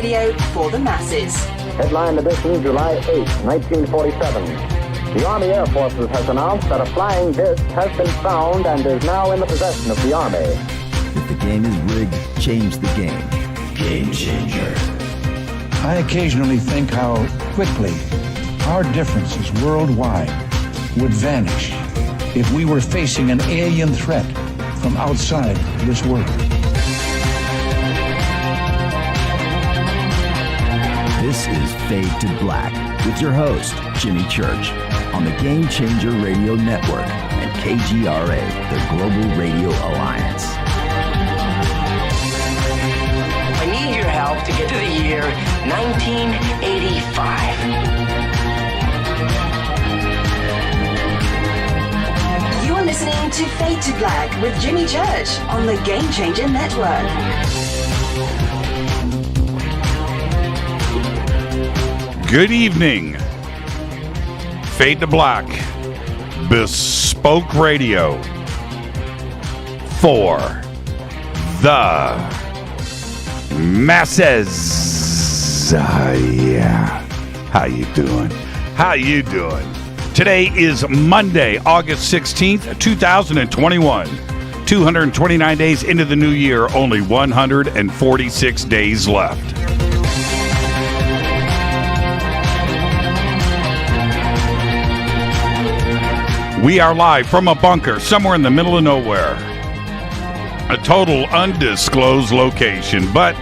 radio for the masses. Headline edition, July 8, 1947. The Army Air Forces has announced that a flying disc has been found and is now in the possession of the Army. If the game is rigged, change the game. Game changer. I occasionally think how quickly our differences worldwide would vanish if we were facing an alien threat from outside this world. This is Fade to Black with your host, Jimmy Church, on the Game Changer Radio Network and KGRA, the Global Radio Alliance. I need your help to get to the year 1985. You're listening to Fade to Black with Jimmy Church on the Game Changer Network. Good evening. Fade to Black, bespoke radio for the masses. Yeah. How you doing? How you doing? Today is Monday, August 16th, 2021. 229 days into the new year, only 146 days left. We are live from a bunker somewhere in the middle of nowhere. A total undisclosed location, but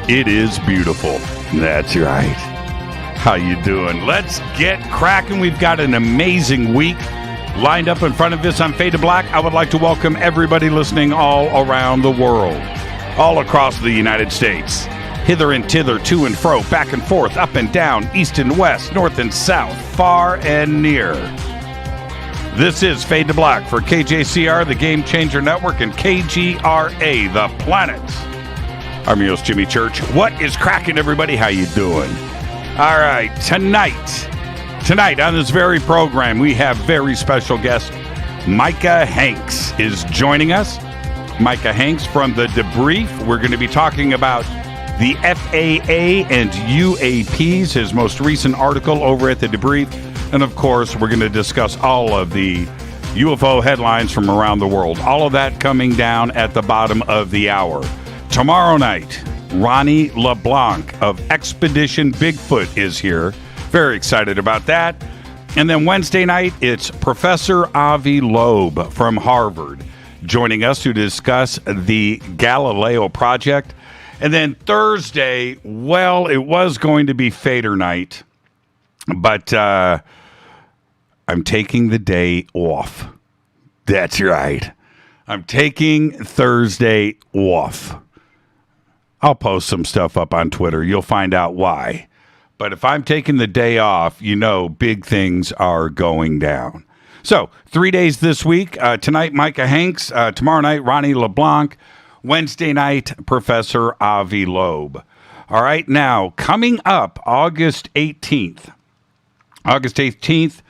it is beautiful. That's right. How you doing? Let's get cracking. We've got an amazing week lined up in front of us on Fade to Black. I would like to welcome everybody listening all around the world, all across the United States, hither and thither, to and fro, back and forth, up and down, east and west, north and south, far and near. This is Fade to Black for KJCR, the Game Changer Network, and KGRA, the planet. I'm your host, Jimmy Church. What is cracking, everybody? How you doing? All right, tonight on this very program, we have very special guest, Micah Hanks is joining us. Micah Hanks from the Debrief. We're going to be talking about the FAA and UAPs, his most recent article over at the Debrief. And, of course, we're going to discuss all of the UFO headlines from around the world. All of that coming down at the bottom of the hour. Tomorrow night, Ronnie LeBlanc of Expedition Bigfoot is here. Very excited about that. And then Wednesday night, it's Professor Avi Loeb from Harvard joining us to discuss the Galileo Project. And then Thursday, well, it was going to be Fader night, but I'm taking the day off. That's right. I'm taking Thursday off. I'll post some stuff up on Twitter. You'll find out why. But if I'm taking the day off, you know big things are going down. So 3 days this week. Tonight, Micah Hanks. Tomorrow night, Ronnie LeBlanc. Wednesday night, Professor Avi Loeb. All right, now, coming up August 18th. August 18th,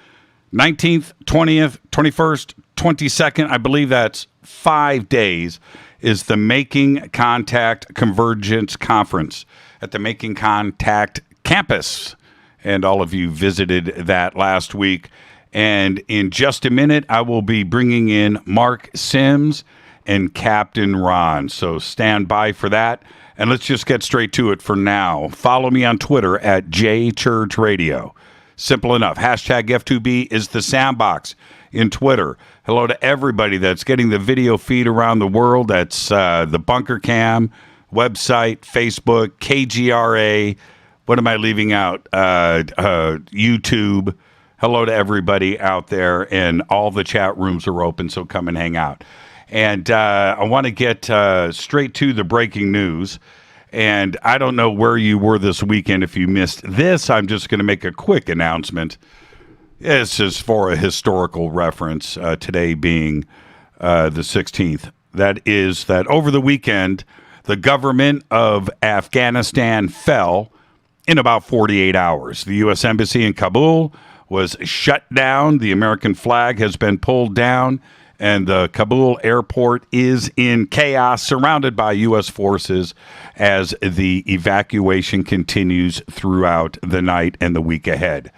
19th, 20th, 21st, 22nd, I believe that's 5 days, is the Making Contact Convergence Conference at the Making Contact campus. And all of you visited that last week. And in just a minute, I will be bringing in Mark Sims and Captain Ron. So stand by for that. And let's just get straight to it for now. Follow me on Twitter at JChurchRadio. Simple enough. Hashtag F2B is the sandbox in Twitter. Hello to everybody that's getting the video feed around the world. That's the Bunker Cam website, Facebook, KGRA. What am I leaving out? YouTube. Hello to everybody out there. And all the chat rooms are open, so come and hang out. And I want to get straight to the breaking news. And I don't know where you were this weekend if you missed this. I'm just going to make a quick announcement. This is for a historical reference, today being the 16th. That is that over the weekend, the government of Afghanistan fell in about 48 hours. The U.S. Embassy in Kabul was shut down. The American flag has been pulled down. and the Kabul airport is in chaos, surrounded by U.S. forces as the evacuation continues throughout the night and the week ahead.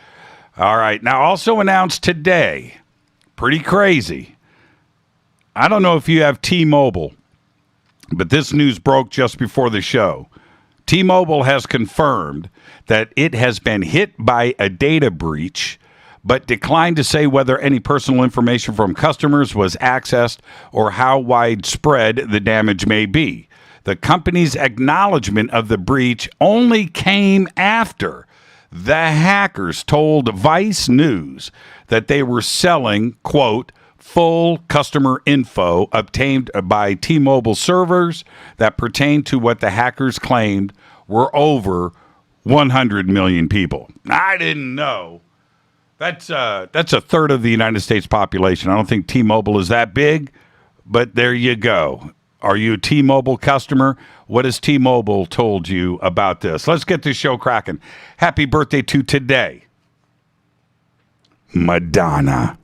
All right, now also announced today, pretty crazy. I don't know if you have T-Mobile, but this news broke just before the show. T-Mobile has confirmed that it has been hit by a data breach, but declined to say whether any personal information from customers was accessed or how widespread the damage may be. The company's acknowledgement of the breach only came after the hackers told Vice News that they were selling, quote, full customer info obtained by T-Mobile servers that pertained to what the hackers claimed were over 100 million people. I didn't know. That's a third of the United States population. I don't think T-Mobile is that big, but there you go. Are you a T-Mobile customer? What has T-Mobile told you about this? Let's get this show cracking. Happy birthday to today, Madonna.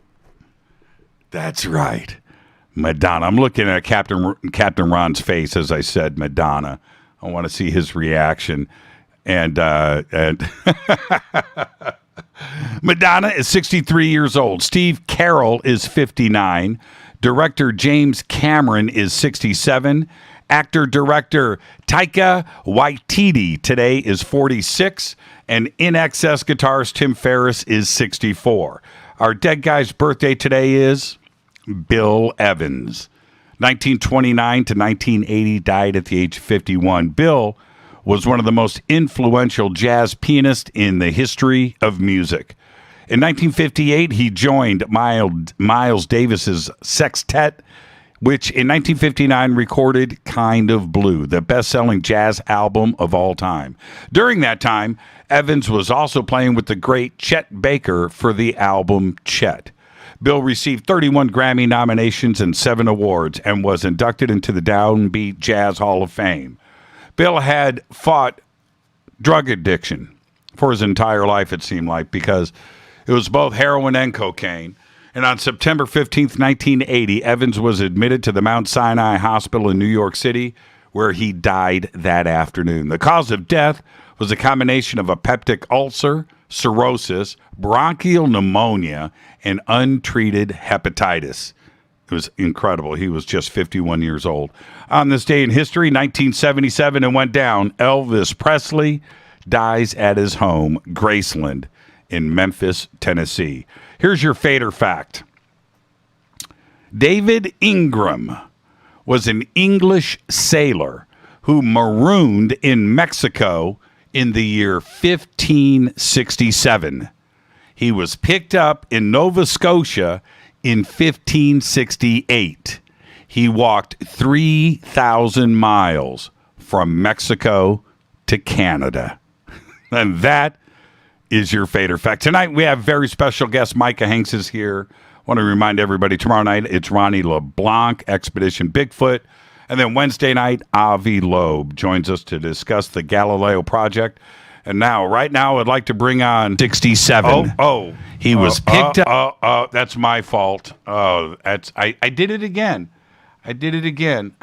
That's right, Madonna. I'm looking at Captain Ron's face as I said Madonna. I want to see his reaction. And Madonna is 63 years old. Steve Carell is 59. Director James Cameron is 67. Actor-director Taika Waititi today is 46. And In Excess guitarist Tim Ferriss is 64. Our dead guy's birthday today is Bill Evans. 1929 to 1980, died at the age of 51. Bill was one of the most influential jazz pianists in the history of music. In 1958, he joined Miles Davis's sextet, which in 1959 recorded Kind of Blue, the best-selling jazz album of all time. During that time, Evans was also playing with the great Chet Baker for the album Chet. Bill received 31 Grammy nominations and 7 awards and was inducted into the Downbeat Jazz Hall of Fame. Bill had fought drug addiction for his entire life, it seemed like, because it was both heroin and cocaine. And on September 15th, 1980, Evans was admitted to the Mount Sinai Hospital in New York City, where he died that afternoon. The cause of death was a combination of a peptic ulcer, cirrhosis, bronchial pneumonia, and untreated hepatitis. It was incredible. He was just 51 years old. On this day in history, 1977, it went down. Elvis Presley dies at his home, Graceland, in Memphis, Tennessee. Here's your fader fact. David Ingram was an English sailor who marooned in Mexico in the year 1567. He was picked up in Nova Scotia in 1568. He walked 3,000 miles from Mexico to Canada. And that is your fader fact. Tonight we have very special guest Micah Hanks is here. I want to remind everybody, tomorrow night it's Ronnie LeBlanc, Expedition Bigfoot. And then Wednesday night, Avi Loeb joins us to discuss the Galileo Project. And right now, I'd like to bring on 67. He was picked up. That's my fault. I did it again. I did it again.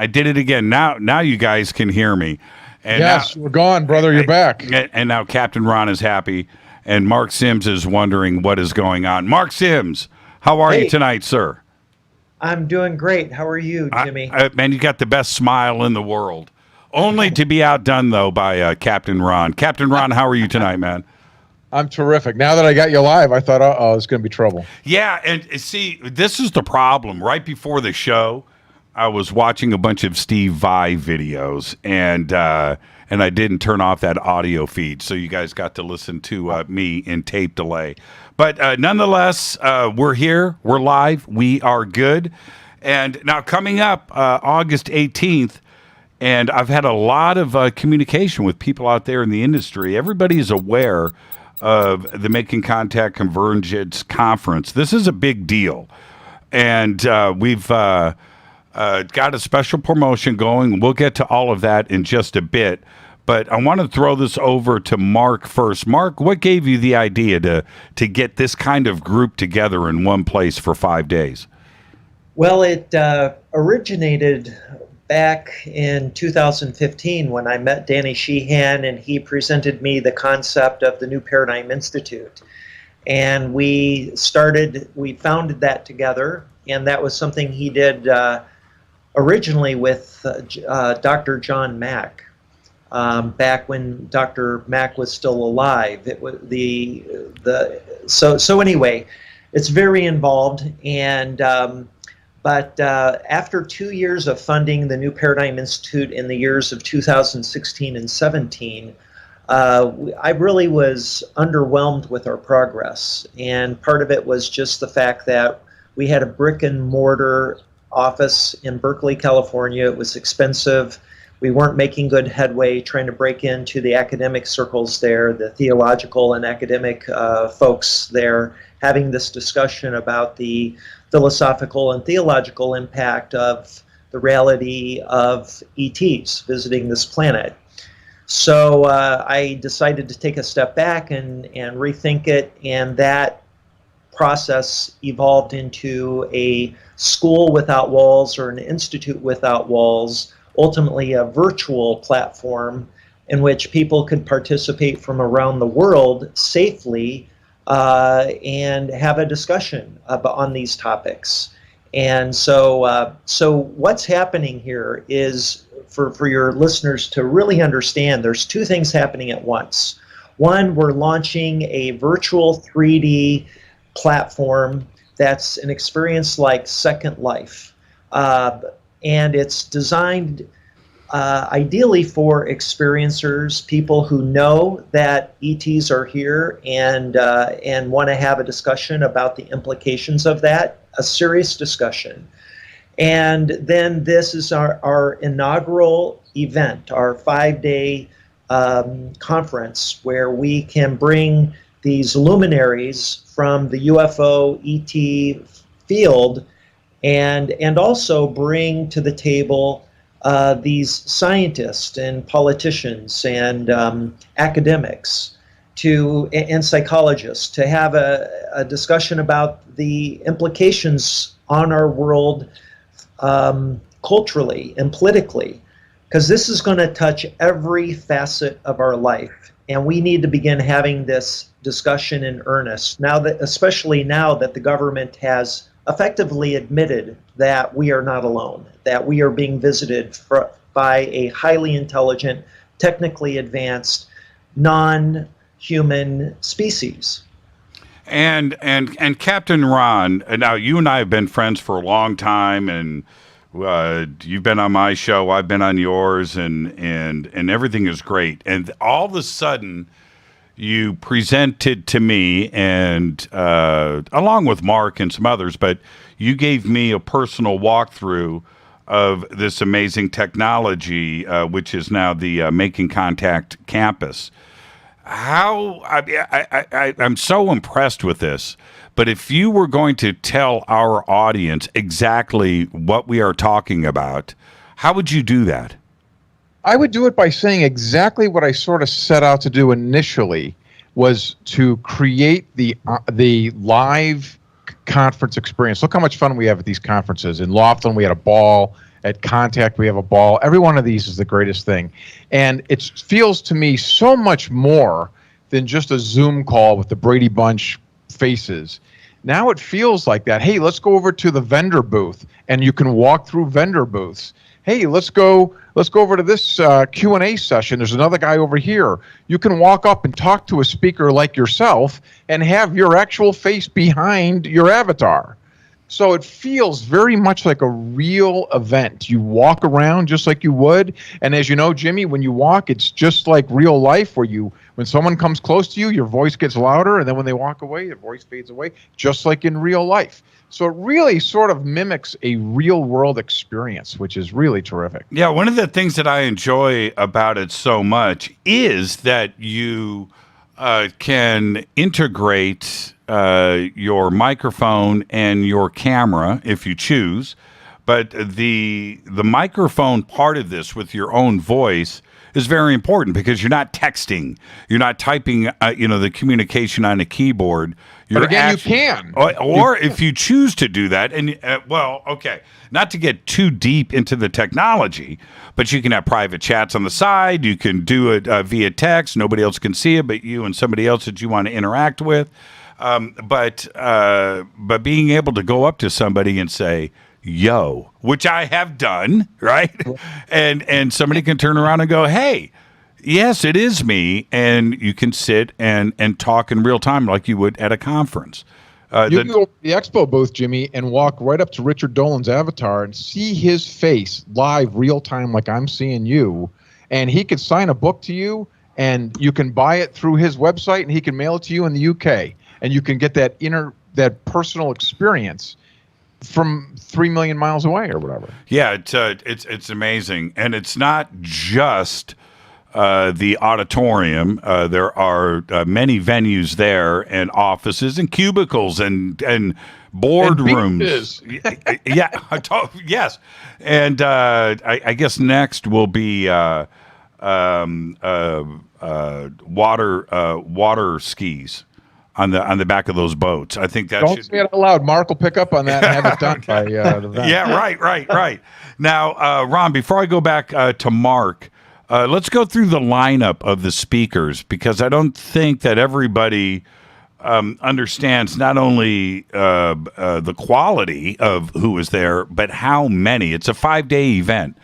Now you guys can hear me. And yes, we're gone, brother. You're back. And now Captain Ron is happy. And Mark Sims is wondering what is going on. Mark Sims, how are you tonight, sir? I'm doing great. How are you, Jimmy? Man, you got the best smile in the world. Only to be outdone, though, by Captain Ron. Captain Ron, how are you tonight, man? I'm terrific. Now that I got you live, I thought, it's going to be trouble. Yeah, and see, this is the problem. Right before the show, I was watching a bunch of Steve Vai videos, and I didn't turn off that audio feed, so you guys got to listen to me in tape delay. But nonetheless, we're here. We're live. We are good. And now coming up August 18th, and I've had a lot of communication with people out there in the industry. Everybody is aware of the Making Contact Convergence Conference. This is a big deal. And we've got a special promotion going. We'll get to all of that in just a bit. But I want to throw this over to Mark first. Mark, what gave you the idea to get this kind of group together in one place for 5 days? Well, it originated back in 2015 when I met Danny Sheehan and he presented me the concept of the New Paradigm Institute. And we founded that together, and that was something he did originally with Dr. John Mack. Back when Dr. Mack was still alive, it was so anyway, it's very involved, and but after 2 years of funding the New Paradigm Institute in the years of 2016 and 17, I really was underwhelmed with our progress, and part of it was just the fact that we had a brick and mortar office in Berkeley, California. It was expensive. We weren't making good headway trying to break into the academic circles there, the theological and academic folks there, having this discussion about the philosophical and theological impact of the reality of ETs visiting this planet. So I decided to take a step back and rethink it, and that process evolved into a school without walls, or an institute without walls, ultimately a virtual platform in which people could participate from around the world safely and have a discussion on these topics. And so what's happening here is, for your listeners to really understand, there's two things happening at once. One, we're launching a virtual 3D platform that's an experience like Second Life. And it's designed ideally for experiencers, people who know that ETs are here and want to have a discussion about the implications of that, a serious discussion. And then this is our inaugural event, our 5-day conference, where we can bring these luminaries from the UFO ET field and also bring to the table these scientists and politicians and academics and psychologists to have a discussion about the implications on our world culturally and politically, because this is going to touch every facet of our life, and we need to begin having this discussion in earnest now, that especially now that the government has effectively admitted that we are not alone, that we are being visited by a highly intelligent, technically advanced, non-human species. And Captain Ron, now you and I have been friends for a long time, and you've been on my show, I've been on yours, and everything is great. And all of a sudden, you presented to me, and along with Mark and some others, but you gave me a personal walkthrough of this amazing technology, which is now the Making Contact campus. I'm so impressed with this, but if you were going to tell our audience exactly what we are talking about, how would you do that? I would do it by saying exactly what I sort of set out to do initially, was to create the live conference experience. Look how much fun we have at these conferences. In Laughlin, we had a ball. At Contact, we have a ball. Every one of these is the greatest thing. And it feels to me so much more than just a Zoom call with the Brady Bunch faces. Now it feels like that. Hey, let's go over to the vendor booth, and you can walk through vendor booths. Hey, let's go over to this Q&A session. There's another guy over here. You can walk up and talk to a speaker like yourself and have your actual face behind your avatar. So it feels very much like a real event. You walk around just like you would. And as you know, Jimmy, when you walk, it's just like real life, where when someone comes close to you, your voice gets louder. And then when they walk away, your voice fades away, just like in real life. So it really sort of mimics a real world experience, which is really terrific. Yeah, one of the things that I enjoy about it so much is that you can integrate your microphone and your camera if you choose, but the microphone part of this with your own voice is very important because you're not texting, you're not typing, the communication on a keyboard. But again, you can. Or if you choose to do that, and not to get too deep into the technology, but you can have private chats on the side. You can do it via text. Nobody else can see it but you and somebody else that you want to interact with. But being able to go up to somebody and say, yo, which I have done, right? And somebody can turn around and go, hey, yes, it is me. And you can sit and talk in real time like you would at a conference. You can go to the expo booth, Jimmy, and walk right up to Richard Dolan's avatar and see his face live real time like I'm seeing you. And he could sign a book to you, and you can buy it through his website, and he can mail it to you in the UK. And you can get that personal experience from 3 million miles away or whatever. Yeah, it's amazing. And it's not just the auditorium. There are many venues there, and offices and cubicles and boardrooms. Yes. And I guess next will be water skis on the back of those boats. I think that don't say it out loud. Mark will pick up on that and have it done by the event. Yeah, right. Now, Ron, before I go back to Mark, let's go through the lineup of the speakers, because I don't think that everybody understands not only the quality of who is there, but how many. It's a 5-day event.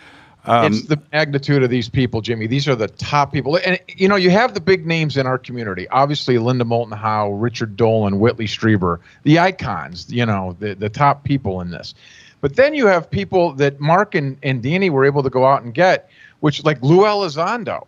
It's the magnitude of these people, Jimmy. These are the top people. And, you have the big names in our community. Obviously, Linda Moulton Howe, Richard Dolan, Whitley Strieber, the icons, the top people in this. But then you have people that Mark and Danny were able to go out and get, which like Lou Elizondo,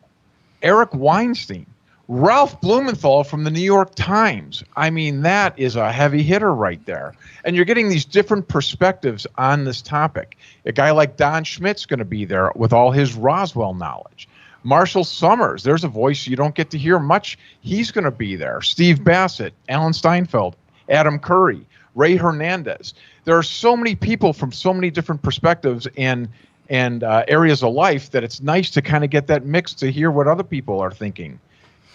Eric Weinstein, Ralph Blumenthal from the New York Times. I mean, that is a heavy hitter right there. And you're getting these different perspectives on this topic. A guy like Don Schmidt's going to be there with all his Roswell knowledge. Marshall Summers, there's a voice you don't get to hear much. He's going to be there. Steve Bassett, Alan Steinfeld, Adam Curry, Ray Hernandez. There are so many people from so many different perspectives and areas of life that it's nice to kind of get that mix to hear what other people are thinking.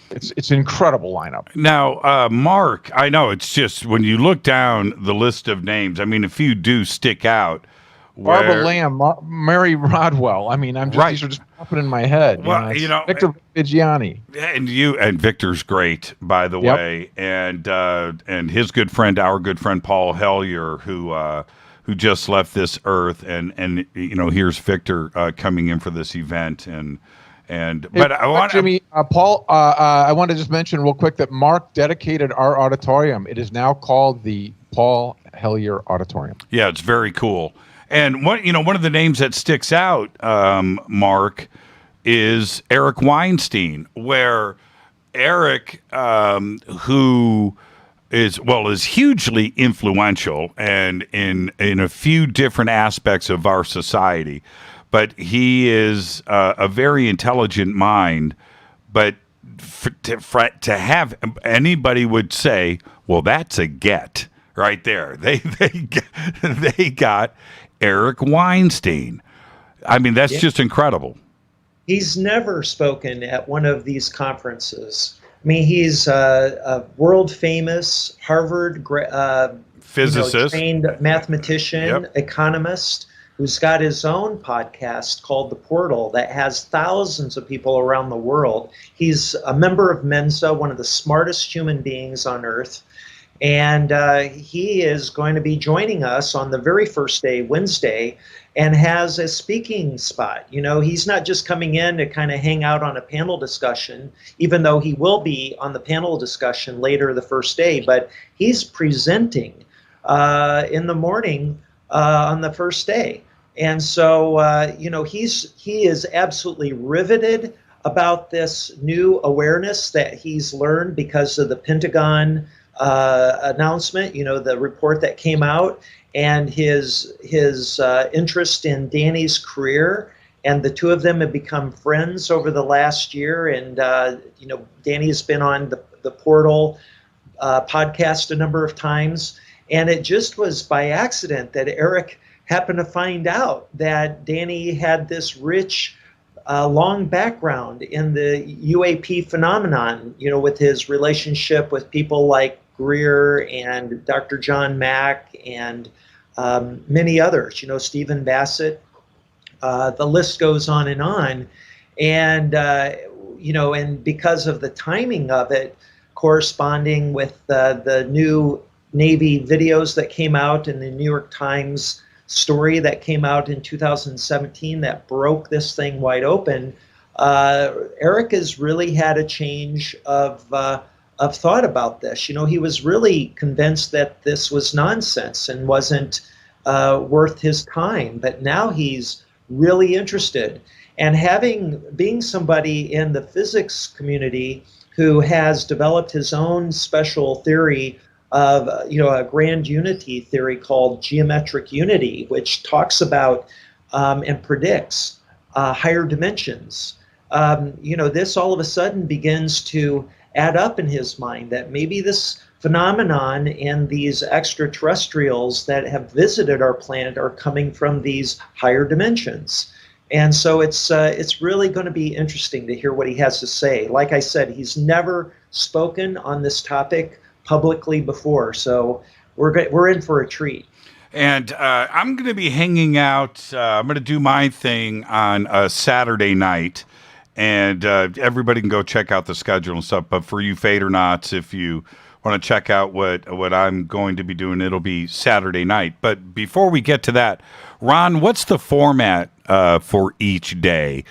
It's an incredible lineup. Now, Mark, I know it's just when you look down the list of names, I mean, a few do stick out. Barbara Lamb, Mary Rodwell. I mean, these are just popping in my head. Well, Victor Vigiani. And Victor's great, by the way, and his good friend, our good friend Paul Hellyer, who just left this earth, and here's Victor coming in for this event, Jimmy, Paul, I want to just mention real quick that Mark dedicated our auditorium. It is now called the Paul Hellyer Auditorium. Yeah, it's very cool. And one of the names that sticks out, Mark, is Eric Weinstein, where Eric, who is hugely influential and in a few different aspects of our society. But he is a very intelligent mind. But to have anybody would say, well, that's a get right there. They got Eric Weinstein. I mean, that's just incredible. He's never spoken at one of these conferences. I mean, he's a world famous Harvard physicist, trained mathematician, economist, who's got his own podcast called The Portal that has thousands of people around the world. He's a member of Mensa, one of the smartest human beings on earth. And he is going to be joining us on the very first day, Wednesday, and has a speaking spot. He's not just coming in to kind of hang out on a panel discussion, even though he will be on the panel discussion later the first day, but he's presenting in the morning on the first day. And so, he is absolutely riveted about this new awareness that he's learned because of the Pentagon announcement, the report that came out, and his interest in Danny's career. And the two of them have become friends over the last year. And, Danny's been on the Portal podcast a number of times. And it just was by accident that Eric happened to find out that Danny had this rich long background in the UAP phenomenon, with his relationship with people like Greer and Dr. John Mack and many others, Stephen Bassett. The list goes on. And, and because of the timing of it, corresponding with the new Navy videos that came out and the New York Times story that came out in 2017 that broke this thing wide open, Eric has really had a change of thought about this. He was really convinced that this was nonsense and wasn't worth his time, but now he's really interested. And being somebody in the physics community who has developed his own special theory of, a grand unity theory called geometric unity, which talks about and predicts higher dimensions. This all of a sudden begins to add up in his mind that maybe this phenomenon and these extraterrestrials that have visited our planet are coming from these higher dimensions. And so it's really going to be interesting to hear what he has to say. Like I said, he's never spoken on this topic publicly before, so we're in for a treat. And I'm going to be hanging out. I'm going to do my thing on a Saturday night, and everybody can go check out the schedule and stuff. But for you Fadernauts, if you want to check out what I'm going to be doing, it'll be Saturday night. But before we get to that, Ron, what's the format for each day?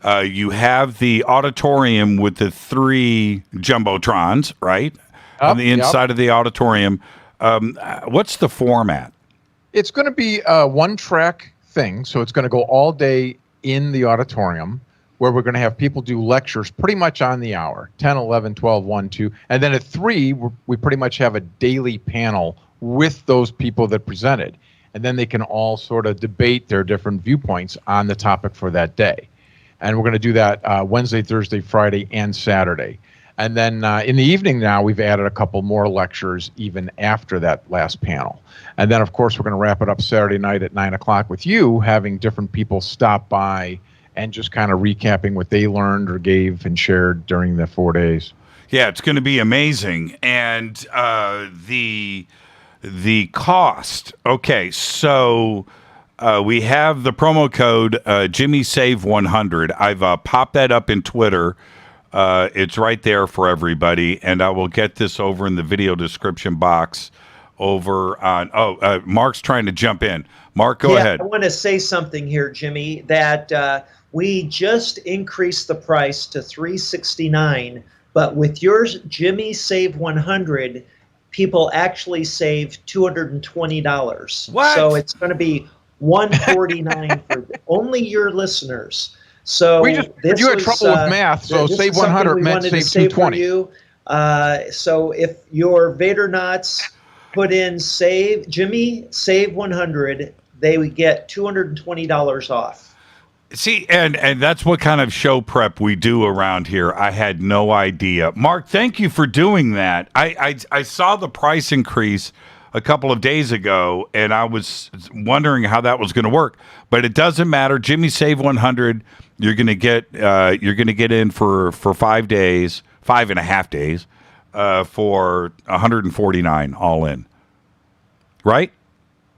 You have the auditorium with the 3 jumbotrons, right? On the inside of the auditorium. What's the format? It's going to be a one-track thing, so it's going to go all day in the auditorium, where we're going to have people do lectures pretty much on the hour, 10, 11, 12, 1, 2. And then at 3, we pretty much have a daily panel with those people that presented. And then they can all sort of debate their different viewpoints on the topic for that day. And we're going to do that Wednesday, Thursday, Friday, and Saturday. And then in the evening now, we've added a couple more lectures even after that last panel. And then, of course, we're going to wrap it up Saturday night at 9 o'clock with you, having different people stop by and just kind of recapping what they learned or gave and shared during the 4 days. Yeah, it's going to be amazing. And the cost. Okay, so we have the promo code JimmySave100. I've popped that up in Twitter. It's right there for everybody, and I will get this over in the video description box over on. Mark's trying to jump in. Mark, go ahead. I want to say something here, Jimmy, that we just increased the price to $369, but with yours, Jimmy Save 100, people actually save $220. What? So it's going to be $149 for only your listeners. So you had trouble with math, so Save 100 meant Save 220. So if your Vadernauts put in Jimmy Save 100, they would get $220 off. See, and that's what kind of show prep we do around here. I had no idea. Mark, thank you for doing that. I saw the price increase a couple of days ago, and I was wondering how that was going to work. But it doesn't matter. Jimmy Save 100. You're going to get in for 5 days, 5.5 days, for $149 all in. Right?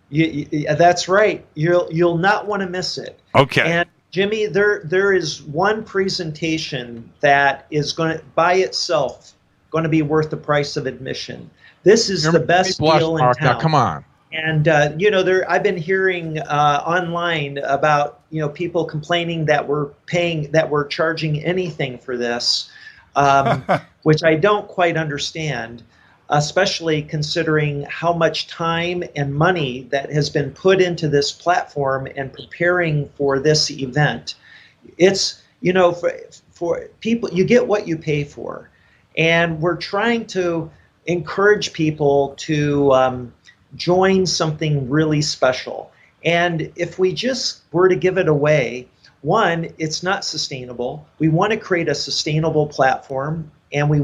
That's right. You'll not want to miss it. Okay. And Jimmy, there is one presentation that is going to, by itself, going to be worth the price of admission. This is the best deal in town. Now, come on. And I've been hearing online about people complaining that we're charging anything for this, which I don't quite understand, especially considering how much time and money that has been put into this platform and preparing for this event. It's for people, you get what you pay for, and we're trying to encourage people to join something really special. And if we just were to give it away, one, it's not sustainable. We want to create a sustainable platform, and we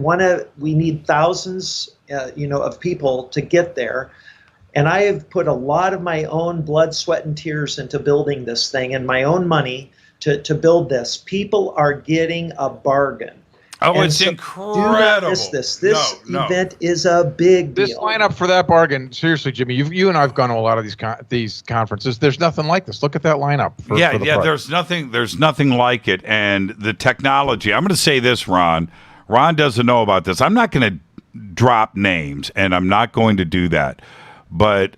need thousands, of people to get there. And I have put a lot of my own blood, sweat, and tears into building this thing, and my own money. to build this. People are getting a bargain. Oh, And it's so incredible. Do not miss this. This event is a big deal. This lineup for that bargain, seriously, Jimmy, you and I have gone to a lot of these conferences. There's nothing like this. Look at that lineup. For the price. There's nothing like it. And the technology, I'm going to say this, Ron. Ron doesn't know about this. I'm not going to drop names, and I'm not going to do that. But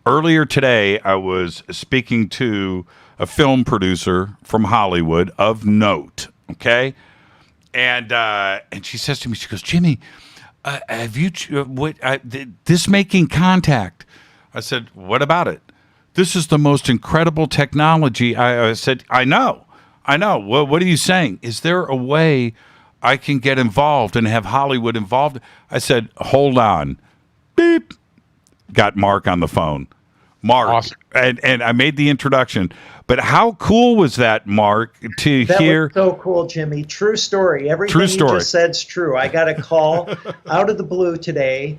earlier today, I was speaking to a film producer from Hollywood of note, okay? And she says to me, she goes, Jimmy, have you this making contact? I said, what about it? This is the most incredible technology. I said, I know. What are you saying? Is there a way I can get involved and have Hollywood involved? I said, hold on. Beep. Got Mark on the phone. Mark. Awesome. And I made the introduction. But how cool was that, Mark, to hear? That was so cool, Jimmy. True story. Everything you just said's true. I got a call out of the blue today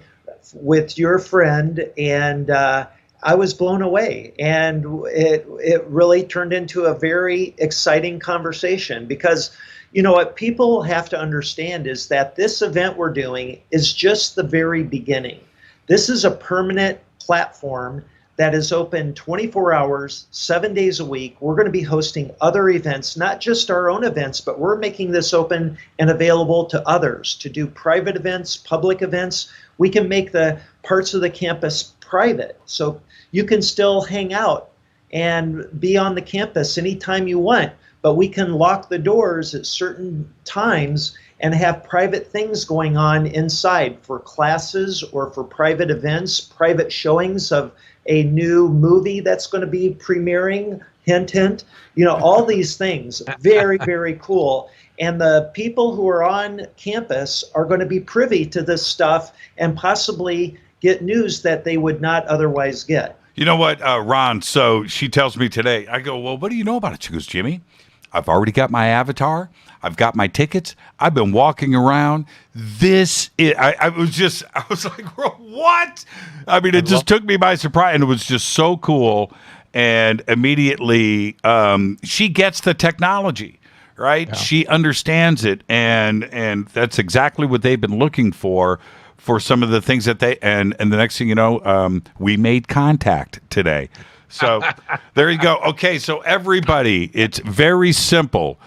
with your friend, and I was blown away. And it really turned into a very exciting conversation because, you know, what people have to understand is that this event we're doing is just the very beginning. This is a permanent platform that is open 24 hours, 7 days a week. We're going to be hosting other events, not just our own events, but we're making this open and available to others to do private events, public events. We can make the parts of the campus private, so you can still hang out and be on the campus anytime you want, but we can lock the doors at certain times and have private things going on inside for classes or for private events, private showings of a new movie that's going to be premiering, hint, hint, you know, all these things. Very, very cool. And the people who are on campus are going to be privy to this stuff and possibly get news that they would not otherwise get. You know what, Ron, so she tells me today, I go, well, what do you know about it? She goes, Jimmy, I've already got my avatar. I've got my tickets. I've been walking around. I was like, what? I mean, it just took me by surprise, and it was just so cool. And immediately, she gets the technology, right? Yeah. She understands it, and that's exactly what they've been looking for some of the things that and the next thing you know, we made contact today. So there you go. Okay, so everybody, it's very simple.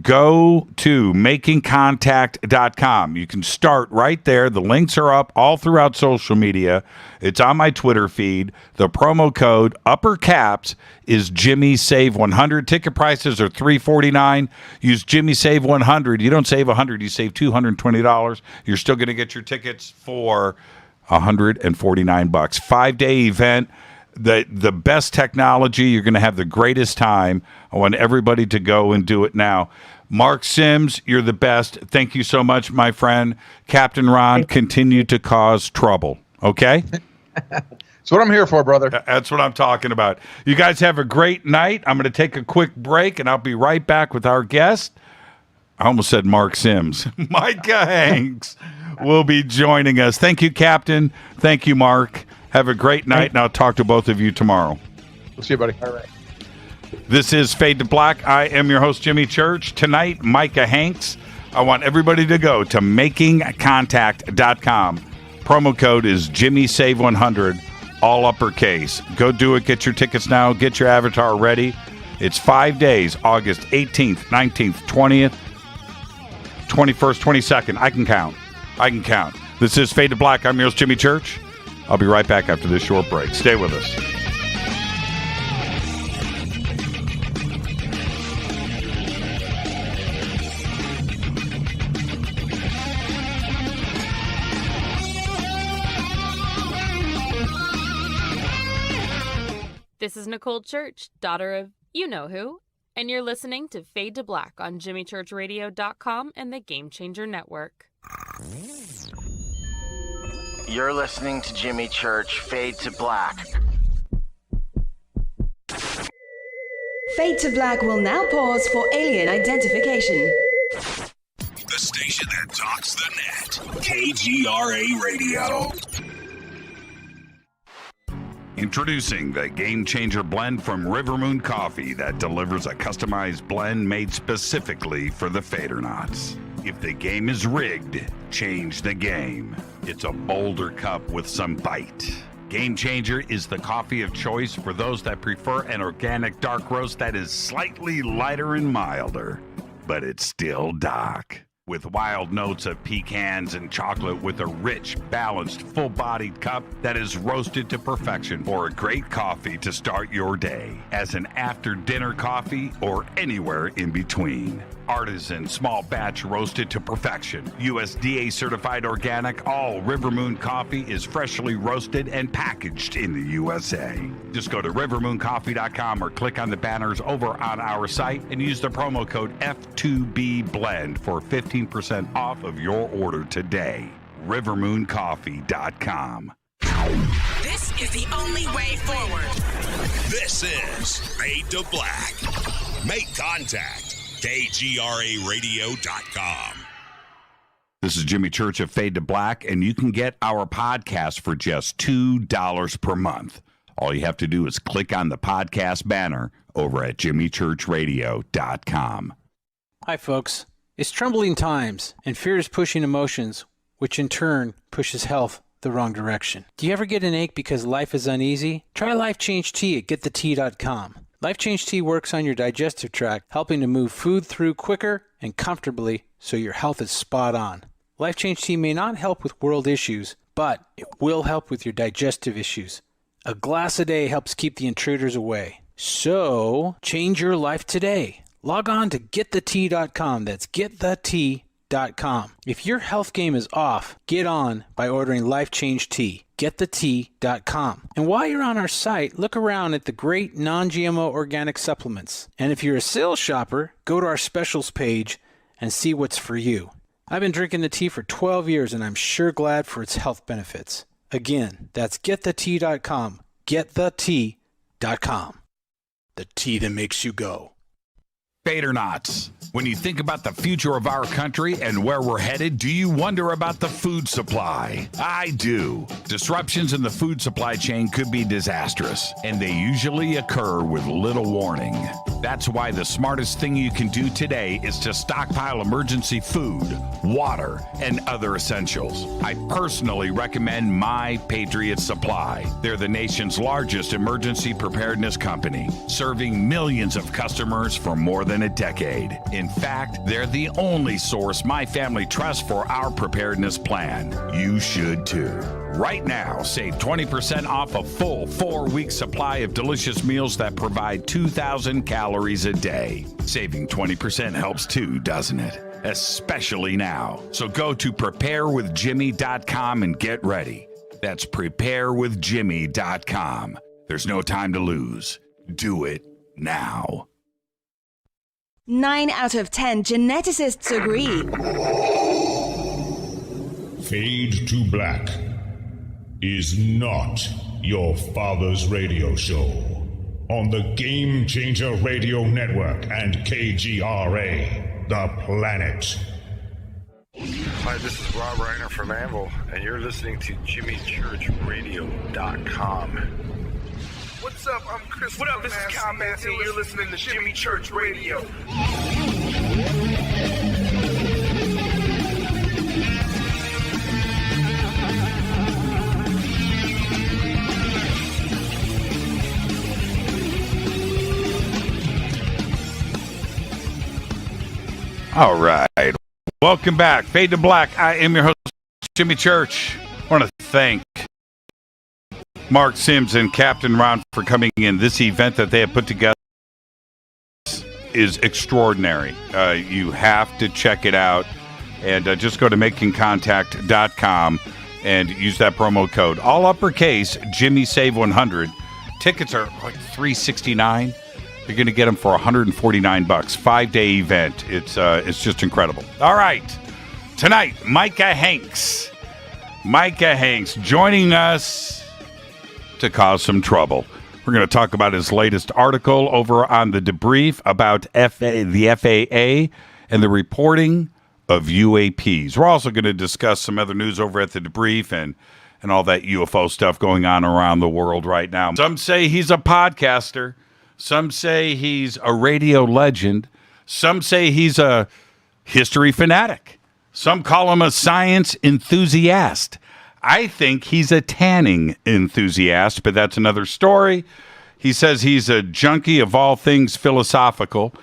Go to makingcontact.com. You can start right there. The links are up all throughout social media. It's on my Twitter feed. The promo code, upper caps, is Jimmy Save 100. Ticket prices are $349. Use Jimmy Save 100. You don't save 100, you save $220. You're still going to get your tickets for $149. 5-day event. The best technology. You're going to have the greatest time. I want everybody to go and do it now. Mark Sims, you're the best. Thank you so much, my friend. Captain Ron, continue to cause trouble. Okay? That's what I'm here for, brother. That's what I'm talking about. You guys have a great night. I'm going to take a quick break, and I'll be right back with our guest. I almost said Mark Sims. Micah Hanks will be joining us. Thank you, Captain. Thank you, Mark. Have a great night, and I'll talk to both of you tomorrow. We'll see you, buddy. All right. This is Fade to Black. I am your host, Jimmy Church. Tonight, Micah Hanks. I want everybody to go to makingcontact.com. Promo code is JimmySave100, all uppercase. Go do it. Get your tickets now. Get your avatar ready. It's 5 days, August 18th, 19th, 20th, 21st, 22nd. I can count. This is Fade to Black. I'm your host, Jimmy Church. I'll be right back after this short break. Stay with us. This is Nicole Church, daughter of you-know-who, and you're listening to Fade to Black on JimmyChurchRadio.com and the Game Changer Network. You're listening to Jimmy Church, Fade to Black. Fade to Black will now pause for alien identification. The station that talks the net. KGRA Radio. Introducing the Game Changer blend from River Moon Coffee that delivers a customized blend made specifically for the Fadernauts. If the game is rigged, change the game. It's a bolder cup with some bite. Game Changer is the coffee of choice for those that prefer an organic dark roast that is slightly lighter and milder, but it's still dark. With wild notes of pecans and chocolate with a rich, balanced, full-bodied cup that is roasted to perfection for a great coffee to start your day, as an after-dinner coffee or anywhere in between. Artisan, small batch roasted to perfection. USDA certified organic, all River Moon coffee is freshly roasted and packaged in the USA. Just go to rivermooncoffee.com or click on the banners over on our site and use the promo code F2B Blend for 15% off of your order today. rivermooncoffee.com. This is the only way forward. This is Fade to Black. Make contact. KGRAradio.com. This is Jimmy Church of Fade to Black, and you can get our podcast for just $2 per month. All you have to do is click on the podcast banner over at jimmychurchradio.com. Hi, folks. It's troubling times, and fear is pushing emotions, which in turn pushes health the wrong direction. Do you ever get an ache because life is uneasy? Try Life Change Tea at getthetea.com. Life Change Tea works on your digestive tract, helping to move food through quicker and comfortably so your health is spot on. Life Change Tea may not help with world issues, but it will help with your digestive issues. A glass a day helps keep the intruders away. So, change your life today. Log on to getthetea.com. That's getthetea.com. If your health game is off, get on by ordering Life Change Tea. Getthetea.com. And while you're on our site, look around at the great non-GMO organic supplements. And if you're a sales shopper, go to our specials page and see what's for you. I've been drinking the tea for 12 years and I'm sure glad for its health benefits. Again, that's getthetea.com. Getthetea.com. The tea that makes you go. Fadernauts. When you think about the future of our country and where we're headed, do you wonder about the food supply? I do. Disruptions in the food supply chain could be disastrous, and they usually occur with little warning. That's why the smartest thing you can do today is to stockpile emergency food, water, and other essentials. I personally recommend My Patriot Supply. They're the nation's largest emergency preparedness company, serving millions of customers for more than a decade. In fact, they're the only source my family trusts for our preparedness plan. You should too. Right now, save 20% off a full 4-week supply of delicious meals that provide 2,000 calories a day. Saving 20% helps too, doesn't it? Especially now. So go to preparewithjimmy.com and get ready. That's preparewithjimmy.com. There's no time to lose. Do it now. 9 out of 10 geneticists agree. Fade to Black is not your father's radio show on the Game Changer Radio Network and KGRA, the planet. Hi, this is Rob Reiner from Anvil, and you're listening to JimmyChurchRadio.com. What's up? I'm Chris. What up? This is Kyle Massey, and you're listening to Jimmy Church Radio. All right. Welcome back. Fade to Black. I am your host, Jimmy Church. I want to thank Mark Sims and Captain Ron for coming in. This event that they have put together is extraordinary. You have to check it out. And just go to makingcontact.com and use that promo code. All uppercase, Jimmy Save 100. Tickets are like $369. You're going to get them for $149. 5-day event. It's just incredible. All right. Tonight, Micah Hanks. Micah Hanks joining us to cause some trouble. We're going to talk about his latest article over on the Debrief about the FAA and the reporting of UAPs. We're also going to discuss some other news over at the Debrief and and all that UFO stuff going on around the world right now. Some say he's a podcaster. Some say he's a radio legend. Some say he's a history fanatic. Some call him a science enthusiast. I think he's a tanning enthusiast, but that's another story. He says he's a junkie of all things philosophical.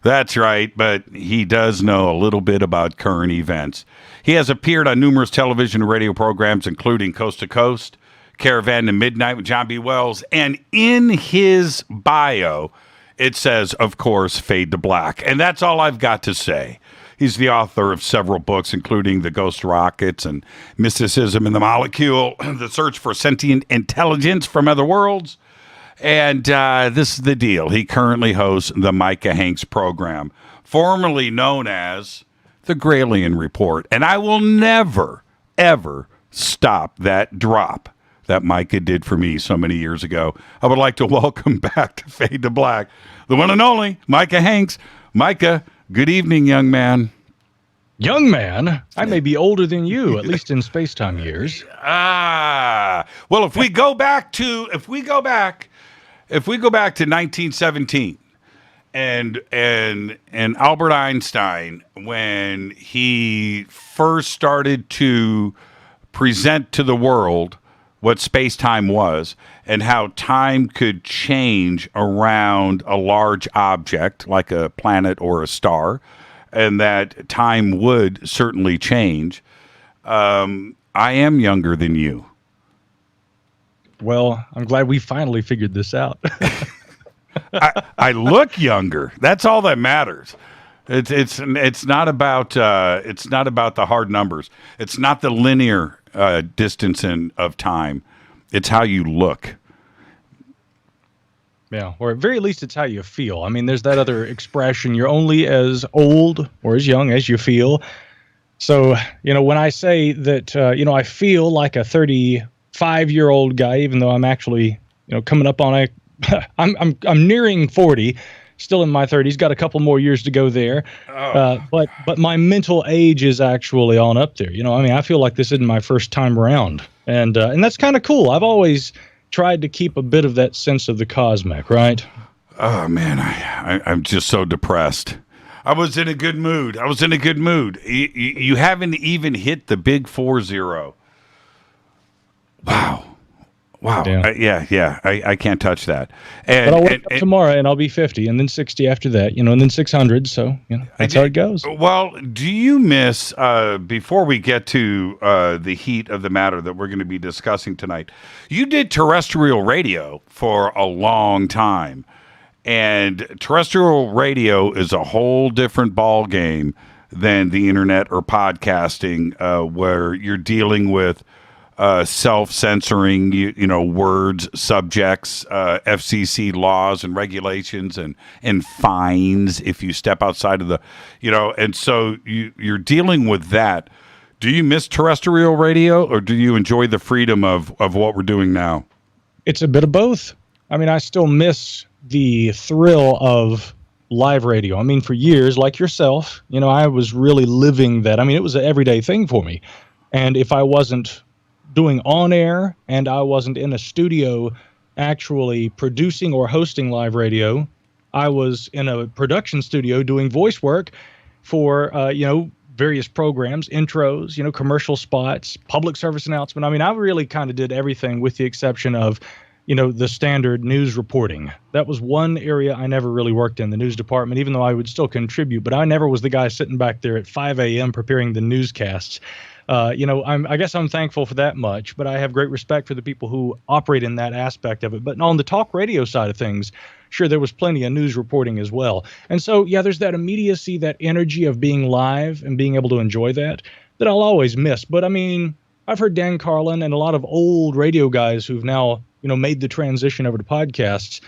That's right, but he does know a little bit about current events. He has appeared on numerous television and radio programs, including Coast to Coast, Caravan to Midnight with John B. Wells, and in his bio, it says, of course, Fade to Black. And that's all I've got to say. He's the author of several books, including The Ghost Rockets and Mysticism and the Molecule, The Search for Sentient Intelligence from Other Worlds. And this is the deal. He currently hosts the Micah Hanks program, formerly known as the Grailian Report. And I will never, ever stop that drop that Micah did for me so many years ago. I would like to welcome back to Fade to Black, the one and only Micah Hanks. Micah, good evening, young man. Young man? I may be older than you, at least in space-time years. Well, if we go back to 1917 and Albert Einstein, when he first started to present to the world what space-time was and how time could change around a large object like a planet or a star, and that time would certainly change. I am younger than you. Well, I'm glad we finally figured this out. I look younger. That's all that matters. It's not about the hard numbers. It's not the linear distance of time. It's how you look. Yeah, or at very least it's how you feel. I mean, there's that other expression, you're only as old or as young as you feel. So, when I say that, I feel like a 35-year-old guy, even though I'm actually, coming up on I'm nearing 40, still in my 30s, got a couple more years to go there. But my mental age is actually on up there. I feel like this isn't my first time around. And that's kind of cool. I've always tried to keep a bit of that sense of the cosmic, right? Oh, man, I'm just so depressed. I was in a good mood. You haven't even hit the big 40. Wow. Yeah. I can't touch that. But I'll wake up tomorrow and I'll be 50 and then 60 after that, and then 600. So, that's how it goes. Well, do you miss, before we get to the heat of the matter that we're going to be discussing tonight, you did terrestrial radio for a long time. And terrestrial radio is a whole different ball game than the internet or podcasting, where you're dealing with self-censoring, words, subjects, FCC laws and regulations and fines if you step outside of the, and so you're dealing with that. Do you miss terrestrial radio, or do you enjoy the freedom of what we're doing now? It's a bit of both. I still miss the thrill of live radio. For years, like yourself, I was really living that. It was an everyday thing for me. And if I wasn't doing on air and I wasn't in a studio actually producing or hosting live radio, I was in a production studio doing voice work for, various programs, intros, commercial spots, public service announcement. I really kind of did everything with the exception of, the standard news reporting. That was one area I never really worked in, the news department, even though I would still contribute. But I never was the guy sitting back there at 5 a.m. preparing the newscasts. I guess I'm thankful for that much, but I have great respect for the people who operate in that aspect of it. But on the talk radio side of things, sure, there was plenty of news reporting as well. And so, yeah, there's that immediacy, that energy of being live and being able to enjoy that I'll always miss. But I've heard Dan Carlin and a lot of old radio guys who've now, made the transition over to podcasts.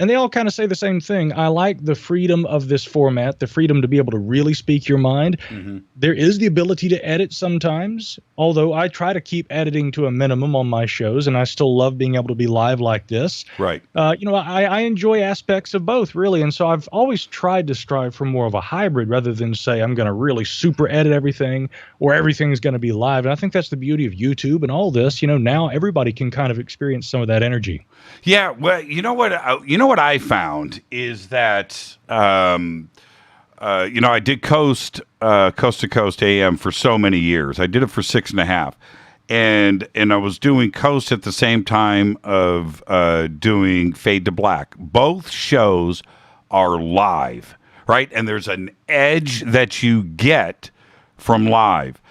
And they all kind of say the same thing. I like the freedom of this format, the freedom to be able to really speak your mind. Mm-hmm. There is the ability to edit sometimes, although I try to keep editing to a minimum on my shows, and I still love being able to be live like this. Right. I enjoy aspects of both, really, and so I've always tried to strive for more of a hybrid rather than say I'm going to really super edit everything or everything's going to be live. And I think that's the beauty of YouTube and all this. Now everybody can kind of experience some of that energy. Yeah, well, you know what I found is that I did coast to coast AM for so many years. I did it for 6.5, and I was doing coast at the same time of doing Fade to Black. Both shows are live, right? And there's an edge that you get from live.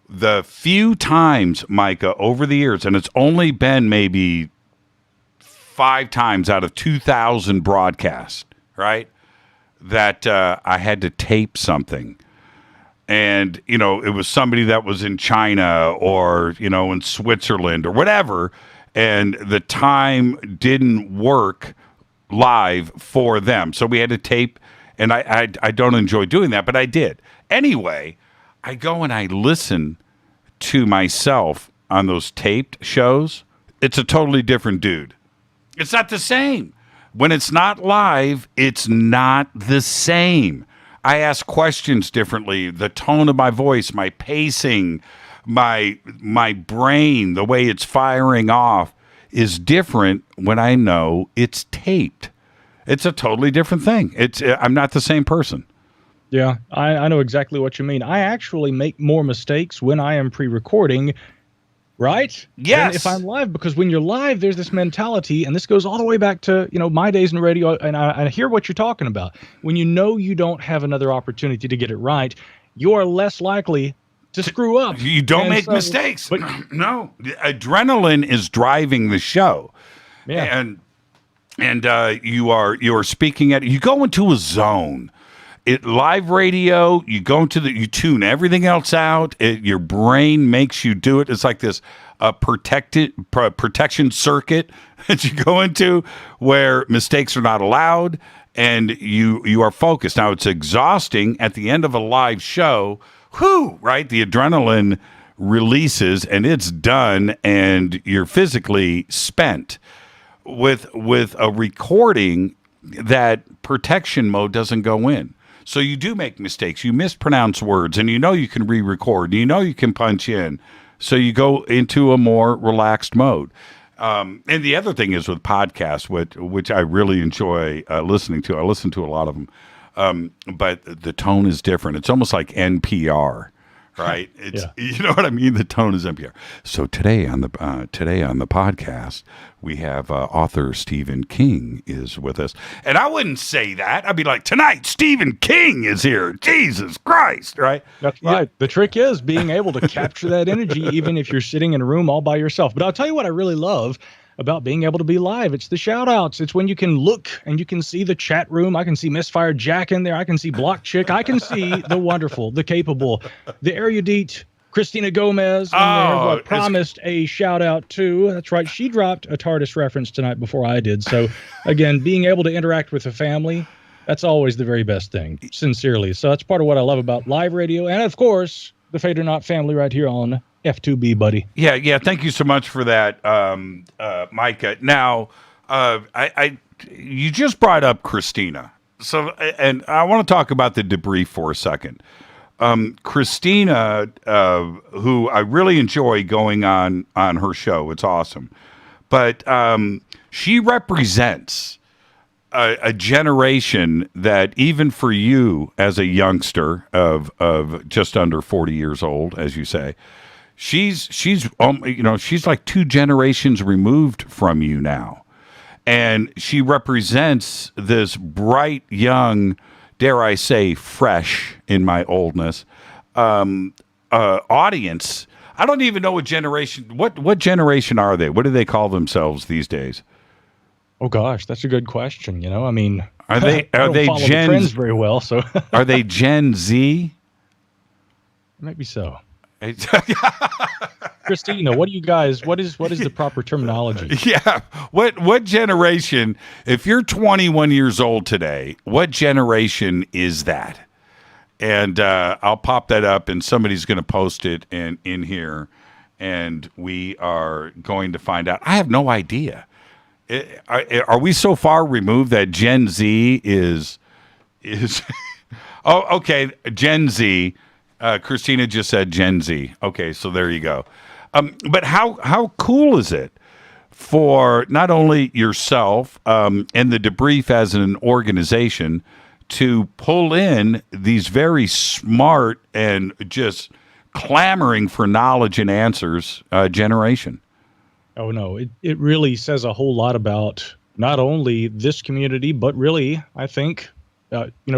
The few times, Micah, over the years, and it's only been maybe 5 times out of 2,000 broadcasts, right, that I had to tape something. And, it was somebody that was in China or, in Switzerland or whatever, and the time didn't work live for them. So we had to tape, and I don't enjoy doing that, but I did. Anyway, I go and I listen to myself on those taped shows. It's a totally different dude. It's not the same. When it's not live, it's not the same. I ask questions differently. The tone of my voice, my pacing, my brain, the way it's firing off is different when I know it's taped. It's a totally different thing. I'm not the same person. Yeah, I know exactly what you mean. I actually make more mistakes when I am pre-recording, right? Yes. Than if I'm live, because when you're live, there's this mentality, and this goes all the way back to, my days in radio, and I hear what you're talking about. When you don't have another opportunity to get it right, you are less likely to screw up. You don't make mistakes. But no, adrenaline is driving the show. Yeah. And you are speaking you go into a zone. Live radio, you tune everything else out. Your brain makes you do it. It's like this protection circuit that you go into where mistakes are not allowed, and you are focused. Now, it's exhausting at the end of a live show. Right? The adrenaline releases, and it's done, and you're physically spent. With a recording, that protection mode doesn't go in. So you do make mistakes. You mispronounce words, and you can re-record. You can punch in. So you go into a more relaxed mode. And the other thing is with podcasts, which I really enjoy listening to. I listen to a lot of them. But the tone is different. It's almost like NPR, right? It's You know what I mean? The tone is NPR. So today on the podcast, we have author Stephen King is with us. And I wouldn't say that. I'd be like, tonight, Stephen King is here. Jesus Christ, right? That's right. The trick is being able to capture that energy, even if you're sitting in a room all by yourself. But I'll tell you what I really love about being able to be live. It's the shout outs. It's when you can look and you can see the chat room. I can see Misfire Jack in there. I can see Block Chick. I can see the wonderful, the capable, the erudite Christina Gomez, who I promised a shout out to. That's right. She dropped a TARDIS reference tonight before I did. So again, being able to interact with the family, that's always the very best thing, sincerely. So that's part of what I love about live radio. And of course, the Fade or Not family right here on F2B, buddy. Yeah. Thank you so much for that, Micah. Now, you just brought up Christina. So, and I want to talk about the debrief for a second. Christina, who I really enjoy going on her show. It's awesome. But she represents a generation that even for you as a youngster of just under 40 years old, as you say, she's like 2 generations removed from you now. And she represents this bright, young, dare I say, fresh in my oldness, audience. I don't even know what generation. What generation are they? What do they call themselves these days? Oh gosh, that's a good question. I mean, are they follow Gen the trends very well? So are they Gen Z? Maybe so. Christina, what do you guys? What is the proper terminology? Yeah. What generation? If you're 21 years old today, what generation is that? And I'll pop that up, and somebody's going to post it in here, and we are going to find out. I have no idea. Are we so far removed that Gen Z is? Oh, okay. Gen Z. Christina just said Gen Z. Okay, so there you go. But how cool is it for not only yourself and the Debrief as an organization to pull in these very smart and just clamoring for knowledge and answers generation? Oh, no, it really says a whole lot about not only this community, but really, I think,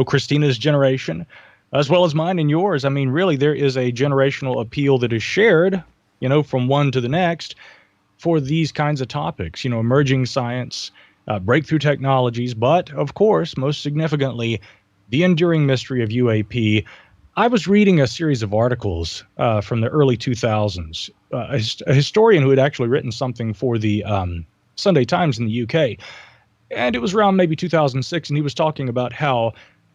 Christina's generation, as well as mine and yours. I mean, really, there is a generational appeal that is shared, from one to the next for these kinds of topics, emerging science, breakthrough technologies, but, of course, most significantly, the enduring mystery of UAP. I was reading a series of articles from the early 2000s. A historian who had actually written something for the Sunday Times in the UK. And it was around maybe 2006, and he was talking about how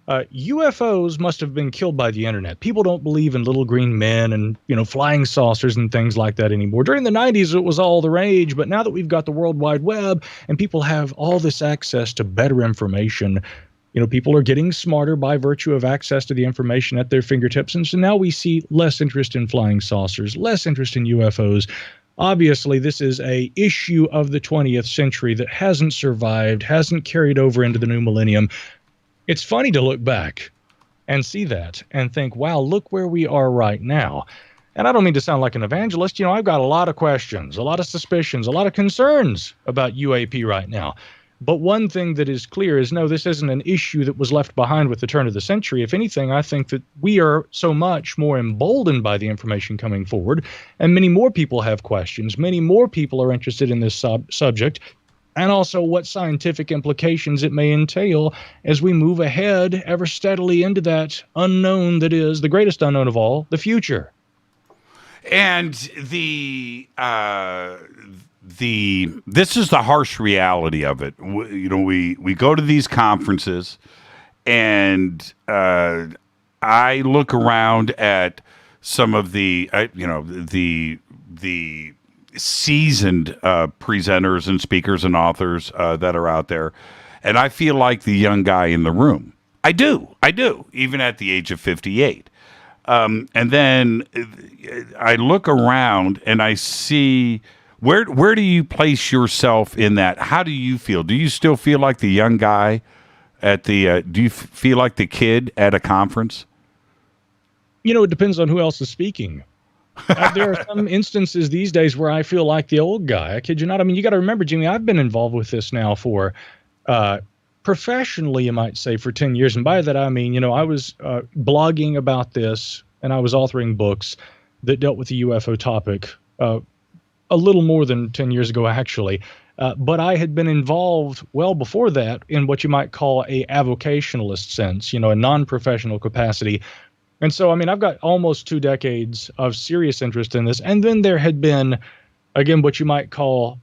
UFOs must have been killed by the internet. People don't believe in little green men and, flying saucers and things like that anymore. During the 90s, it was all the rage, but now that we've got the World Wide Web and people have all this access to better information, people are getting smarter by virtue of access to the information at their fingertips. And so now we see less interest in flying saucers, less interest in UFOs. Obviously, this is a issue of the 20th century that hasn't survived, hasn't carried over into the new millennium. It's funny to look back and see that and think, wow, look where we are right now. And I don't mean to sound like an evangelist. I've got a lot of questions, a lot of suspicions, a lot of concerns about UAP right now. But one thing that is clear is, no, this isn't an issue that was left behind with the turn of the century. If anything, I think that we are so much more emboldened by the information coming forward, and many more people have questions. Many more people are interested in this subject, and also what scientific implications it may entail as we move ahead ever steadily into that unknown that is the greatest unknown of all, the future. And this is the harsh reality of it. We go to these conferences, and I look around at some of the seasoned presenters and speakers and authors that are out there, and I feel like the young guy in the room. I do, even at the age of 58. And then I look around and I see. Where do you place yourself in that? How do you feel? Do you still feel like the young guy at the? Do you feel like the kid at a conference? It depends on who else is speaking. There are some instances these days where I feel like the old guy. I kid you not. I mean, you got to remember, Jimmy, I've been involved with this now for professionally, you might say, for 10 years. And by that, I mean, I was blogging about this, and I was authoring books that dealt with the UFO topic a little more than 10 years ago, actually. But I had been involved well before that in what you might call a avocationalist sense, a non-professional capacity. And so, I mean, I've got almost 2 decades of serious interest in this. And then there had been, again, what you might call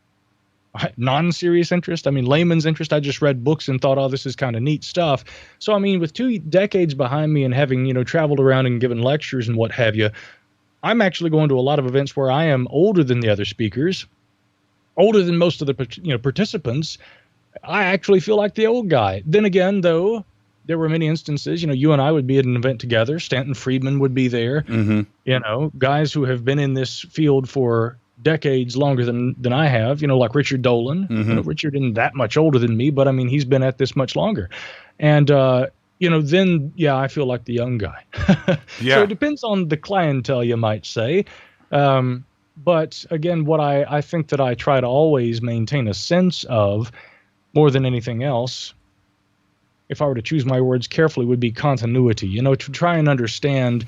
non-serious interest. I mean, layman's interest. I just read books and thought, oh, this is kind of neat stuff. So, I mean, with 2 decades behind me and having, traveled around and given lectures and what have you, I'm actually going to a lot of events where I am older than the other speakers, older than most of the participants. I actually feel like the old guy. Then again, though, there were many instances, you and I would be at an event together. Stanton Friedman would be there. Mm-hmm. Guys who have been in this field for decades longer than I have, like Richard Dolan. Mm-hmm. Richard isn't that much older than me, but I mean, he's been at this much longer. And, then, I feel like the young guy. Yeah. So it depends on the clientele, you might say. But again, what I think that I try to always maintain a sense of more than anything else, if I were to choose my words carefully, would be continuity, to try and understand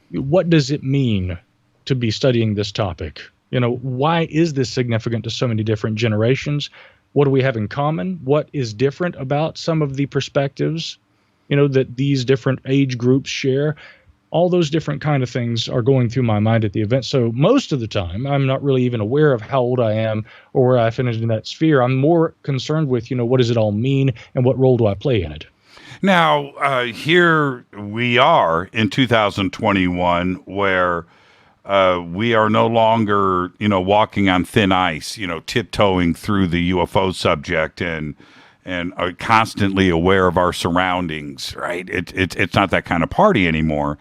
what does it mean to be studying this topic? Why is this significant to so many different generations? What do we have in common? What is different about some of the perspectives that these different age groups share? All those different kind of things are going through my mind at the event. So most of the time, I'm not really even aware of how old I am or where I finished in that sphere. I'm more concerned with, what does it all mean and what role do I play in it? Now, here we are in 2021 where we are no longer, walking on thin ice, tiptoeing through the UFO subject and are constantly aware of our surroundings, right? It's not that kind of party anymore.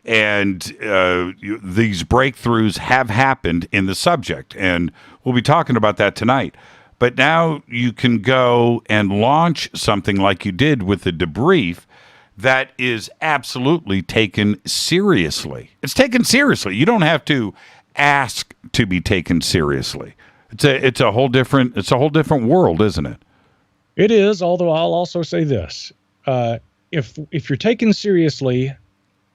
And these breakthroughs have happened in the subject, and we'll be talking about that tonight. But now you can go and launch something like you did with the Debrief that is absolutely taken seriously. It's taken seriously. You don't have to ask to be taken seriously. It's a whole different world, isn't it? It is, although I'll also say this. If you're taken seriously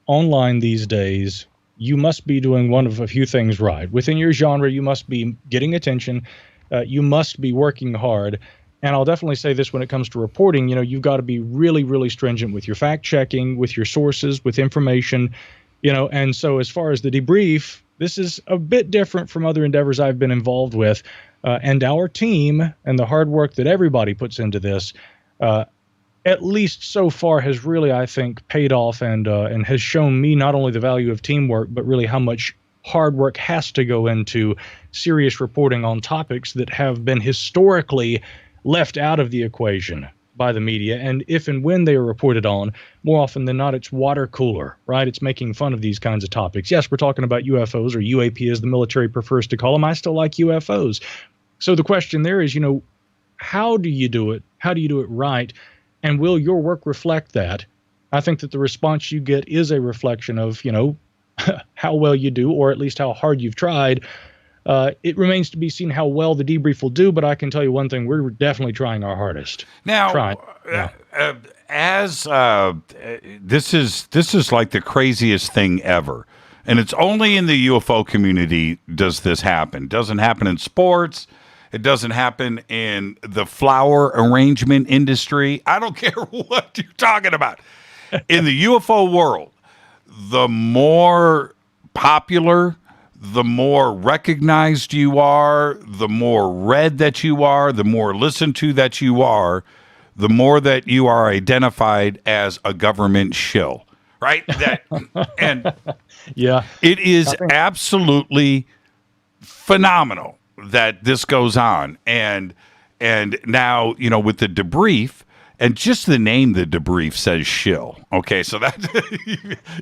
online these days, you must be doing one of a few things right. Within your genre, you must be getting attention. You must be working hard. And I'll definitely say this when it comes to reporting, you've got to be really, really stringent with your fact checking, with your sources, with information, and so as far as the Debrief, this is a bit different from other endeavors I've been involved with. And our team and the hard work that everybody puts into this, at least so far, has really, I think, paid off and has shown me not only the value of teamwork, but really how much hard work has to go into serious reporting on topics that have been historically left out of the equation by the media. And if and when they are reported on, more often than not, it's water cooler, right? It's making fun of these kinds of topics. Yes, we're talking about UFOs, or UAP as the military prefers to call them. I still like UFOs. So the question there is, how do you do it? How do you do it right? And will your work reflect that? I think that the response you get is a reflection of, how well you do, or at least how hard you've tried. It remains to be seen how well the Debrief will do, but I can tell you one thing: we're definitely trying our hardest. Now, this is like the craziest thing ever, and it's only in the UFO community does this happen. It doesn't happen in sports. It doesn't happen in the flower arrangement industry. I don't care what you're talking about. In the UFO world, the more popular, the more recognized you are, the more read that you are, the more listened to that you are, the more that you are identified as a government shill, right? And yeah, it is absolutely phenomenal that this goes on. And now, with the Debrief, and just the name, the Debrief says shill. Okay, so that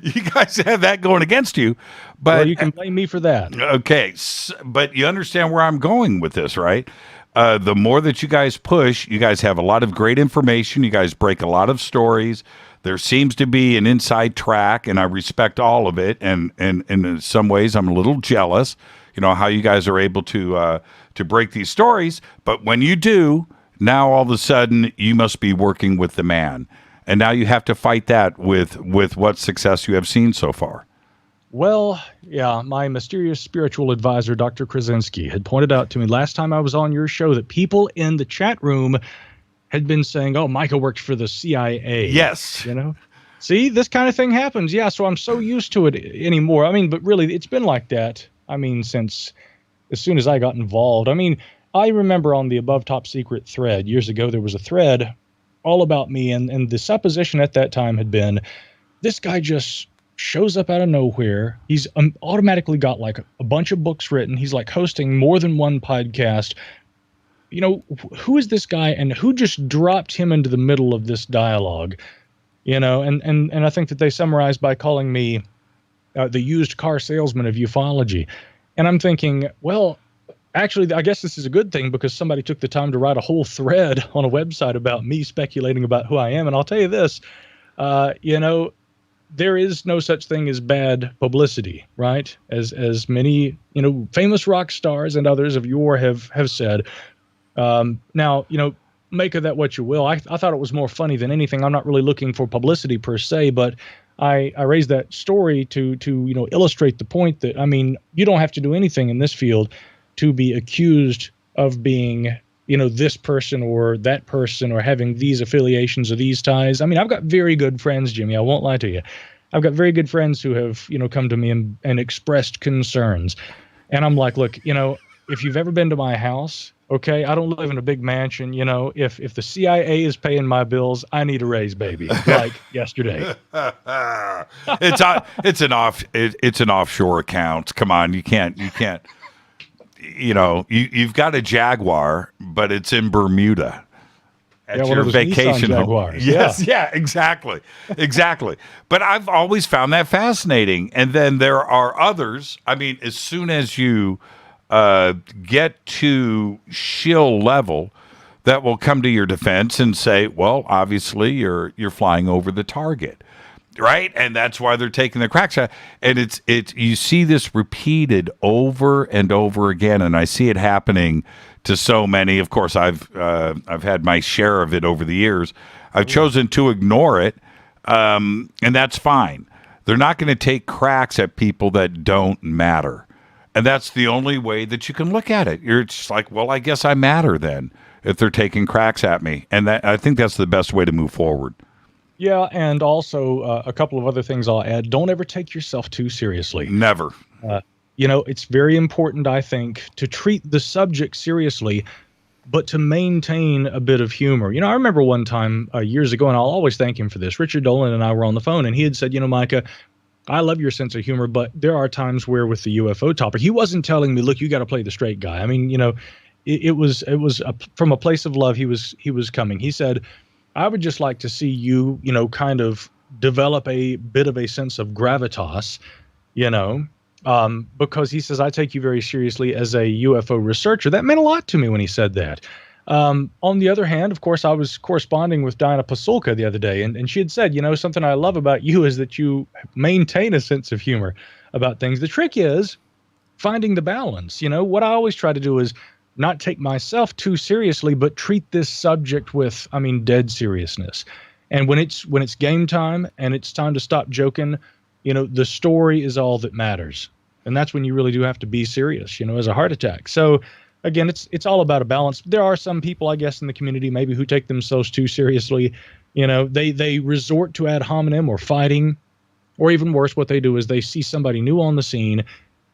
you guys have that going against you, but well, you can blame me for that. Okay, but you understand where I'm going with this, right? The more that you guys push, you guys have a lot of great information. You guys break a lot of stories. There seems to be an inside track, and I respect all of it. And in some ways, I'm a little jealous. How you guys are able to break these stories. But when you do, now all of a sudden you must be working with the man, and now you have to fight that with what success you have seen so far. Well, yeah, my mysterious spiritual advisor, Dr. Krasinski, had pointed out to me last time I was on your show that people in the chat room had been saying, "Oh, Micah worked for the CIA." Yes. See, this kind of thing happens. Yeah, so I'm so used to it anymore. But really, it's been like that. Since as soon as I got involved. I remember on the Above Top Secret thread years ago, there was a thread all about me, and the supposition at that time had been, this guy just shows up out of nowhere. He's automatically got like a bunch of books written. He's like hosting more than one podcast. Who is this guy, and who just dropped him into the middle of this dialogue? And I think that they summarized by calling me the used car salesman of ufology. And I'm thinking, well, actually, I guess this is a good thing, because somebody took the time to write a whole thread on a website about me speculating about who I am. And I'll tell you this, there is no such thing as bad publicity, right? As many, famous rock stars and others of yore have said. Now, make of that what you will. I thought it was more funny than anything. I'm not really looking for publicity per se, but I raised that story to illustrate the point that, you don't have to do anything in this field to be accused of being, this person or that person, or having these affiliations or these ties. I've got very good friends, Jimmy. I won't lie to you. I've got very good friends who have, come to me and expressed concerns. And I'm like, look, if you've ever been to my house, okay, I don't live in a big mansion. If the CIA is paying my bills, I need a raise, baby, like yesterday. It's an offshore account. Come on, you can't. You've got a Jaguar, but it's in Bermuda at your vacation home. Yes, yeah, exactly. But I've always found that fascinating. And then there are others. I mean, as soon as you get to shill level, that will come to your defense and say, well, obviously you're flying over the target. Right, and that's why they're taking the cracks at. And it's you see this repeated over and over again, and I see it happening to so many. Of course, I've had my share of it over the years. I've chosen to ignore it, and that's fine. They're not going to take cracks at people that don't matter, and that's the only way that you can look at it. You're just like, well, I guess I matter then if they're taking cracks at me, and I think that's the best way to move forward. Yeah, and also a couple of other things I'll add. Don't ever take yourself too seriously. Never. It's very important, I think, to treat the subject seriously, but to maintain a bit of humor. I remember one time years ago, and I'll always thank him for this. Richard Dolan and I were on the phone, and he had said, Micah, I love your sense of humor, but there are times where with the UFO topic, he wasn't telling me, look, you got to play the straight guy. I mean, it was from a place of love he was coming. He said, I would just like to see you, kind of develop a bit of a sense of gravitas, because he says, I take you very seriously as a UFO researcher. That meant a lot to me when he said that. On the other hand, of course, I was corresponding with Diana Pasulka the other day, and she had said, something I love about you is that you maintain a sense of humor about things. The trick is finding the balance. What I always try to do is not take myself too seriously, but treat this subject with, dead seriousness. And when it's game time and it's time to stop joking, the story is all that matters. And that's when you really do have to be serious, as a heart attack. So again, it's all about a balance. There are some people, I guess, in the community maybe who take themselves too seriously. They resort to ad hominem or fighting, or even worse, what they do is they see somebody new on the scene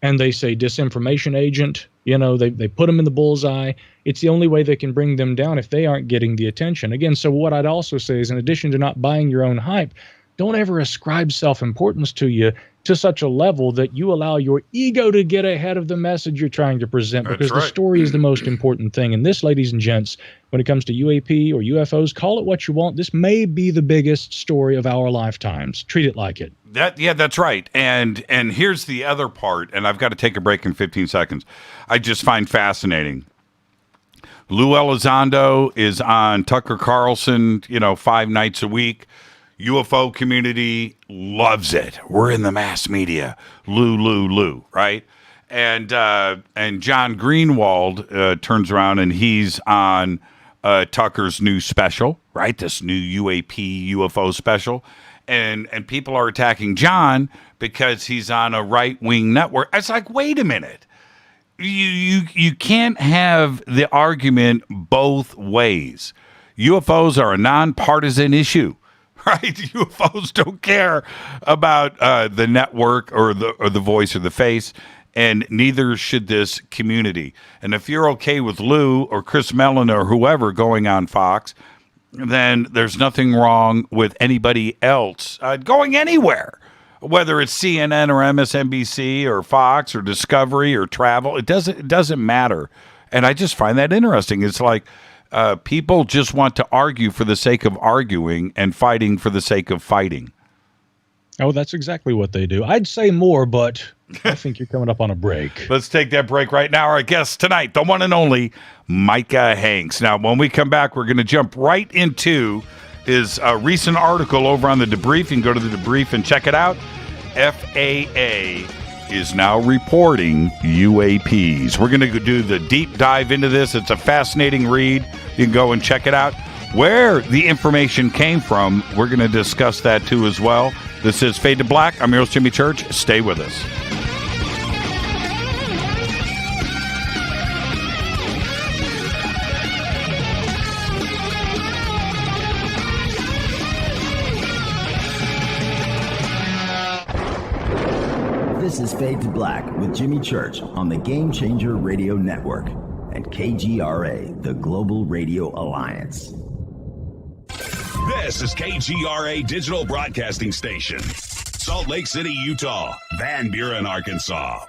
and they say disinformation agent. They put them in the bullseye. It's the only way they can bring them down if they aren't getting the attention. Again, so what I'd also say is, in addition to not buying your own hype, don't ever ascribe self-importance to you to such a level that you allow your ego to get ahead of the message you're trying to present, because the story is the most important thing. And this, ladies and gents, when it comes to UAP or UFOs, call it what you want. This may be the biggest story of our lifetimes. Treat it like it. That's right. And here's the other part, and I've got to take a break in 15 seconds. I just find fascinating. Lou Elizondo is on Tucker Carlson, 5 nights a week. UFO community loves it. We're in the mass media. Lou, right? And John Greenwald turns around and he's on Tucker's new special, right? This new UAP UFO special. And people are attacking John because he's on a right-wing network. It's like, wait a minute. You can't have the argument both ways. UFOs are a nonpartisan issue, right? UFOs don't care about the network or the voice or the face, and neither should this community. And if you're okay with Lou or Chris Mellon or whoever going on Fox, then there's nothing wrong with anybody else going anywhere, whether it's CNN or MSNBC or Fox or Discovery or Travel. It doesn't matter. And I just find that interesting. It's like people just want to argue for the sake of arguing and fighting for the sake of fighting. Oh, that's exactly what they do. I'd say more, but I think you're coming up on a break. Let's take that break right now. Our guest tonight, the one and only Micah Hanks. Now, when we come back, we're going to jump right into his recent article over on the Debrief. You can go to the Debrief and check it out. FAA is now reporting UAPs. We're going to do the deep dive into this. It's a fascinating read. You can go and check it out. Where the information came from, we're going to discuss that too as well. This is Fade to Black. I'm your host, Jimmy Church. Stay with us. This is Fade to Black with Jimmy Church on the Game Changer Radio Network and KGRA, the Global Radio Alliance. This is KGRA Digital Broadcasting Station, Salt Lake City, Utah, Van Buren, Arkansas.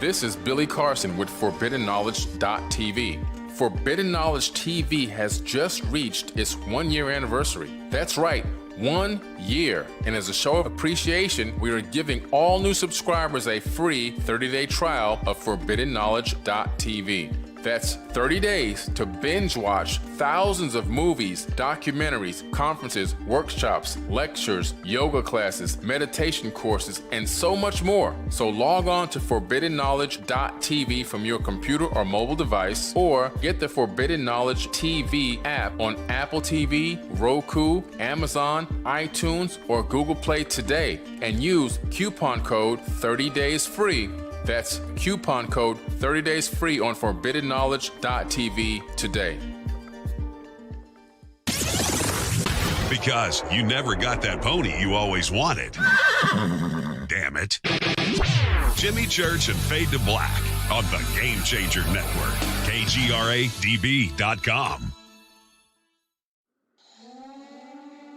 This is Billy Carson with ForbiddenKnowledge.tv. Forbidden Knowledge TV has just reached its 1-year anniversary. That's right, 1 year. And as a show of appreciation, we are giving all new subscribers a free 30-day trial of ForbiddenKnowledge.tv. That's 30 days to binge watch thousands of movies, documentaries, conferences, workshops, lectures, yoga classes, meditation courses, and so much more. So log on to ForbiddenKnowledge.tv from your computer or mobile device, or get the Forbidden Knowledge TV app on Apple TV, Roku, Amazon, iTunes, or Google Play today, and use coupon code 30daysfree. That's coupon code 30 days free on ForbiddenKnowledge.tv today. Because you never got that pony you always wanted. Damn it. Jimmy Church and Fade to Black on the Game Changer Network. KGRADB.com.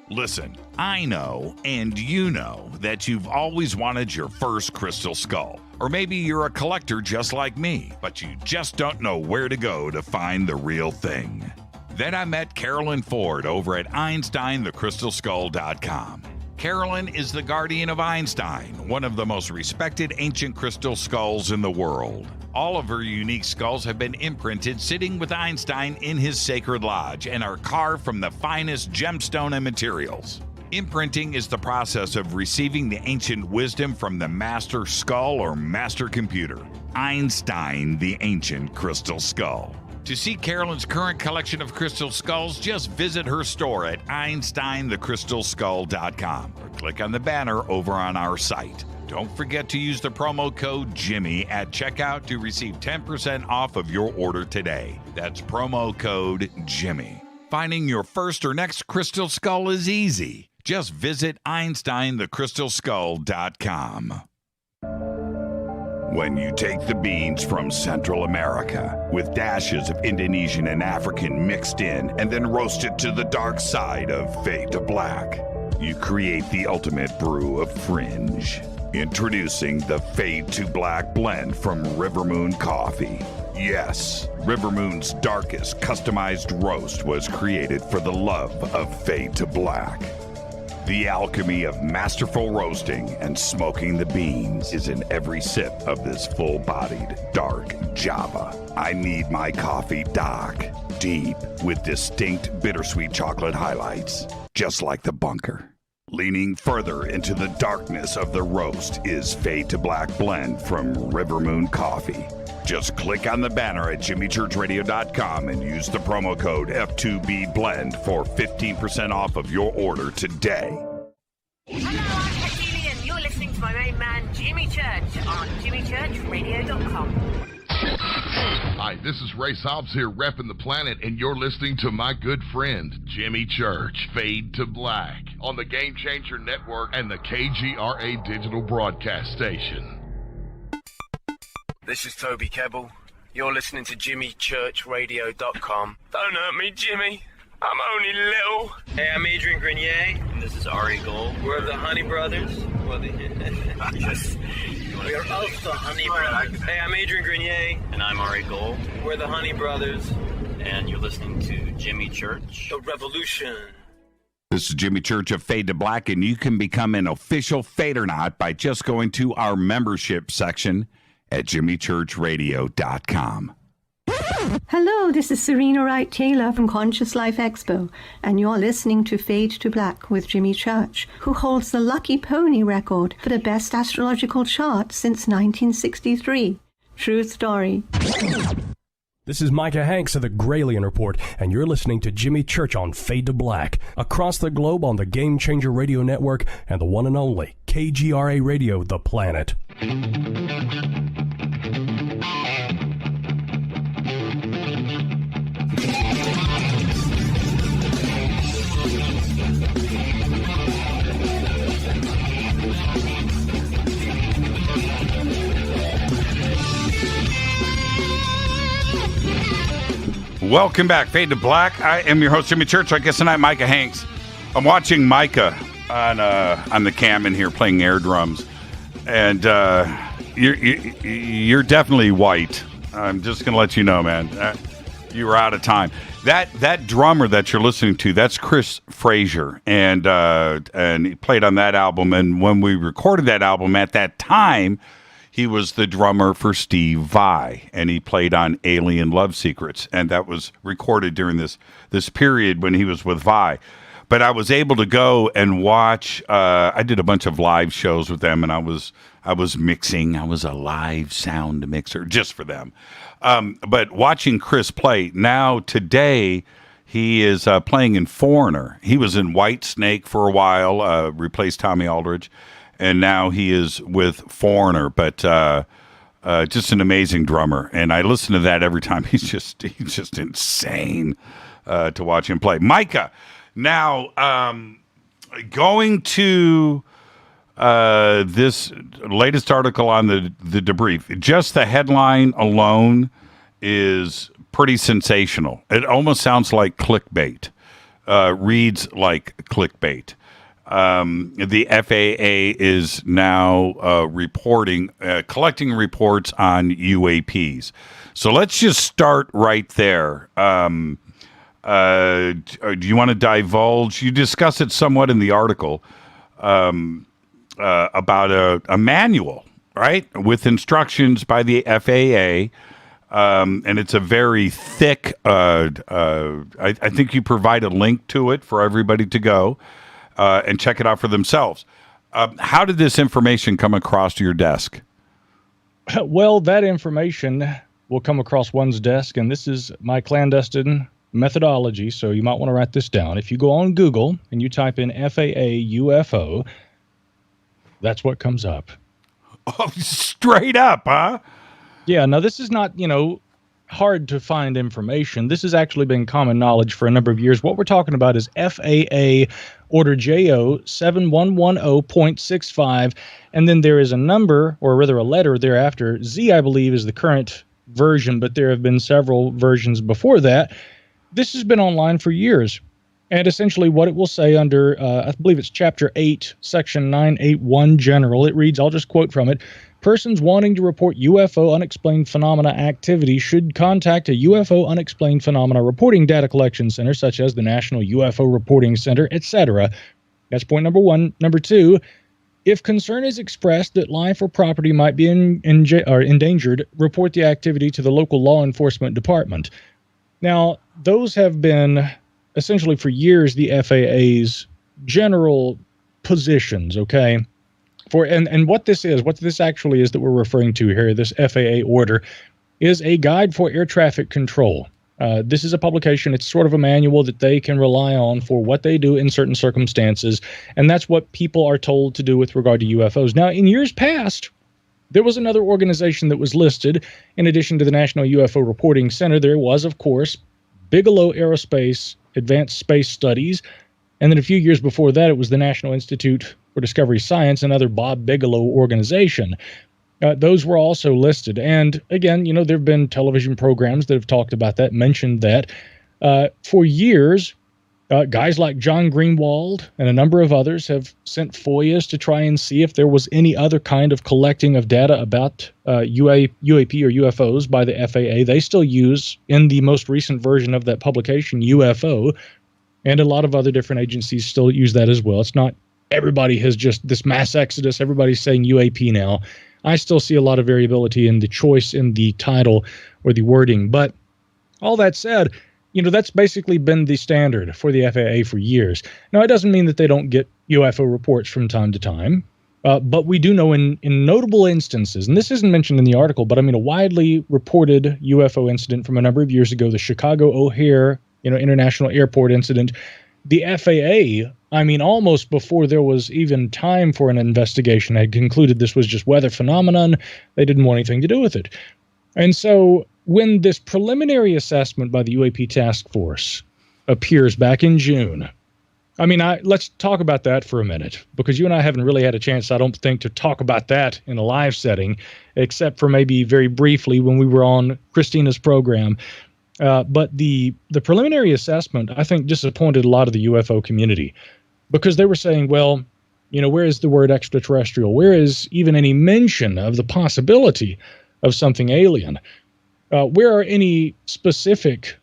Listen, I know, and you know, that you've always wanted your first crystal skull. Or maybe you're a collector just like me, but you just don't know where to go to find the real thing. Then I met Carolyn Ford over at EinsteinTheCrystalSkull.com. Carolyn is the guardian of Einstein, one of the most respected ancient crystal skulls in the world. All of her unique skulls have been imprinted sitting with Einstein in his sacred lodge and are carved from the finest gemstone and materials. Imprinting is the process of receiving the ancient wisdom from the master skull or master computer, Einstein, the ancient crystal skull. To see Carolyn's current collection of crystal skulls, just visit her store at EinsteinTheCrystalSkull.com or click on the banner over on our site. Don't forget to use the promo code Jimmy at checkout to receive 10% off of your order today. That's promo code Jimmy. Finding your first or next crystal skull is easy. Just visit EinsteinTheCrystalSkull.com. When you take the beans from Central America with dashes of Indonesian and African mixed in and then roast it to the dark side of Fade to Black, you create the ultimate brew of fringe. Introducing the Fade to Black blend from Rivermoon Coffee. Yes, Rivermoon's darkest customized roast was created for the love of Fade to Black. The alchemy of masterful roasting and smoking the beans is in every sip of this full-bodied, dark Java. I need my coffee dark, deep, with distinct bittersweet chocolate highlights, just like the bunker. Leaning further into the darkness of the roast is Fade to Black blend from Rivermoon Coffee. Just click on the banner at jimmychurchradio.com and use the promo code F2B Blend for 15% off of your order today. Hello, I'm Cecilia, and you're listening to my main man, Jimmy Church, on jimmychurchradio.com. Hi, this is Ray Hobbs here, repping the planet, and you're listening to my good friend, Jimmy Church, Fade to Black, on the Game Changer Network and the KGRA Digital Broadcast Station. This is Toby Kebbell. You're listening to JimmyChurchRadio.com. Don't hurt me, Jimmy. I'm only little. Hey, I'm Adrian Grenier. And this is Ari Gold. We're the Honey Brothers. We're of the Honey Brothers. Hey, I'm Adrian Grenier. And I'm Ari Gold. We're the Honey Brothers. And you're listening to Jimmy Church. The Revolution. This is Jimmy Church of Fade to Black, and you can become an official Fadernaut by just going to our membership section at jimmychurchradio.com. Hello, this is Serena Wright Taylor from Conscious Life Expo, and you're listening to Fade to Black with Jimmy Church, who holds the Lucky Pony record for the best astrological chart since 1963. True story. This is Micah Hanks of the Gralien Report, and you're listening to Jimmy Church on Fade to Black, across the globe on the Game Changer Radio Network and the one and only KGRA Radio, The Planet. Welcome back, Fade to Black. I am your host, Jimmy Church. I guess tonight, Micah Hanks. I'm watching Micah on the cam in here playing air drums, and you're definitely white. I'm just gonna let you know, man. You were out of time. That drummer that you're listening to, that's Chris Frazier, and he played on that album. And when we recorded that album, at that time, he was the drummer for Steve Vai, and he played on Alien Love Secrets, and that was recorded during this period when he was with Vai. But I was able to go and watch. I did a bunch of live shows with them, and I was mixing. I was a live sound mixer just for them. But watching Chris play now today, he is playing in Foreigner. He was in Whitesnake for a while, replaced Tommy Aldridge. And now he is with Foreigner, but just an amazing drummer. And I listen to that every time. He's just insane to watch him play. Micah, now going to this latest article on the Debrief. Just the headline alone is pretty sensational. It almost sounds like clickbait. Reads like clickbait. The FAA is now collecting reports on UAPs. So let's just start right there. Do you want to divulge? You discuss it somewhat in the article about a manual, right, with instructions by the FAA. And it's a very thick, I think you provide a link to it for everybody to go and check it out for themselves. How did this information come across your desk? Well, that information will come across one's desk, and this is my clandestine methodology, so you might want to write this down. If you go on Google and you type in FAA UFO, that's what comes up. Oh, straight up, huh? Yeah, now this is not, hard to find information. This has actually been common knowledge for a number of years. What we're talking about is FAA Order JO 7110.65, and then there is a number, or rather a letter thereafter. Z, I believe, is the current version, but there have been several versions before that. This has been online for years. And essentially what it will say under, I believe it's Chapter 8, Section 981 General, it reads, I'll just quote from it, persons wanting to report UFO unexplained phenomena activity should contact a UFO unexplained phenomena reporting data collection center, such as the National UFO Reporting Center, etc. That's point number one. Number two, if concern is expressed that life or property might be endangered, report the activity to the local law enforcement department. Now, those have been essentially for years the FAA's general positions, okay? And what this actually is that we're referring to here, this FAA order, is a guide for air traffic control. This is a publication. It's sort of a manual that they can rely on for what they do in certain circumstances, and that's what people are told to do with regard to UFOs. Now, in years past, there was another organization that was listed. In addition to the National UFO Reporting Center, there was, of course, Bigelow Aerospace Advanced Space Studies, and then a few years before that, it was the National Institute for Discovery Science, another Bob Bigelow organization. Those were also listed. And again, there have been television programs that have talked about that, mentioned that. For years, guys like John Greenwald and a number of others have sent FOIAs to try and see if there was any other kind of collecting of data about UAP or UFOs by the FAA. They still use, in the most recent version of that publication, UFO, and a lot of other different agencies still use that as well. It's not everybody has just this mass exodus. Everybody's saying UAP now. I still see a lot of variability in the choice in the title or the wording. But all that said, that's basically been the standard for the FAA for years. Now, it doesn't mean that they don't get UFO reports from time to time. But we do know in notable instances, and this isn't mentioned in the article, but a widely reported UFO incident from a number of years ago, the Chicago O'Hare International Airport incident, the FAA, almost before there was even time for an investigation, had concluded this was just weather phenomenon. They didn't want anything to do with it. And so when this preliminary assessment by the UAP task force appears back in June, let's talk about that for a minute, because you and I haven't really had a chance, I don't think, to talk about that in a live setting, except for maybe very briefly when we were on Christina's program. But the preliminary assessment, I think, disappointed a lot of the UFO community because they were saying, well, where is the word extraterrestrial? Where is even any mention of the possibility of something alien? Where are any specific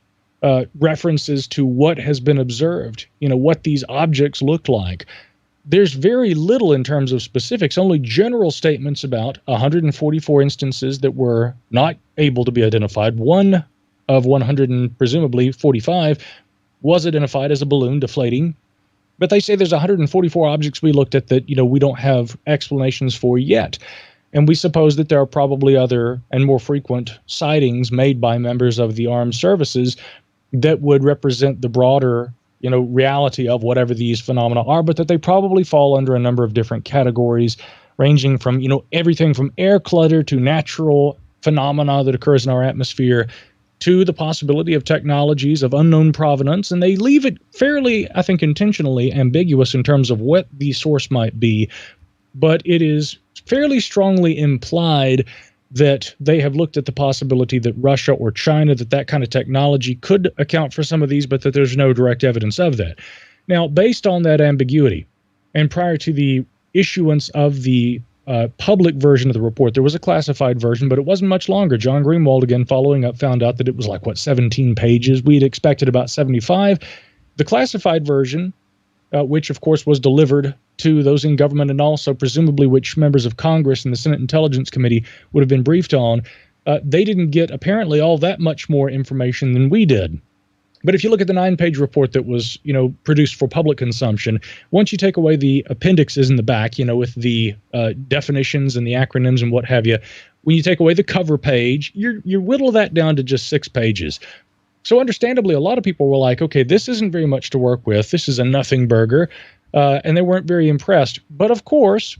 references to what has been observed? What these objects look like? There's very little in terms of specifics, only general statements about 144 instances that were not able to be identified. One of 100 and presumably 45 was identified as a balloon deflating. But they say there's 144 objects we looked at that, we don't have explanations for yet. And we suppose that there are probably other and more frequent sightings made by members of the armed services that would represent the broader, reality of whatever these phenomena are, but that they probably fall under a number of different categories, ranging from, everything from air clutter to natural phenomena that occurs in our atmosphere to the possibility of technologies of unknown provenance. And they leave it fairly, I think, intentionally ambiguous in terms of what the source might be. But it is fairly strongly implied that they have looked at the possibility that Russia or China, that kind of technology could account for some of these, but that there's no direct evidence of that. Now, based on that ambiguity, and prior to the issuance of the public version of the report, there was a classified version, but it wasn't much longer. John Greenwald, again, following up, found out that it was 17 pages. We'd expected about 75. The classified version, which, of course, was delivered to those in government and also presumably which members of Congress and the Senate Intelligence Committee would have been briefed on, they didn't get apparently all that much more information than we did. But if you look at the 9-page report that was, produced for public consumption, once you take away the appendixes in the back, with the definitions and the acronyms and what have you, when you take away the cover page, you whittle that down to just 6 pages. So understandably, a lot of people were like, okay, this isn't very much to work with. This is a nothing burger. And they weren't very impressed. But of course,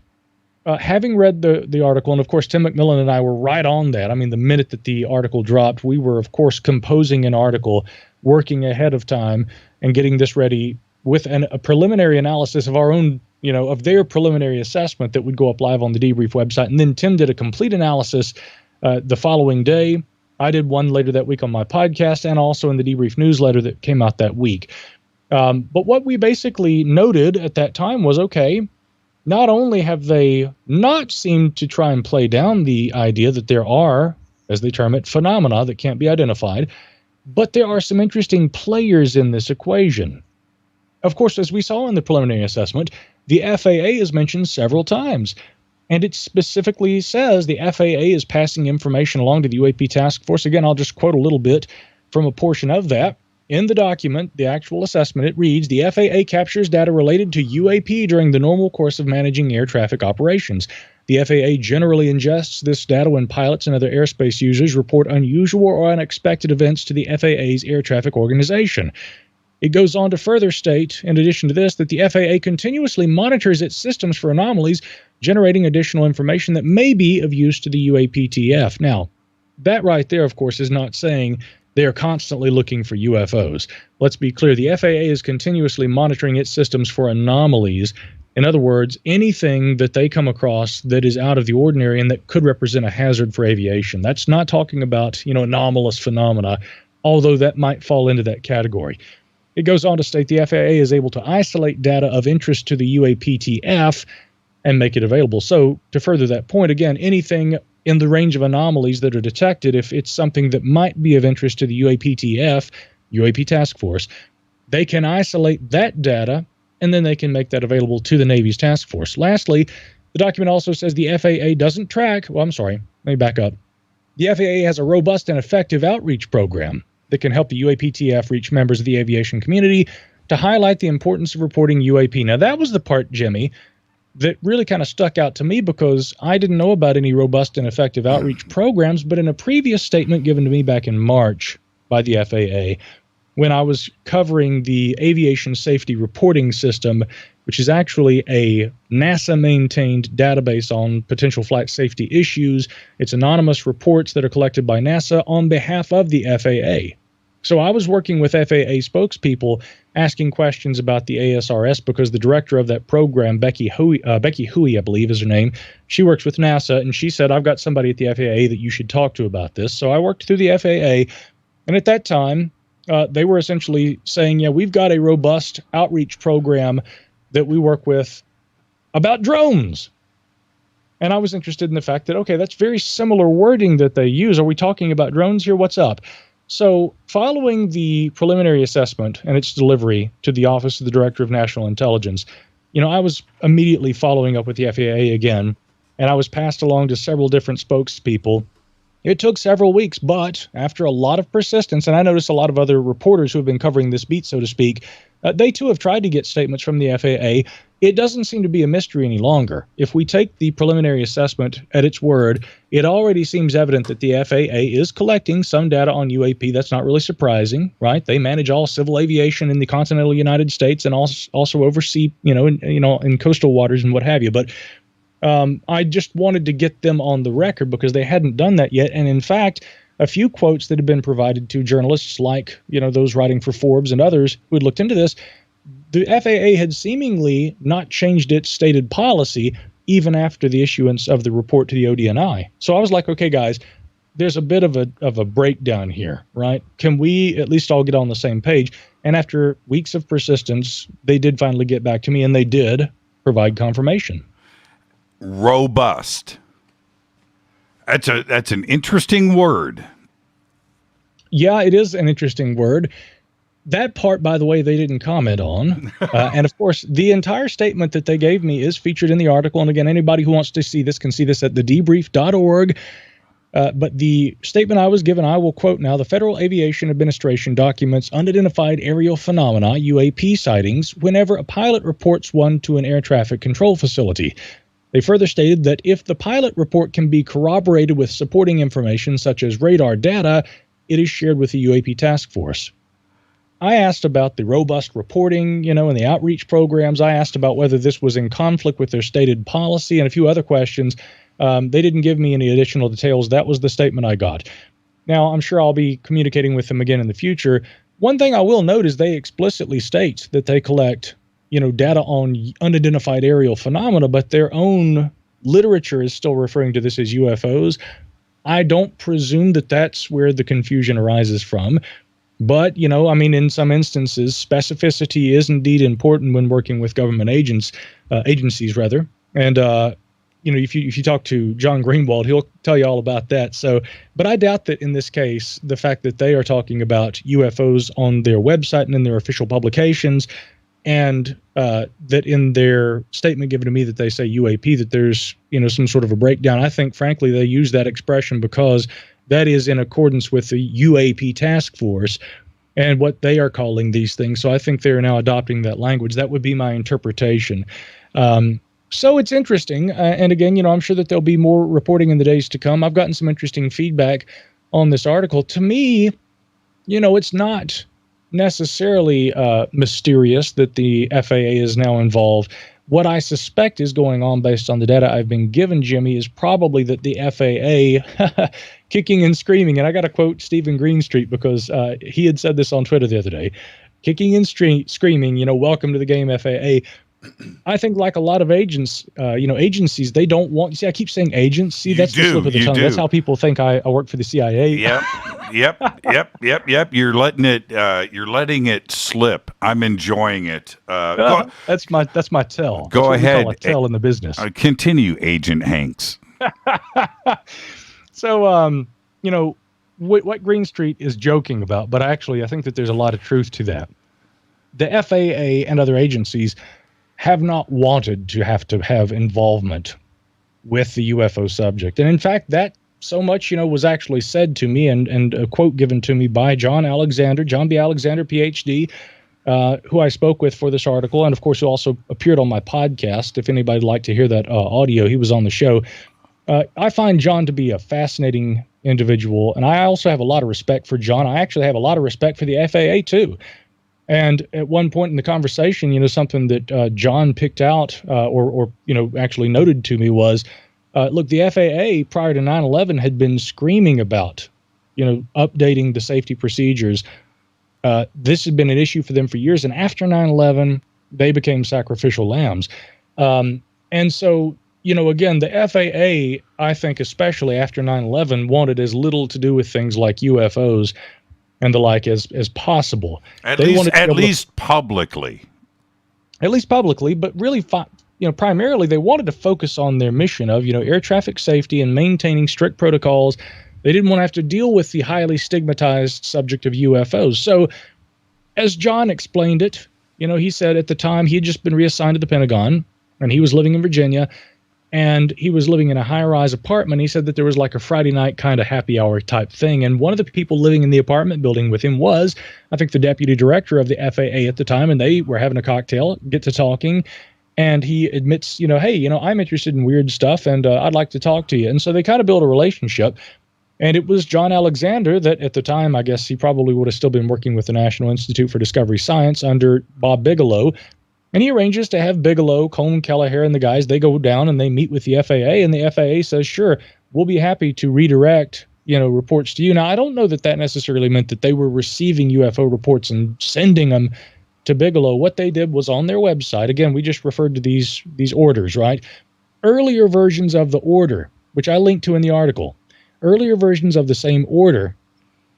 having read the article, and of course, Tim McMillan and I were right on that. I mean, the minute that the article dropped, we were, of course, composing an article, working ahead of time, and getting this ready with a preliminary analysis of our own, of their preliminary assessment that would go up live on the Debrief website. And then Tim did a complete analysis the following day. I did one later that week on my podcast and also in the Debrief newsletter that came out that week. But what we basically noted at that time was, okay, not only have they not seemed to try and play down the idea that there are, as they term it, phenomena that can't be identified, but there are some interesting players in this equation. Of course, as we saw in the preliminary assessment, the FAA is mentioned several times. And it specifically says the FAA is passing information along to the UAP task force. Again, I'll just quote a little bit from a portion of that. In the document, the actual assessment, it reads, the FAA captures data related to UAP during the normal course of managing air traffic operations. The FAA generally ingests this data when pilots and other airspace users report unusual or unexpected events to the FAA's air traffic organization. It goes on to further state, in addition to this, that the FAA continuously monitors its systems for anomalies, generating additional information that may be of use to the UAPTF. Now, that right there, of course, is not saying they are constantly looking for UFOs. Let's be clear, the FAA is continuously monitoring its systems for anomalies. In other words, anything that they come across that is out of the ordinary and that could represent a hazard for aviation. That's not talking about, anomalous phenomena, although that might fall into that category. It goes on to state the FAA is able to isolate data of interest to the UAPTF and make it available. So to further that point, again, anything in the range of anomalies that are detected, if it's something that might be of interest to the UAPTF, UAP task force, they can isolate that data and then they can make that available to the Navy's task force. Lastly, the document also says the FAA doesn't track, let me back up. The FAA has a robust and effective outreach program that can help the UAPTF reach members of the aviation community to highlight the importance of reporting UAP. Now, that was the part, Jimmy, that really kind of stuck out to me because I didn't know about any robust and effective outreach programs, but in a previous statement given to me back in March by the FAA, when I was covering the Aviation Safety Reporting System, which is actually a NASA-maintained database on potential flight safety issues. It's anonymous reports that are collected by NASA on behalf of the FAA. So I was working with FAA spokespeople asking questions about the ASRS because the director of that program, Becky Huey, I believe is her name, she works with NASA, and she said, I've got somebody at the FAA that you should talk to about this. So I worked through the FAA, And at that time, they were essentially saying, yeah, we've got a robust outreach program that we work with about drones. And I was interested in the fact that, okay, that's very similar wording that they use. Are we talking about drones here? What's up? So following the preliminary assessment and its delivery to the Office of the Director of National Intelligence, I was immediately following up with the FAA again, and I was passed along to several different spokespeople. It took several weeks, but after a lot of persistence, and I noticed a lot of other reporters who have been covering this beat, so to speak, they too have tried to get statements from the FAA. It doesn't seem to be a mystery any longer. If we take the preliminary assessment at its word, it already seems evident that the FAA is collecting some data on UAP. That's not really surprising, right? They manage all civil aviation in the continental United States and also oversee, in coastal waters and what have you. But I just wanted to get them on the record because they hadn't done that yet. And in fact, a few quotes that have been provided to journalists like, those writing for Forbes and others who had looked into this, the FAA had seemingly not changed its stated policy even after the issuance of the report to the ODNI. So I was like, okay, guys, there's a bit of a breakdown here, right? Can we at least all get on the same page? And after weeks of persistence, they did finally get back to me, and they did provide confirmation. Robust. That's an interesting word. Yeah, it is an interesting word. That part, by the way, they didn't comment on. And of course, the entire statement that they gave me is featured in the article. And again, anybody who wants to see this can see this at thedebrief.org. But the statement I was given, I will quote now, the Federal Aviation Administration documents unidentified aerial phenomena, UAP sightings, whenever a pilot reports one to an air traffic control facility. They further stated that if the pilot report can be corroborated with supporting information such as radar data, it is shared with the UAP task force. I asked about the robust reporting, and the outreach programs. I asked about whether this was in conflict with their stated policy and a few other questions. They didn't give me any additional details. That was the statement I got. Now, I'm sure I'll be communicating with them again in the future. One thing I will note is they explicitly state that they collect, data on unidentified aerial phenomena, but their own literature is still referring to this as UFOs. I don't presume that that's where the confusion arises from. But, in some instances, specificity is indeed important when working with government agencies. And, if you talk to John Greenwald, he'll tell you all about that. So, but I doubt that in this case, the fact that they are talking about UFOs on their website and in their official publications, and that in their statement given to me that they say UAP, that there's, some sort of a breakdown. I think, frankly, they use that expression because that is in accordance with the UAP task force and what they are calling these things. So I think they're now adopting that language. That would be my interpretation. So it's interesting. And again, I'm sure that there'll be more reporting in the days to come. I've gotten some interesting feedback on this article. To me, it's not necessarily mysterious that the FAA is now involved. What I suspect is going on based on the data I've been given, Jimmy, is probably that the FAA kicking and screaming, and I got to quote Stephen Greenstreet because he had said this on Twitter the other day, kicking and screaming, welcome to the game, FAA. I think like a lot of agencies, they don't want, see, I keep saying agents. See, that's the slip of the tongue. That's how people think I work for the CIA. Yep. You're letting it slip. I'm enjoying it. That's my tell. Go ahead. We call a tell in the business. Continue, Agent Hanks. So, what Greenstreet is joking about, but actually I think that there's a lot of truth to that. The FAA and other agencies have not wanted to have involvement with the UFO subject. And in fact, that so much, was actually said to me and a quote given to me by John B. Alexander, PhD, who I spoke with for this article, and of course who also appeared on my podcast. If anybody'd like to hear that audio, he was on the show. I find John to be a fascinating individual, and I also have a lot of respect for John. I actually have a lot of respect for the FAA too. And at one point in the conversation, something that John picked out or actually noted to me was, look, the FAA prior to 9/11 had been screaming about, updating the safety procedures. This had been an issue for them for years. And after 9/11, they became sacrificial lambs. And so, again, the FAA, I think, especially after 9/11, wanted as little to do with things like UFOs and the like as possible. At least publicly. At least publicly, but really, primarily they wanted to focus on their mission of, air traffic safety and maintaining strict protocols. They didn't want to have to deal with the highly stigmatized subject of UFOs. So, as John explained it, he said at the time he had just been reassigned to the Pentagon, and he was living in Virginia, and he was living in a high-rise apartment. He said that there was like a Friday night kind of happy hour type thing, and one of the people living in the apartment building with him was, I think, the deputy director of the FAA at the time, and they were having a cocktail, get to talking, and he admits, hey, I'm interested in weird stuff, and I'd like to talk to you. And so they kind of build a relationship. And it was John Alexander that at the time, I guess he probably would have still been working with the National Institute for Discovery Science under Bob Bigelow. And he arranges to have Bigelow, Colm Kelleher, and the guys, they go down and they meet with the FAA. And the FAA says, sure, we'll be happy to redirect, reports to you. Now, I don't know that necessarily meant that they were receiving UFO reports and sending them to Bigelow. What they did was on their website. Again, we just referred to these orders, right? Earlier versions of the order, which I linked to in the article, earlier versions of the same order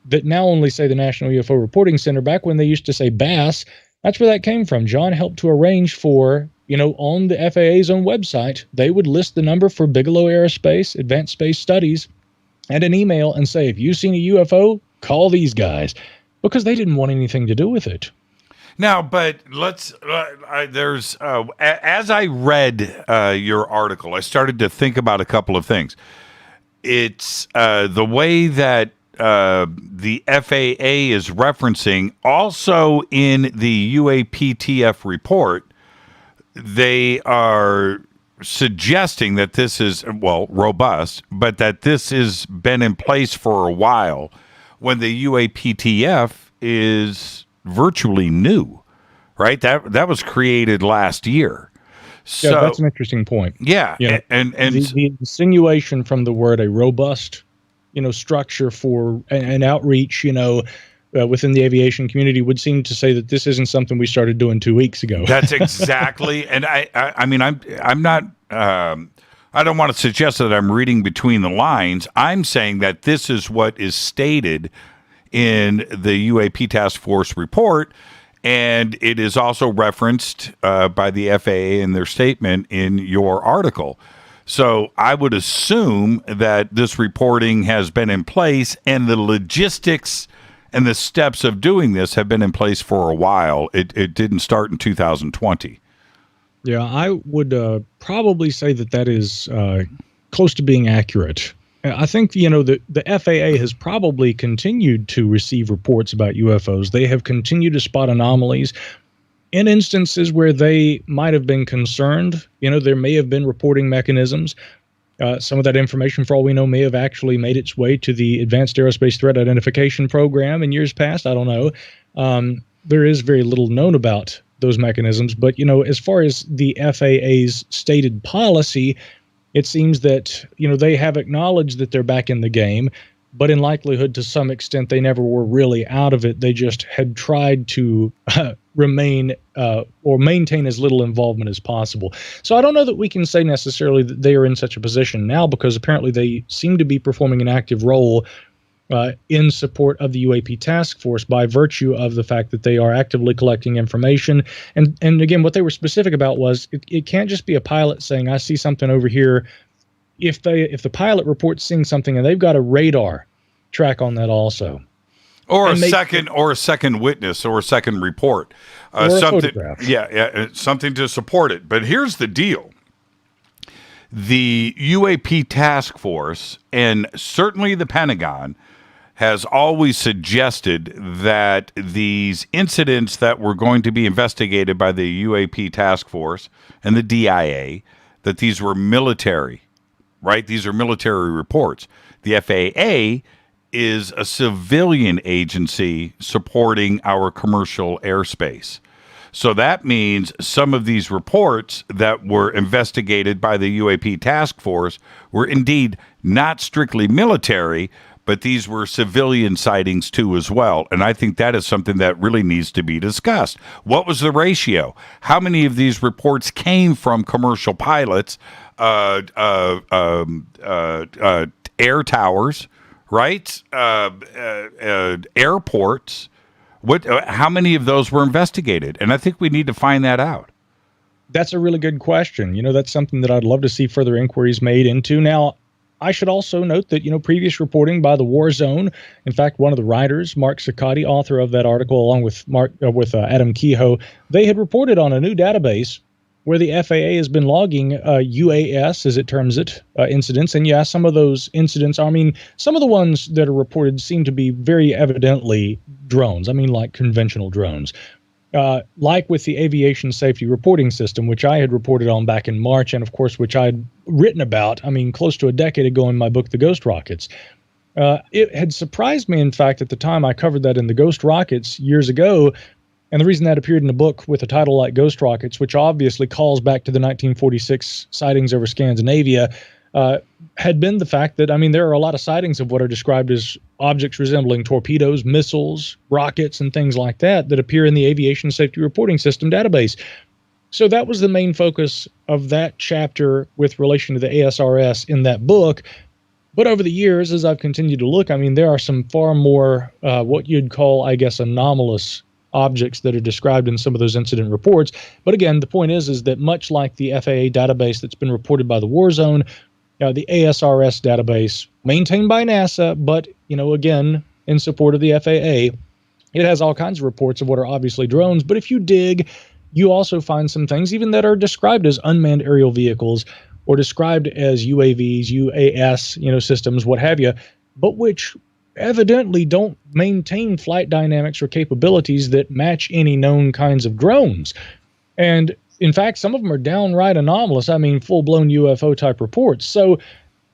that now only say the National UFO Reporting Center, back when they used to say BASS, that's where that came from. John helped to arrange for, on the FAA's own website, they would list the number for Bigelow Aerospace, Advanced Space Studies, and an email and say, if you've seen a UFO, call these guys, because they didn't want anything to do with it. Now, but let's, as I read your article, I started to think about a couple of things. It's the way that the FAA is referencing, also in the UAPTF report, they are suggesting that this is, robust, but that this has been in place for a while when the UAPTF is virtually new, right? That was created last year. So, yeah, that's an interesting point. Yeah, and the insinuation from the word a robust, structure for an outreach, within the aviation community would seem to say that this isn't something we started doing 2 weeks ago. That's exactly, and I'm not. I don't want to suggest that I'm reading between the lines. I'm saying that this is what is stated in the UAP Task Force report. And it is also referenced by the FAA in their statement in your article. So I would assume that this reporting has been in place, and the logistics and the steps of doing this have been in place for a while. It didn't start in 2020. Yeah, I would probably say that is close to being accurate. I think, the FAA has probably continued to receive reports about UFOs. They have continued to spot anomalies. In instances where they might have been concerned, there may have been reporting mechanisms. Some of that information, for all we know, may have actually made its way to the Advanced Aerospace Threat Identification Program in years past. I don't know. There is very little known about those mechanisms. But, as far as the FAA's stated policy, it seems that, they have acknowledged that they're back in the game, but in likelihood, to some extent, they never were really out of it. They just had tried to remain or maintain as little involvement as possible. So I don't know that we can say necessarily that they are in such a position now, because apparently they seem to be performing an active role in support of the UAP task force by virtue of the fact that they are actively collecting information. And again, what they were specific about was it can't just be a pilot saying, I see something over here. If the pilot reports seeing something, and they've got a radar track on that also. Or a second witness, or a second report. Or a something, photograph. Yeah, something to support it. But here's the deal. The UAP task force, and certainly the Pentagon, has always suggested that these incidents that were going to be investigated by the UAP task force and the DIA, that these were military, right? These are military reports. The FAA is a civilian agency supporting our commercial airspace. So that means some of these reports that were investigated by the UAP task force were indeed not strictly military, but these were civilian sightings too as well. And I think that is something that really needs to be discussed. What was the ratio? How many of these reports came from commercial pilots, air towers, right? Airports. How many of those were investigated? And I think we need to find that out. That's a really good question. You know, that's something that I'd love to see further inquiries made into. Now, I should also note that, you know, previous reporting by the War Zone, in fact, one of the writers, Mark Cicciotti, author of that article, along with Adam Kehoe, they had reported on a new database where the FAA has been logging UAS, as it terms it, incidents. And yeah, some of those incidents, I mean, some of the ones that are reported seem to be very evidently drones. I mean, like conventional drones. Like with the aviation safety reporting system, which I had reported on back in March, and of course, which I'd written about, I mean, close to a decade ago in my book, The Ghost Rockets. It had surprised me, in fact, at the time I covered that in The Ghost Rockets years ago. And the reason that appeared in a book with a title like Ghost Rockets, which obviously calls back to the 1946 sightings over Scandinavia, had been the fact that, I mean, there are a lot of sightings of what are described as objects resembling torpedoes, missiles, rockets, and things like that appear in the Aviation Safety Reporting System database. So that was the main focus of that chapter with relation to the ASRS in that book. But over the years, as I've continued to look, I mean, there are some far more what you'd call, I guess, anomalous objects that are described in some of those incident reports. But again, the point is that much like the FAA database that's been reported by the War Zone, the ASRS database maintained by NASA, but, you know, again, in support of the FAA, it has all kinds of reports of what are obviously drones. But if you dig, you also find some things even that are described as unmanned aerial vehicles or described as UAVs, UAS, you know, systems, what have you, but which evidently don't maintain flight dynamics or capabilities that match any known kinds of drones. And in fact, some of them are downright anomalous. I mean, full-blown UFO type reports. So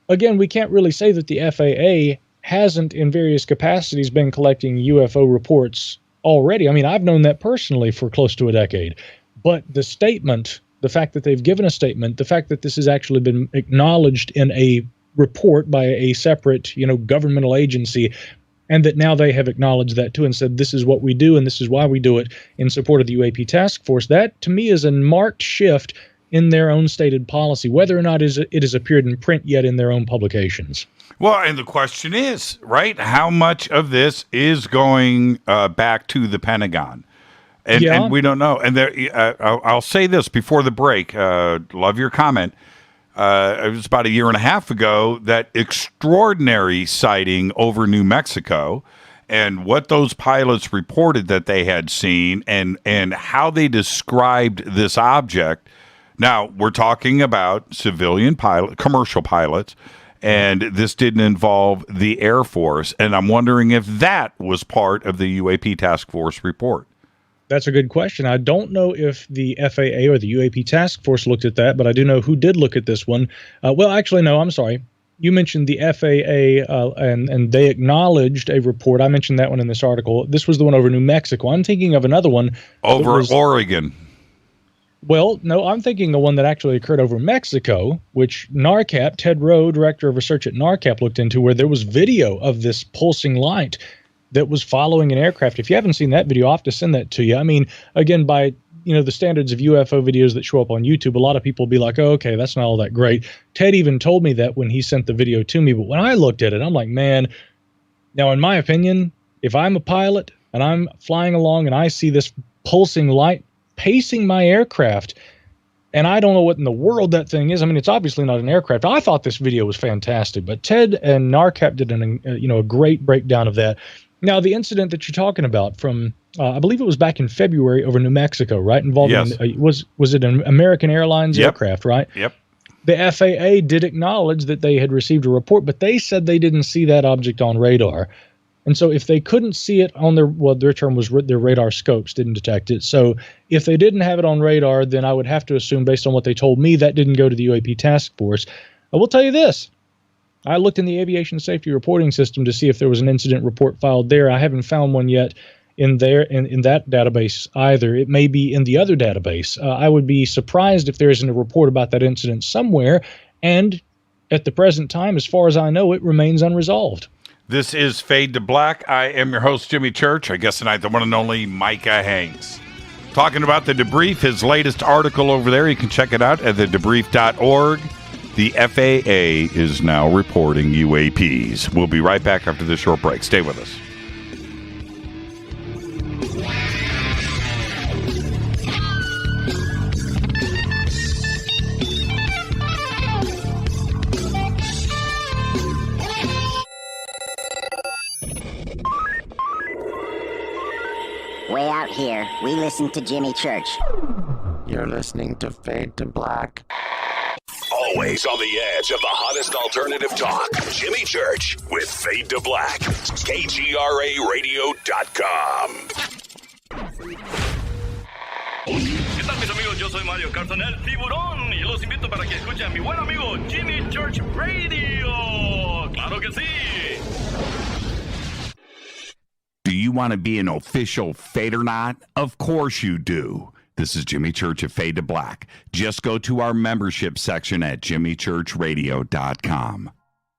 again, we can't really say that the FAA hasn't in various capacities been collecting UFO reports already. I mean, I've known that personally for close to a decade. But the statement, the fact that they've given a statement, the fact that this has actually been acknowledged in a report by a separate, you know, governmental agency, and that now they have acknowledged that too and said this is what we do and this is why we do it in support of the UAP task force, that to me is a marked shift in their own stated policy, whether or not it has appeared in print yet in their own publications. Well, and the question is, right, how much of this is going back to the Pentagon? And we don't know. And there, I'll say this before the break. Love your comment. It was about a year and a half ago, that extraordinary sighting over New Mexico and what those pilots reported that they had seen and how they described this object. Now, we're talking about civilian commercial pilots, and this didn't involve the Air Force. And I'm wondering if that was part of the UAP task force report. That's a good question. I don't know if the FAA or the UAP task force looked at that, but I do know who did look at this one. Well, actually, no, I'm sorry. You mentioned the FAA, and they acknowledged a report. I mentioned that one in this article. This was the one over New Mexico. I'm thinking of another one. Over Oregon. Well, no, I'm thinking of one that actually occurred over Mexico, which NARCAP, Ted Rowe, director of research at NARCAP, looked into, where there was video of this pulsing light that was following an aircraft. If you haven't seen that video, I'll have to send that to you. I mean, again, by the standards of UFO videos that show up on YouTube, a lot of people will be like, oh, okay, that's not all that great. Ted even told me that when he sent the video to me. But when I looked at it, I'm like, man, now in my opinion, if I'm a pilot and I'm flying along and I see this pulsing light pacing my aircraft, and I don't know what in the world that thing is. I mean, it's obviously not an aircraft. I thought this video was fantastic, but Ted and NARCAP did a great breakdown of that. Now, the incident that you're talking about from, I believe it was back in February over New Mexico, right? Involving, yes. Was it an American Airlines aircraft, right? Yep. The FAA did acknowledge that they had received a report, but they said they didn't see that object on radar. And so if they couldn't see it on their term was their radar scopes didn't detect it. So if they didn't have it on radar, then I would have to assume, based on what they told me, that didn't go to the UAP task force. I will tell you this. I looked in the aviation safety reporting system to see if there was an incident report filed there. I haven't found one yet in that database either. It may be in the other database. I would be surprised if there isn't a report about that incident somewhere. And at the present time, as far as I know, it remains unresolved. This is Fade to Black. I am your host, Jimmy Church. I guess tonight the one and only Micah Hanks. Talking about the Debrief, his latest article over there. You can check it out at thedebrief.org. The FAA is now reporting UAPs. We'll be right back after this short break. Stay with us. Way out here, we listen to Jimmy Church. You're listening to Fade to Black. Always on the edge of the hottest alternative talk. Jimmy Church with Fade to Black. KGRARadio.com. ¿Qué tal, mis amigos? Yo soy Mario Carson, el tiburón, y los invito para que escuchen a mi buen amigo Jimmy Church Radio. ¡Claro que sí! Do you want to be an official Fadernaut? Of course you do. This is Jimmy Church of Fade to Black. Just go to our membership section at jimmychurchradio.com.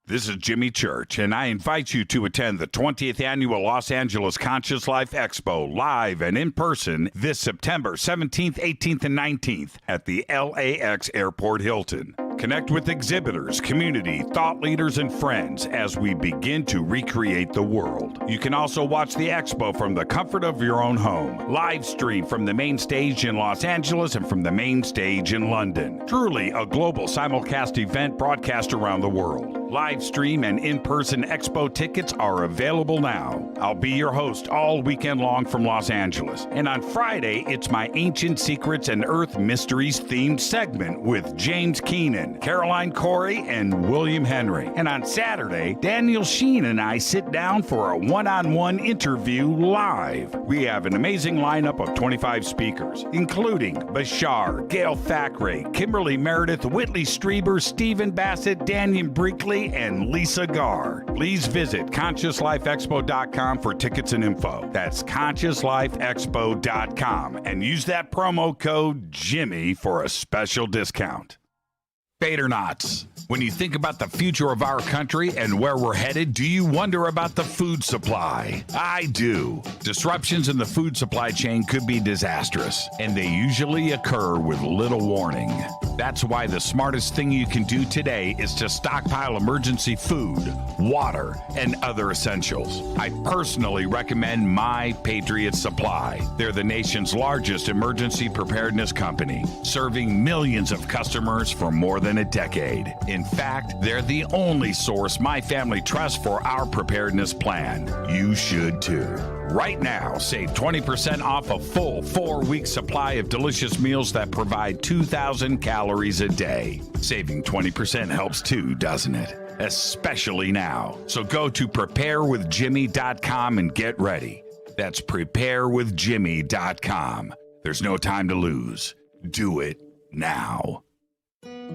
This is Jimmy Church, and I invite you to attend the 20th Annual Los Angeles Conscious Life Expo live and in person this September 17th, 18th, and 19th at the LAX Airport Hilton. Connect with exhibitors, community, thought leaders, and friends as we begin to recreate the world. You can also watch the expo from the comfort of your own home. Live stream from the main stage in Los Angeles and from the main stage in London. Truly a global simulcast event broadcast around the world. Live stream and in-person expo tickets are available now. I'll be your host all weekend long from Los Angeles. And on Friday, it's my Ancient Secrets and Earth Mysteries themed segment with James Keenan, Caroline Corey, and William Henry. And on Saturday, Daniel Sheen and I sit down for a one-on-one interview live. We have an amazing lineup of 25 speakers, including Bashar, Gail Thackeray, Kimberly Meredith, Whitley Strieber, Stephen Bassett, Daniel Brinkley, and Lisa Garr. Please visit ConsciousLifeExpo.com for tickets and info. That's ConsciousLifeExpo.com and use that promo code Jimmy for a special discount. Fadernauts. When you think about the future of our country and where we're headed, do you wonder about the food supply? I do. Disruptions in the food supply chain could be disastrous, and they usually occur with little warning. That's why the smartest thing you can do today is to stockpile emergency food, water, and other essentials. I personally recommend My Patriot Supply. They're the nation's largest emergency preparedness company, serving millions of customers for more than a decade. In fact, they're the only source my family trusts for our preparedness plan. You should too. Right now, save 20% off a full 4-week supply of delicious meals that provide 2,000 calories a day. Saving 20% helps too, doesn't it? Especially now. So go to preparewithjimmy.com and get ready. That's preparewithjimmy.com. There's no time to lose. Do it now.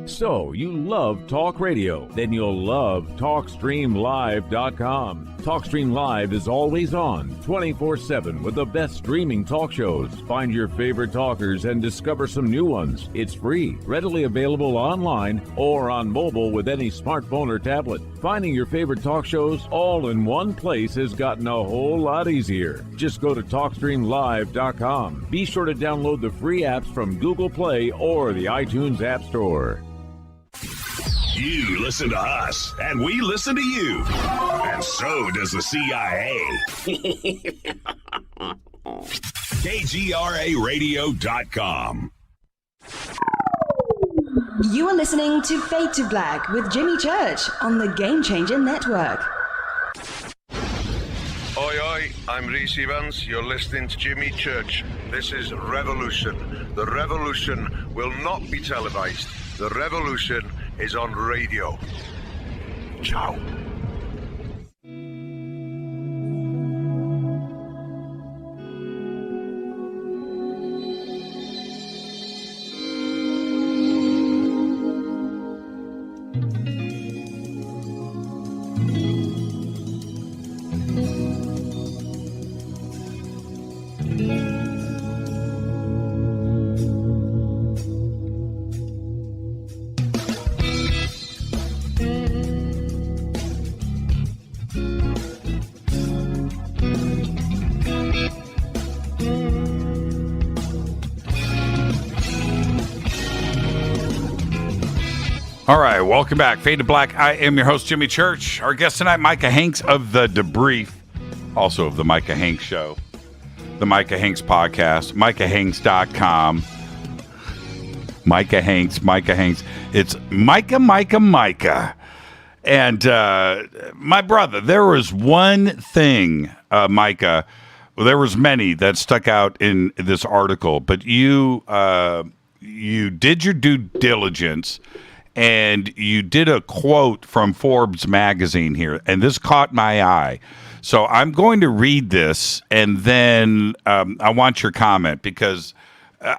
So, you love talk radio? Then you'll love TalkStreamLive.com. TalkStream Live is always on, 24/7 with the best streaming talk shows. Find your favorite talkers and discover some new ones. It's free, readily available online or on mobile with any smartphone or tablet. Finding your favorite talk shows all in one place has gotten a whole lot easier. Just go to TalkStreamLive.com. Be sure to download the free apps from Google Play or the iTunes App Store. You listen to us, and we listen to you. And so does the CIA. KGRARadio.com. You are listening to Fade to Black with Jimmy Church on the Game Changer Network. Oi, oi, I'm Reese Evans. You're listening to Jimmy Church. This is Revolution. The revolution will not be televised. The revolution is on radio. Ciao. All right, welcome back. Fade to Black. I am your host, Jimmy Church. Our guest tonight, Micah Hanks of the Debrief, also of the Micah Hanks Show, the Micah Hanks Podcast, MicahHanks.com. Micah Hanks. It's Micah. And my brother, there was one thing, Micah, well, there was many that stuck out in this article, but you did your due diligence, and you did a quote from Forbes magazine here, and this caught my eye. So I'm going to read this, and then I want your comment, because,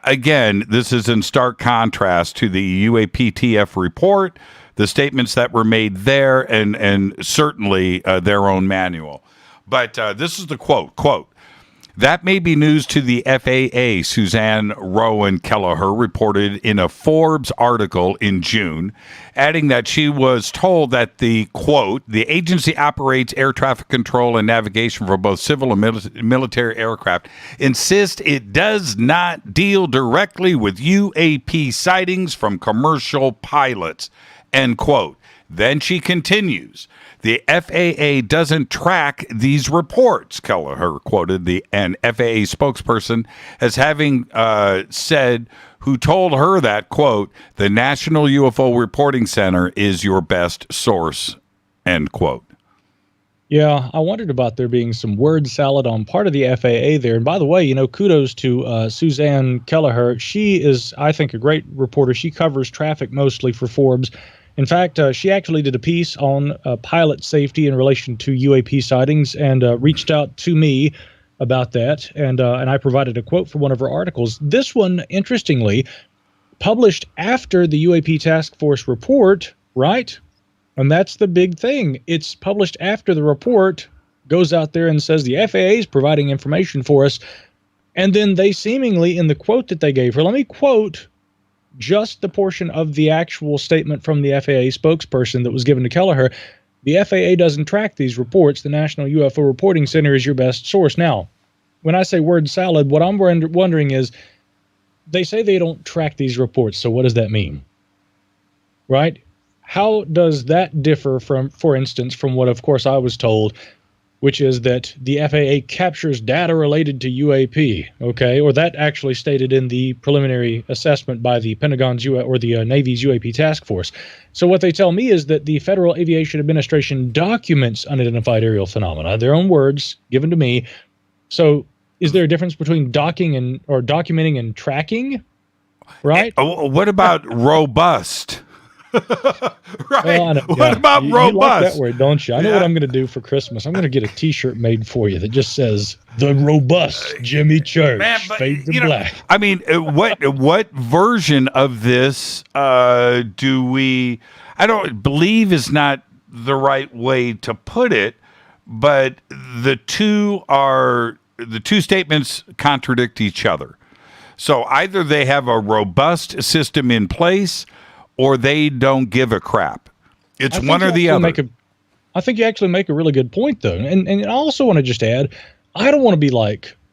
again, this is in stark contrast to the UAPTF report, the statements that were made there, and certainly their own manual. But this is the quote. That may be news to the FAA, Suzanne Rowan Kelleher reported in a Forbes article in June, adding that she was told that the, quote, the agency operates air traffic control and navigation for both civil and military aircraft, insists it does not deal directly with UAP sightings from commercial pilots, end quote. Then she continues, the FAA doesn't track these reports, Kelleher quoted an FAA spokesperson as having said, who told her that, quote, the National UFO Reporting Center is your best source, end quote. Yeah, I wondered about there being some word salad on part of the FAA there. And by the way, kudos to Suzanne Kelleher. She is, I think, a great reporter. She covers traffic mostly for Forbes. In fact, she actually did a piece on pilot safety in relation to UAP sightings and reached out to me about that. And I provided a quote for one of her articles. This one, interestingly, published after the UAP Task Force report, right? And that's the big thing. It's published after the report goes out there and says the FAA is providing information for us. And then they seemingly, in the quote that they gave her, let me quote just the portion of the actual statement from the FAA spokesperson that was given to Kelleher. The FAA doesn't track these reports. The National UFO Reporting Center is your best source. Now, when I say word salad, what I'm wondering is, they say they don't track these reports, so what does that mean? Right? How does that differ from, for instance, from what, of course, I was told, which is that the FAA captures data related to UAP, okay? Or that actually stated in the preliminary assessment by the Pentagon's or the Navy's UAP task force. So what they tell me is that the Federal Aviation Administration documents unidentified aerial phenomena, their own words given to me. So is there a difference between documenting and tracking? Right? What about robust? Right. Well, what about robust? You like that word, don't you? I know what I'm going to do for Christmas. I'm going to get a T-shirt made for you that just says "The Robust Jimmy Church." Man, but, Fade to black. I mean, what version of this do we? I don't believe is not the right way to put it, but the two statements contradict each other. So either they have a robust system in place, or they don't give a crap. It's one or the other. I think you actually make a really good point, though. And I also want to just add, I don't want to be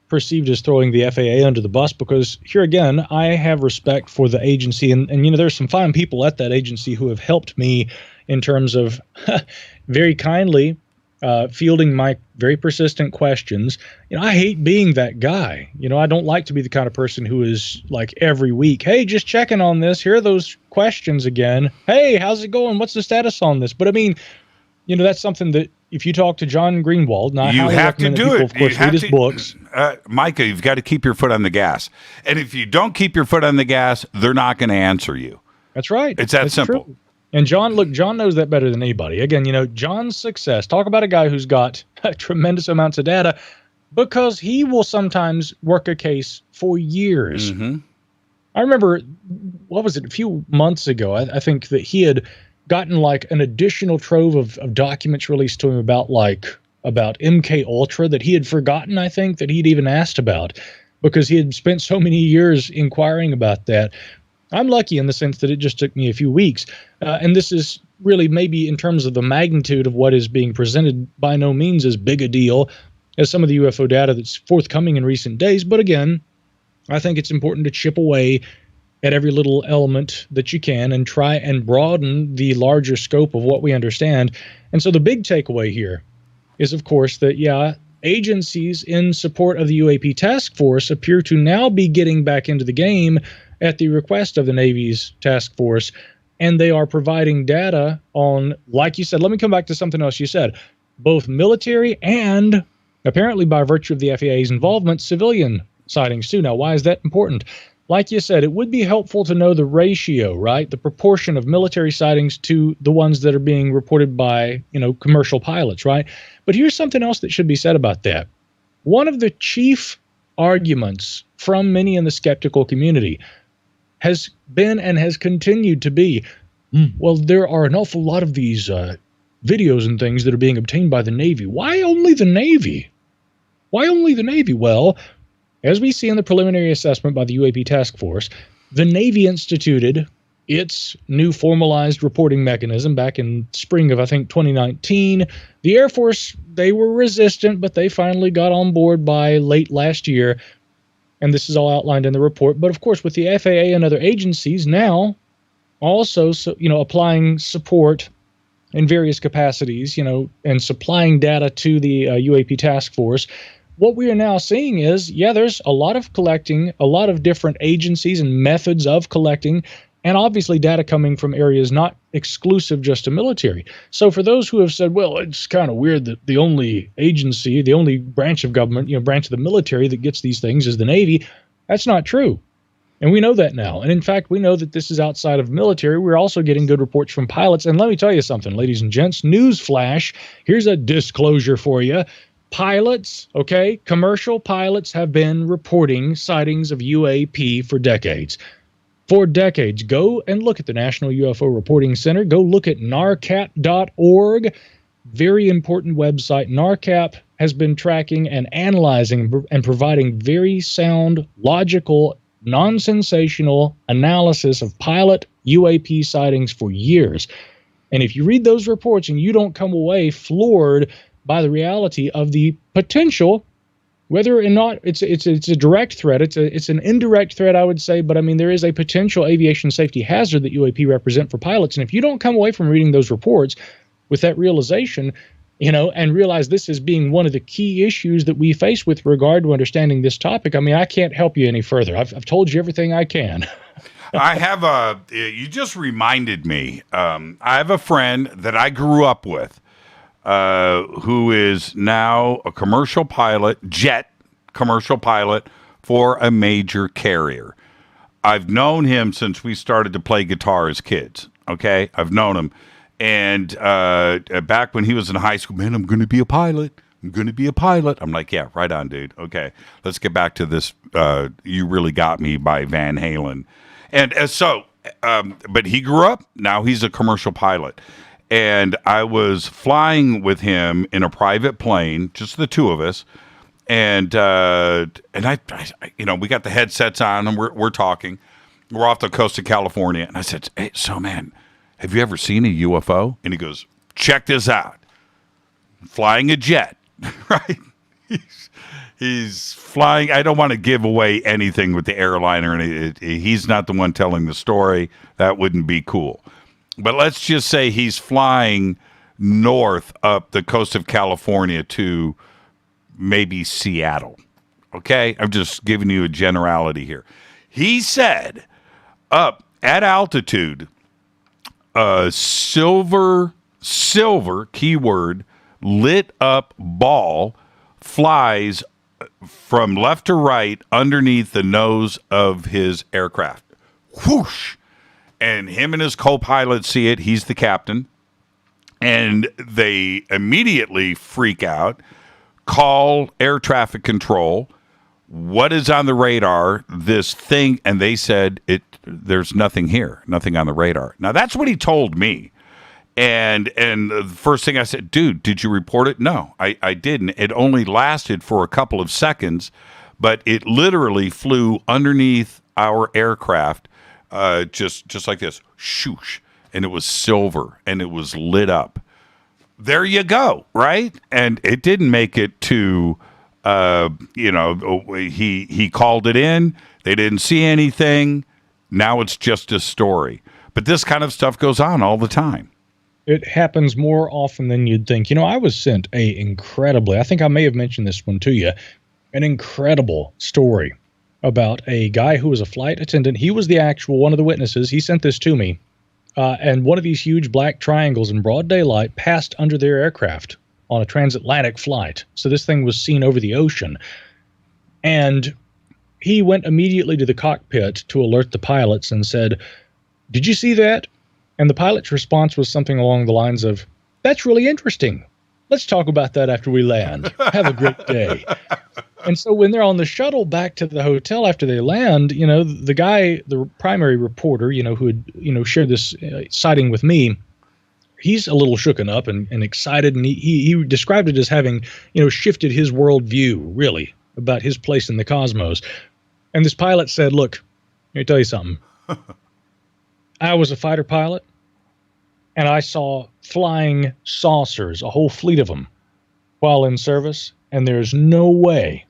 perceived as throwing the FAA under the bus, because here again, I have respect for the agency. And there's some fine people at that agency who have helped me in terms of very kindly fielding my very persistent questions. I hate being that guy. I don't like to be the kind of person who is every week, hey, just checking on this. Here are those questions again. Hey, how's it going? What's the status on this? But I mean, that's something that if you talk to John Greenwald, now you have to do it. Of course, read his books. Micah, you've got to keep your foot on the gas. And if you don't keep your foot on the gas, they're not going to answer you. That's right. It's that simple. True. And John knows that better than anybody. Again, John's success, talk about a guy who's got tremendous amounts of data, because he will sometimes work a case for years. Mm-hmm. I remember, what was it, a few months ago, I think that he had gotten an additional trove of documents released to him about MK Ultra that he had forgotten, I think, that he'd even asked about, because he had spent so many years inquiring about that. I'm lucky in the sense that it just took me a few weeks. And this is really, maybe in terms of the magnitude of what is being presented, by no means as big a deal as some of the UFO data that's forthcoming in recent days. But again, I think it's important to chip away at every little element that you can and try and broaden the larger scope of what we understand. And so the big takeaway here is, of course, that, yeah, agencies in support of the UAP task force appear to now be getting back into the game at the request of the Navy's task force, and they are providing data on, like you said, let me come back to something else you said, both military and, apparently by virtue of the FAA's involvement, civilian sightings too. Now, why is that important? Like you said, it would be helpful to know the ratio, right? The proportion of military sightings to the ones that are being reported by, commercial pilots, right? But here's something else that should be said about that. One of the chief arguments from many in the skeptical community has been and has continued to be, well, there are an awful lot of these videos and things that are being obtained by the Navy. Why only the Navy? Why only the Navy? Well, as we see in the preliminary assessment by the UAP task force, the Navy instituted its new formalized reporting mechanism back in spring of, I think, 2019. The Air Force, they were resistant, but they finally got on board by late last year. And this is all outlined in the report. But of course, with the FAA and other agencies now also, applying support in various capacities, and supplying data to the UAP task force, what we are now seeing is, yeah, there's a lot of collecting, a lot of different agencies and methods of collecting, and obviously data coming from areas not exclusive just to military. So for those who have said, well, it's kind of weird that the only agency, the only branch of government, branch of the military that gets these things is the Navy, that's not true. And we know that now. And in fact, we know that this is outside of military. We're also getting good reports from pilots. And let me tell you something, ladies and gents, news flash, here's a disclosure for you. Pilots, okay, commercial pilots have been reporting sightings of UAP for decades. For decades. Go and look at the National UFO Reporting Center. Go look at narcap.org. Very important website. NARCAP has been tracking and analyzing and providing very sound, logical, non-sensational analysis of pilot UAP sightings for years. And if you read those reports and you don't come away floored by the reality of the potential, whether or not it's a direct threat, it's an indirect threat, I would say, but I mean, there is a potential aviation safety hazard that UAP represent for pilots. And if you don't come away from reading those reports with that realization, and realize this as being one of the key issues that we face with regard to understanding this topic, I mean, I can't help you any further. I've told you everything I can. I have you just reminded me, I have a friend that I grew up with, who is now a commercial pilot, commercial pilot for a major carrier. I've known him since we started to play guitar as kids. Okay, I've known him, and back when he was in high school, man, I'm going to be a pilot. I'm going to be a pilot. I'm like, yeah, right on, dude. Okay, let's get back to this. You Really Got Me by Van Halen, and but he grew up. Now he's a commercial pilot. And I was flying with him in a private plane, just the two of us, and I we got the headsets on and we're talking. We're off the coast of California, and I said, "Hey, so man, have you ever seen a UFO?" And he goes, "Check this out, flying a jet, right? He's flying. I don't want to give away anything with the airline or anything. He's not the one telling the story. That wouldn't be cool." But let's just say he's flying north up the coast of California to maybe Seattle. Okay? I'm just giving you a generality here. He said up at altitude, silver, keyword, lit up ball flies from left to right underneath the nose of his aircraft. Whoosh! And him and his co-pilot see it. He's the captain. And they immediately freak out, call air traffic control. What is on the radar? This thing. And they said, there's nothing here, nothing on the radar. Now, that's what he told me. And the first thing I said, dude, did you report it? No, I didn't. It only lasted for a couple of seconds, but it literally flew underneath our aircraft. Just like this, shoosh, and it was silver, and it was lit up. There you go, right? And it didn't make it to, he called it in. They didn't see anything. Now it's just a story. But this kind of stuff goes on all the time. It happens more often than you'd think. You know, I was sent I think I may have mentioned this one to you, an incredible story about a guy who was a flight attendant. He was one of the witnesses. He sent this to me. And one of these huge black triangles in broad daylight passed under their aircraft on a transatlantic flight. So this thing was seen over the ocean. And he went immediately to the cockpit to alert the pilots and said, "Did you see that?" And the pilot's response was something along the lines of, "That's really interesting. Let's talk about that after we land. Have a great day." And so when they're on the shuttle back to the hotel after they land, you know, the guy, the primary reporter, you know, who had, you know, shared this sighting with me, he's a little shooken up and excited. And he described it as having, you know, shifted his worldview, really, about his place in the cosmos. And this pilot said, "Look, let me tell you something. I was a fighter pilot, and I saw flying saucers, a whole fleet of them, while in service, and there's no way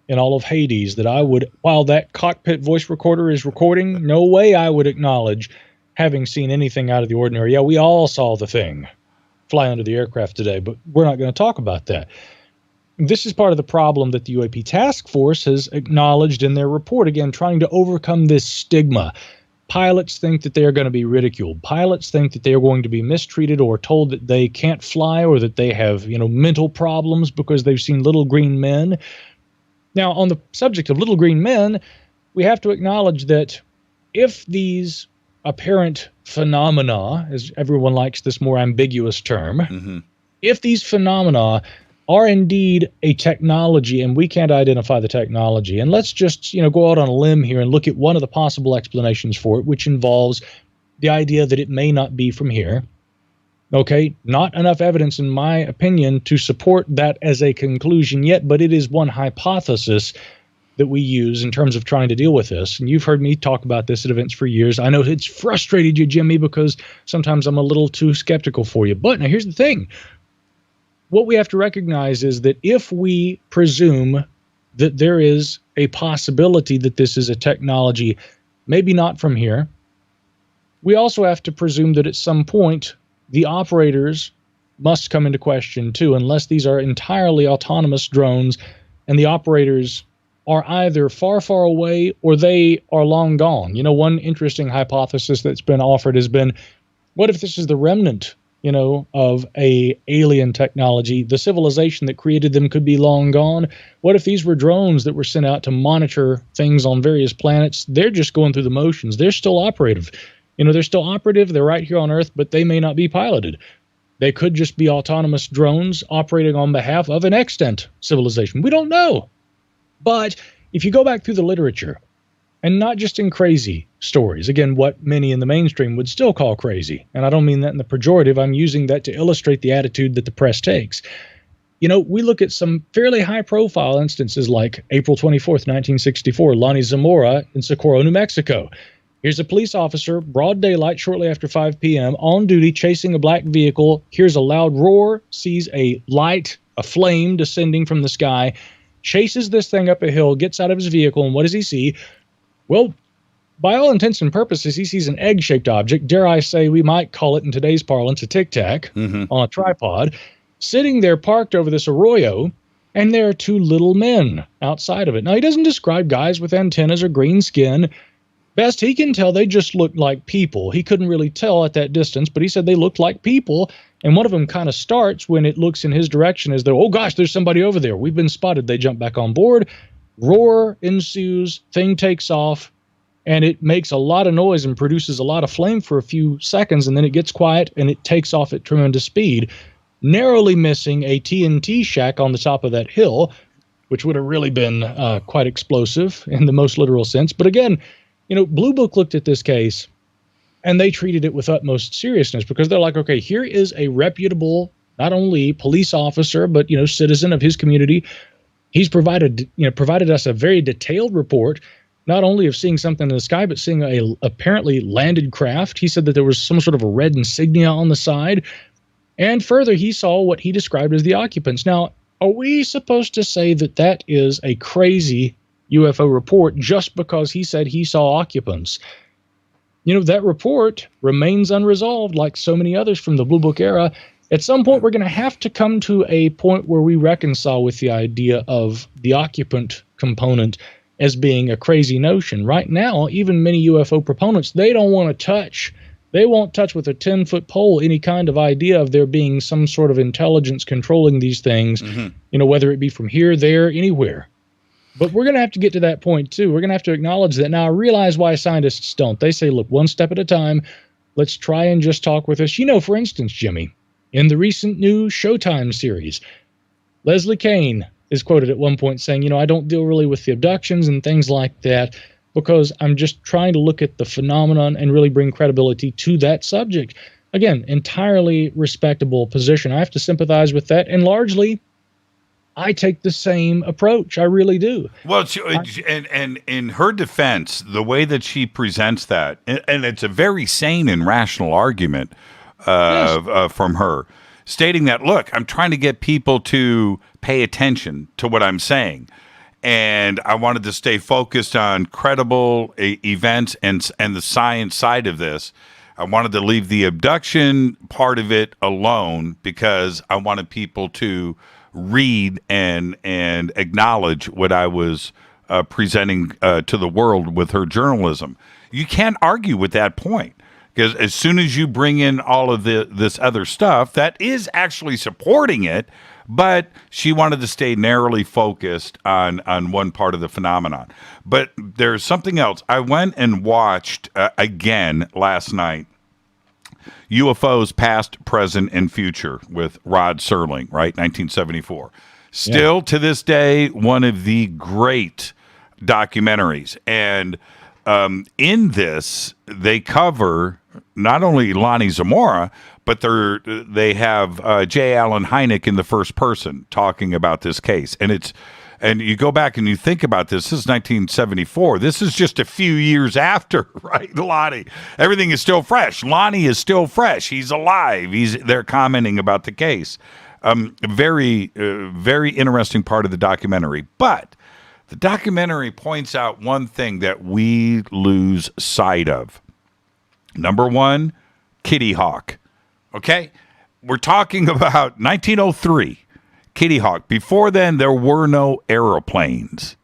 in all of Hades that I would, while that cockpit voice recorder is recording, no way I would acknowledge having seen anything out of the ordinary. Yeah, we all saw the thing fly under the aircraft today, but we're not going to talk about that." This is part of the problem that the UAP task force has acknowledged in their report, again, trying to overcome this stigma. Pilots think that they are going to be ridiculed. Pilots think that they are going to be mistreated or told that they can't fly or that they have, you know, mental problems because they've seen little green men. Now, on the subject of little green men, we have to acknowledge that if these apparent phenomena, as everyone likes this more ambiguous term, if these phenomena are indeed a technology and we can't identify the technology, and let's just, you know, go out on a limb here and look at one of the possible explanations for it, which involves the idea that it may not be from here. Okay, not enough evidence, in my opinion, to support that as a conclusion yet, but it is one hypothesis that we use in terms of trying to deal with this. And you've heard me talk about this at events for years. I know it's frustrated you, Jimmy, because sometimes I'm a little too skeptical for you. But now here's the thing. What we have to recognize is that if we presume that there is a possibility that this is a technology, maybe not from here, we also have to presume that at some point the operators must come into question too, unless these are entirely autonomous drones and the operators are either far, far away or they are long gone. You know, one interesting hypothesis that's been offered has been, what if this is the remnant, you know, of a alien technology? The civilization that created them could be long gone. What if these were drones that were sent out to monitor things on various planets? They're just going through the motions. They're still operative. You know, they're still operative. They're right here on Earth, but they may not be piloted. They could just be autonomous drones operating on behalf of an extant civilization. We don't know. But if you go back through the literature, and not just in crazy stories, again, what many in the mainstream would still call crazy, and I don't mean that in the pejorative, I'm using that to illustrate the attitude that the press takes. You know, we look at some fairly high-profile instances like April 24th, 1964, Lonnie Zamora in Socorro, New Mexico. Here's a police officer, broad daylight, shortly after 5 p.m., on duty, chasing a black vehicle, hears a loud roar, sees a light, a flame descending from the sky, chases this thing up a hill, gets out of his vehicle, and what does he see? Well, by all intents and purposes, he sees an egg-shaped object, dare I say we might call it in today's parlance a tic-tac, on a tripod, sitting there parked over this arroyo, and there are two little men outside of it. Now, he doesn't describe guys with antennas or green skin. Best he can tell, they just looked like people. He couldn't really tell at that distance, but he said they looked like people, and one of them kind of starts when it looks in his direction as though, oh gosh, there's somebody over there. We've been spotted. They jump back on board. Roar ensues, thing takes off, and it makes a lot of noise and produces a lot of flame for a few seconds, and then it gets quiet and it takes off at tremendous speed, narrowly missing a TNT shack on the top of that hill, which would have really been quite explosive in the most literal sense. But again, you know, Blue Book looked at this case and they treated it with utmost seriousness because they're like, okay, here is a reputable, not only police officer, but, you know, citizen of his community. He's provided us a very detailed report, not only of seeing something in the sky, but seeing a apparently landed craft. He said that there was some sort of a red insignia on the side. And further, he saw what he described as the occupants. Now, are we supposed to say that that is a crazy UFO report just because he said he saw occupants? that report remains unresolved like so many others from the Blue Book era. At some point, we're going to have to come to a point where we reconcile with the idea of the occupant component as being a crazy notion. Right now, even many UFO proponents, they don't want to touch. They won't touch with a 10-foot pole any kind of idea of there being some sort of intelligence controlling these things, whether it be from here, there, anywhere. But we're going to have to get to that point, too. We're going to have to acknowledge that. Now, I realize why scientists don't. They say, look, one step at a time. Let's try and just talk with us. For instance, Jimmy, in the recent new Showtime series, Leslie Kean is quoted at one point saying, I don't deal really with the abductions and things like that because I'm just trying to look at the phenomenon and really bring credibility to that subject. Again, entirely respectable position. I have to sympathize with that. And largely, I take the same approach. I really do. Well, and in her defense, the way that she presents that, and it's a very sane and rational argument from her, stating that, look, I'm trying to get people to pay attention to what I'm saying. And I wanted to stay focused on credible events and the science side of this. I wanted to leave the abduction part of it alone because I wanted people to read and acknowledge what I was presenting to the world with her journalism. You can't argue with that point. Because as soon as you bring in all of this other stuff, that is actually supporting it, but she wanted to stay narrowly focused on one part of the phenomenon. But there's something else. I went and watched again last night, UFOs Past, Present, and Future with Rod Serling, right, 1974. Still to this day, one of the great documentaries. And in this, they cover not only Lonnie Zamora, but they have J. Allen Hynek in the first person talking about this case. And you go back and you think about this. This is 1974. This is just a few years after, right, Lonnie? Everything is still fresh. Lonnie is still fresh. He's alive. They're commenting about the case. Very, very interesting part of the documentary. But the documentary points out one thing that we lose sight of. Number one, Kitty Hawk. Okay? We're talking about 1903, Kitty Hawk. Before then, there were no aeroplanes.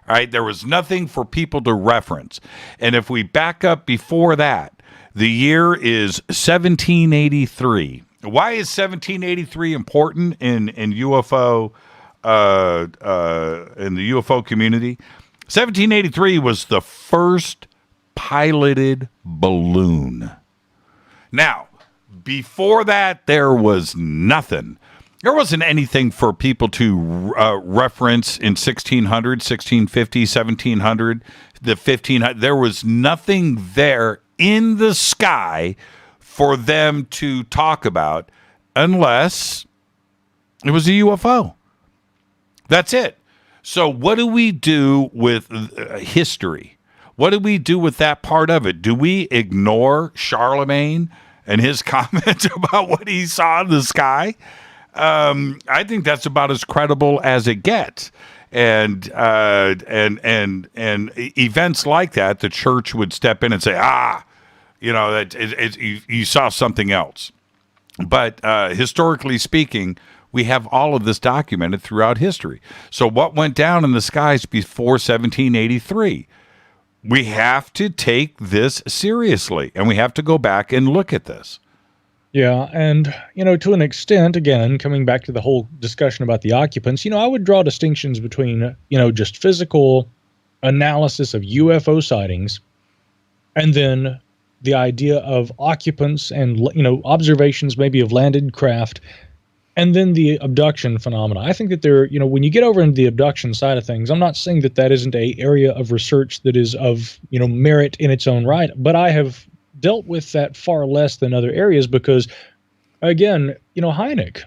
All right? There was nothing for people to reference. And if we back up before that, the year is 1783. Why is 1783 important in UFO in the UFO community? 1783 was the first piloted balloon. Now, before that, there was nothing. There wasn't anything for people to reference in 1600, 1650, 1700, the 1500. There was nothing there in the sky for them to talk about unless it was a UFO. That's it. So what do we do with history? What do we do with that part of it? Do we ignore Charlemagne and his comments about what he saw in the sky? I think that's about as credible as it gets. And events like that, the church would step in and say, you saw something else. But historically speaking, we have all of this documented throughout history. So what went down in the skies before 1783? We have to take this seriously, and we have to go back and look at this. Yeah, and, to an extent, again, coming back to the whole discussion about the occupants, I would draw distinctions between, just physical analysis of UFO sightings and then the idea of occupants and, observations maybe of landed craft and then the abduction phenomena. I think that there, when you get over into the abduction side of things, I'm not saying that that isn't an area of research that is of, merit in its own right, but I have dealt with that far less than other areas because, again, Hynek,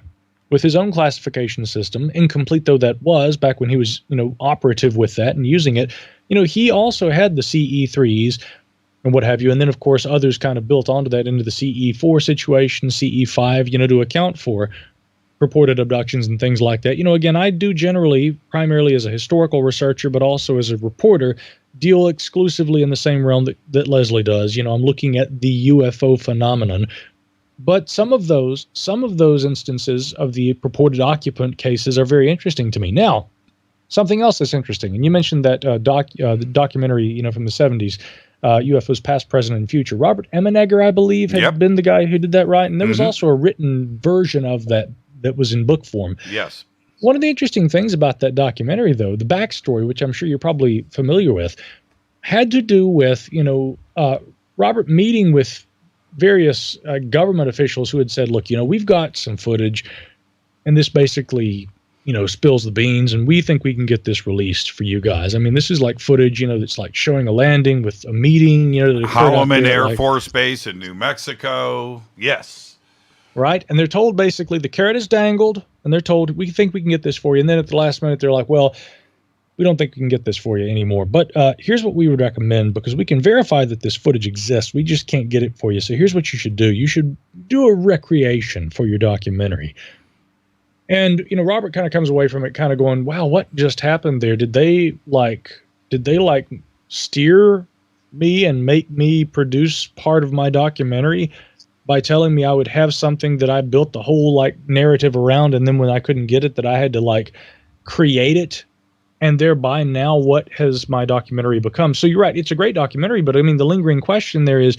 with his own classification system, incomplete though that was back when he was, operative with that and using it, he also had the CE3s and what have you. And then, of course, others kind of built onto that into the CE4 situation, CE5, to account for purported abductions and things like that. Again, I do generally, primarily as a historical researcher, but also as a reporter, deal exclusively in the same realm that Leslie does. I'm looking at the UFO phenomenon. But some of those instances of the purported occupant cases are very interesting to me. Now, something else that's interesting, and you mentioned that the documentary, from the 70s, UFOs Past, Present, and Future. Robert Emenegger, I believe, had been the guy who did that, right? And there was also a written version of that was in book form. Yes. One of the interesting things about that documentary, though, the backstory, which I'm sure you're probably familiar with, had to do with, Robert meeting with various government officials who had said, look, we've got some footage, and this basically, spills the beans, and we think we can get this released for you guys. I mean, this is like footage, that's like showing a landing with a meeting, Holloman Air Force Base in New Mexico. Yes. Right. And they're told basically the carrot is dangled, and they're told, we think we can get this for you. And then at the last minute, they're like, well, we don't think we can get this for you anymore. But here's what we would recommend, because we can verify that this footage exists. We just can't get it for you. So here's what you should do. You should do a recreation for your documentary. And, Robert kind of comes away from it kind of going, wow, what just happened there? Did they steer me and make me produce part of my documentary by telling me I would have something that I built the whole narrative around, and then when I couldn't get it, that I had to create it, and thereby now what has my documentary become? So you're right, it's a great documentary, but I mean the lingering question there is,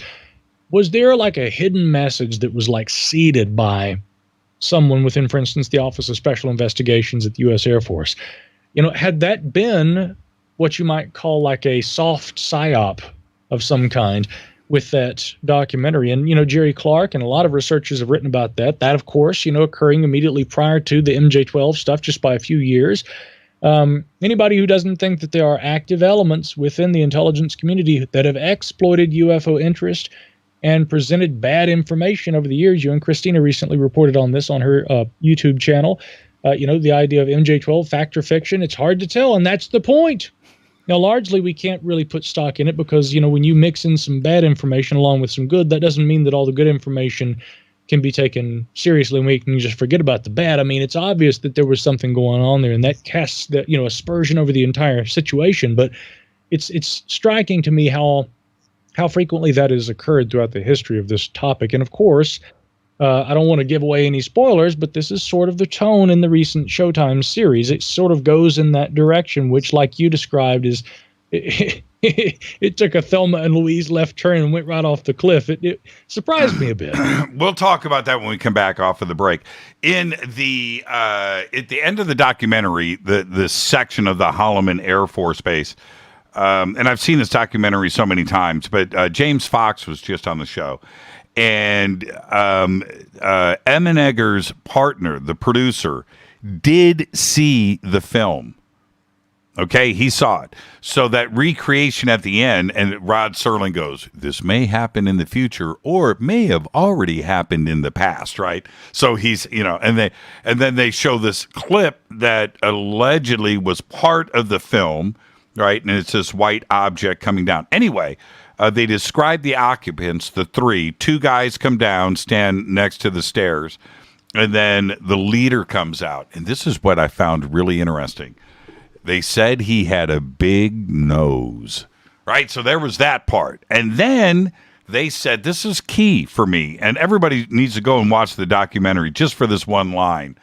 was there a hidden message that was seeded by someone within, for instance, the Office of Special Investigations at the U.S. Air Force? Had that been what you might call a soft psyop of some kind with that documentary? And, Jerry Clark and a lot of researchers have written about that. That, of course, occurring immediately prior to the MJ-12 stuff, just by a few years. Anybody who doesn't think that there are active elements within the intelligence community that have exploited UFO interest and presented bad information over the years, you and Christina recently reported on this on her YouTube channel, the idea of MJ-12, fact or fiction, it's hard to tell, and that's the point. Now, largely, we can't really put stock in it because, when you mix in some bad information along with some good, that doesn't mean that all the good information can be taken seriously and we can just forget about the bad. I mean, it's obvious that there was something going on there, and that casts that, aspersion over the entire situation. But it's striking to me how frequently that has occurred throughout the history of this topic. And of course, I don't want to give away any spoilers, but this is sort of the tone in the recent Showtime series. It sort of goes in that direction, which, like you described, is it took a Thelma and Louise left turn and went right off the cliff. It surprised me a bit. We'll talk about that when we come back off of the break. In the at the end of the documentary, the section of the Holloman Air Force Base, and I've seen this documentary so many times, but James Fox was just on the show. And Emenegger's partner, the producer, did see the film. Okay, he saw it. So that recreation at the end, and Rod Serling goes, this may happen in the future, or it may have already happened in the past, right? So he's, and then they show this clip that allegedly was part of the film, right? And it's this white object coming down. Anyway, they describe the occupants, the three. Two guys come down, stand next to the stairs, and then the leader comes out. And this is what I found really interesting. They said he had a big nose, right? So there was that part. And then they said, this is key for me, and everybody needs to go and watch the documentary just for this one line.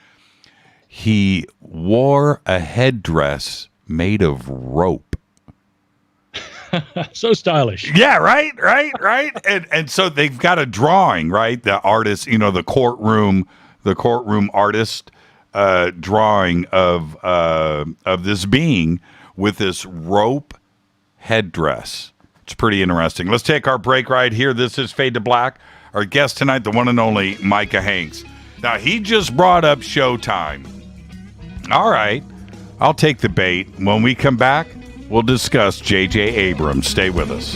He wore a headdress made of rope. So stylish. Yeah, right. And so they've got a drawing, right? The artist, the courtroom artist drawing of this being with this rope headdress. It's pretty interesting. Let's take our break right here. This is Fade to Black. Our guest tonight, the one and only Micah Hanks. Now, he just brought up Showtime. All right. I'll take the bait. When we come back, we'll discuss J.J. Abrams. Stay with us.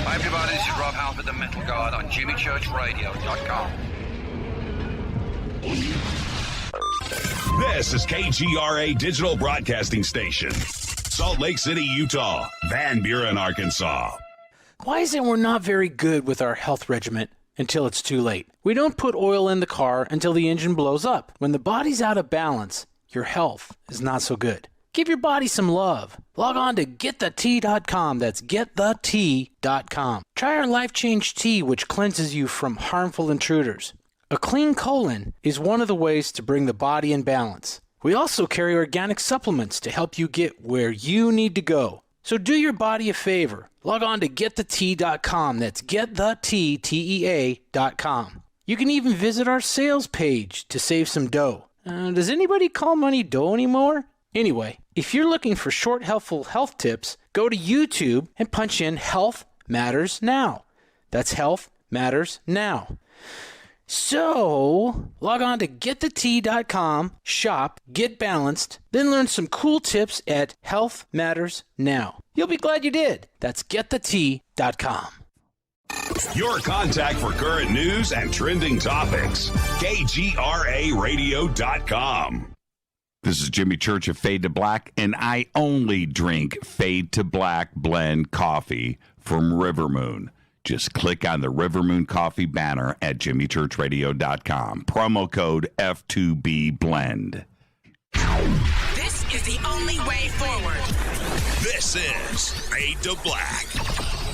Hi, everybody. This is Rob Halford, the Metal Guard on JimmyChurchRadio.com. This is KGRA Digital Broadcasting Station. Salt Lake City, Utah. Van Buren, Arkansas. Why is it we're not very good with our health regimen until it's too late. We don't put oil in the car until the engine blows up. When the body's out of balance, your health is not so good. Give your body some love. Log on to getthetea.com. That's getthetea.com. Try our Life Change Tea, which cleanses you from harmful intruders. A clean colon is one of the ways to bring the body in balance. We also carry organic supplements to help you get where you need to go. So do your body a favor. Log on to getthetea.com. That's getthetea.com. You can even visit our sales page to save some dough. Does anybody call money dough anymore? Anyway, if you're looking for short, helpful health tips, go to YouTube and punch in Health Matters Now. That's Health Matters Now. So, log on to getthetea.com, shop, get balanced, then learn some cool tips at Health Matters Now. You'll be glad you did. That's getthetea.com. Your contact for current news and trending topics. KGRAradio.com. This is Jimmy Church of Fade to Black, and I only drink Fade to Black blend coffee from Rivermoon. Just click on the Rivermoon Coffee banner at jimmychurchradio.com. Promo code F2B Blend. This is the only way forward. This is Fade to Black.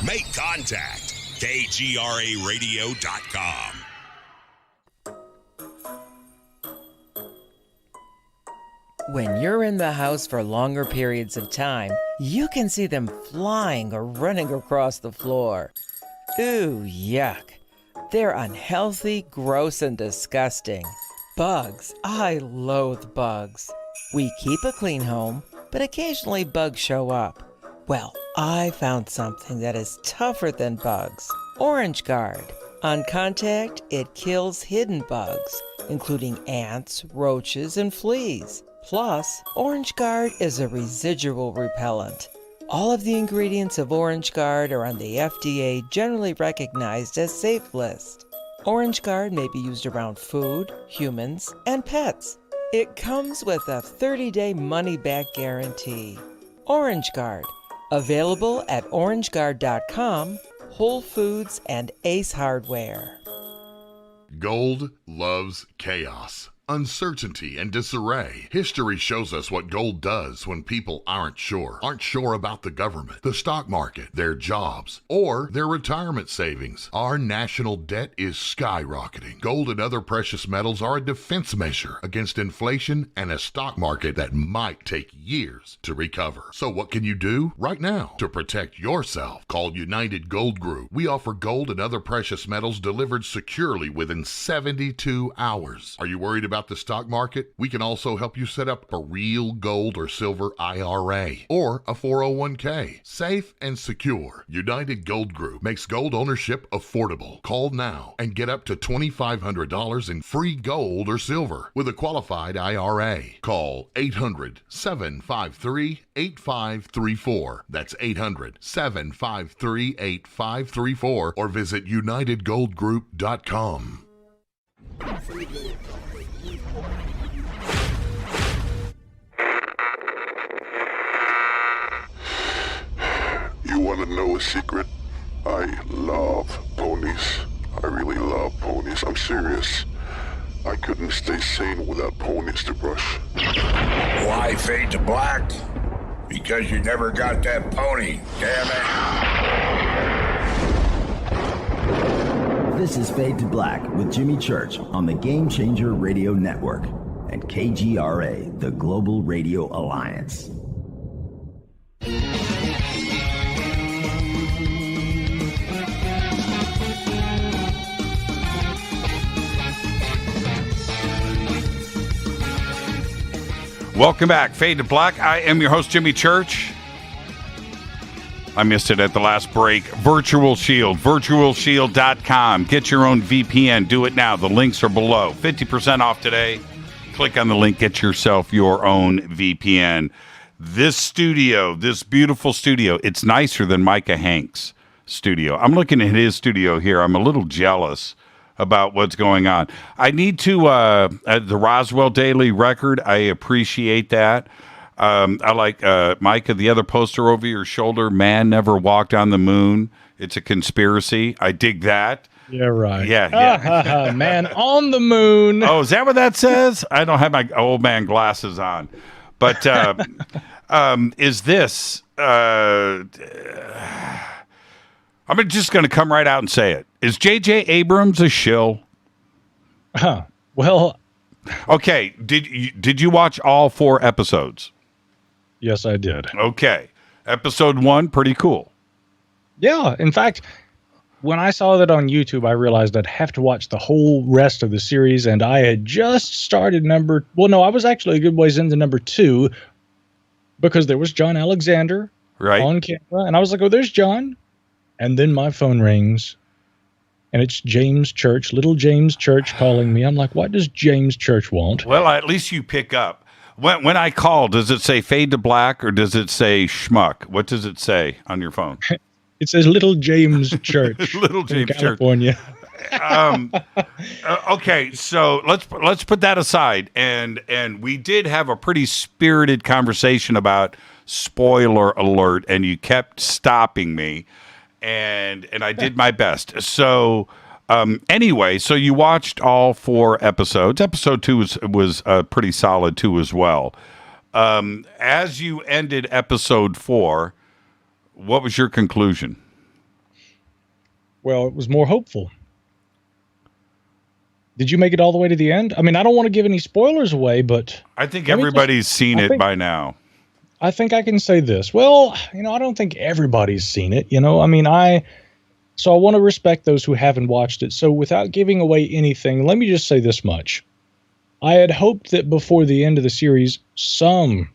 Make contact. KGRAradio.com. When you're in the house for longer periods of time, you can see them flying or running across the floor. Ooh, yuck. They're unhealthy, gross, and disgusting. Bugs. I loathe bugs. We keep a clean home, but occasionally bugs show up. Well, I found something that is tougher than bugs. Orange Guard. On contact, it kills hidden bugs, including ants, roaches, and fleas. Plus, Orange Guard is a residual repellent. All of the ingredients of Orange Guard are on the FDA generally recognized as safe list. Orange Guard may be used around food, humans, and pets. It comes with a 30-day money-back guarantee. Orange Guard, available at orangeguard.com, Whole Foods, and Ace Hardware. Gold loves chaos, uncertainty, and disarray. History shows us what gold does when people aren't sure about the government, the stock market, their jobs, or their retirement savings. Our national debt is skyrocketing. Gold and other precious metals are a defense measure against inflation and a stock market that might take years to recover. So what can you do right now to protect yourself? Call United Gold Group. We offer gold and other precious metals delivered securely within 72 hours. Are you worried about the stock market? We can also help you set up a real gold or silver IRA or a 401k. Safe and secure. United Gold Group makes gold ownership affordable. Call now and get up to $2,500 in free gold or silver with a qualified IRA. Call 800-753-8534. That's 800-753-8534 or visit unitedgoldgroup.com. You want to know a secret? I love ponies. I really love ponies. I'm serious. I couldn't stay sane without ponies to brush. Why fade to black? Because you never got that pony, damn it. This is Fade to Black with Jimmy Church on the Game Changer Radio Network and KGRA, the Global Radio Alliance. Welcome back, Fade to Black. I am your host, Jimmy Church. I missed it at the last break. Virtual Shield, virtualshield.com. Get your own VPN. Do it now. The links are below. 50% off today. Click on the link. Get yourself your own VPN. This studio, this beautiful studio, it's nicer than Micah Hanks' studio. I'm looking at his studio here. I'm a little jealous about what's going on. I need to, the Roswell Daily Record, I appreciate that. I like, Micah, the other poster over your shoulder, Man Never Walked on the Moon. It's a conspiracy. I dig that. Yeah, right. Yeah. Man on the moon. Oh, is that what that says? I don't have my old man glasses on. But is this... I'm just going to come right out and say it. Is J.J. Abrams a shill? Well... Okay, did you watch all 4 episodes? Yes, I did. Okay. Episode 1, pretty cool. Yeah, in fact, when I saw that on YouTube, I realized I'd have to watch the whole rest of the series, and I had just started I was actually a good ways into number 2, because there was John Alexander on camera, and I was like, oh, there's John. And then my phone rings, and it's James Church, little James Church calling me. I'm like, what does James Church want? Well, at least you pick up. When I call, does it say fade to black or does it say schmuck? What does it say on your phone? It says little James Church. Little James California. Okay, so let's put that aside. And we did have a pretty spirited conversation about spoiler alert, and you kept stopping me. And I did my best. So anyway, so you watched all 4 episodes. Episode 2 was pretty solid too as well. As you ended episode 4, what was your conclusion? Well, it was more hopeful. Did you make it all the way to the end? I mean, I don't want to give any spoilers away, but I think everybody's seen it by now. I think I can say this. Well, I don't think everybody's seen it. I want to respect those who haven't watched it. So without giving away anything, let me just say this much. I had hoped that before the end of the series, some,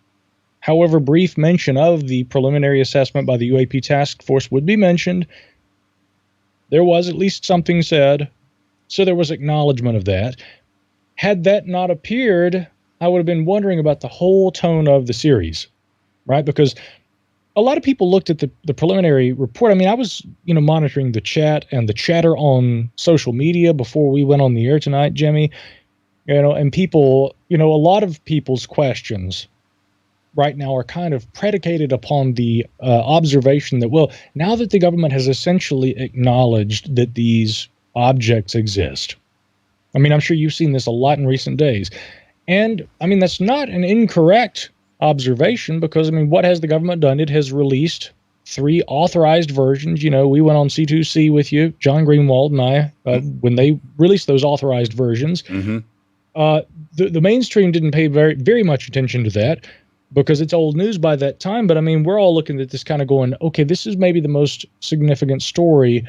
however brief mention of the preliminary assessment by the UAP task force would be mentioned. There was at least something said. So there was acknowledgement of that. Had that not appeared, I would have been wondering about the whole tone of the series. Right? Because a lot of people looked at the preliminary report. I mean, I was, monitoring the chat and the chatter on social media before we went on the air tonight, Jimmy, and people, a lot of people's questions right now are kind of predicated upon the observation that, well, now that the government has essentially acknowledged that these objects exist. I mean, I'm sure you've seen this a lot in recent days. And I mean, that's not an incorrect observation, because what has the government done? It has released 3 authorized versions. We went on C2C with you, John Greenwald and I, when they released those authorized versions. Mm-hmm. The mainstream didn't pay very, very much attention to that because it's old news by that time. But we're all looking at this kind of going, okay, this is maybe the most significant story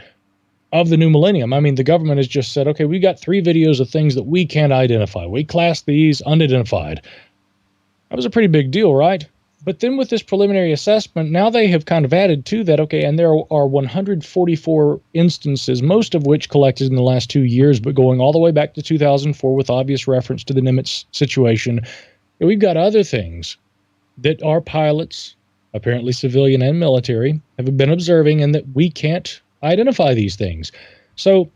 of the new millennium. The government has just said, okay, we got 3 videos of things that we can't identify. We class these unidentified. That was a pretty big deal, right? But then with this preliminary assessment, now they have kind of added to that, okay, and there are 144 instances, most of which collected in the last 2 years, but going all the way back to 2004 with obvious reference to the Nimitz situation. And we've got other things that our pilots, apparently civilian and military, have been observing, and that we can't identify these things. So,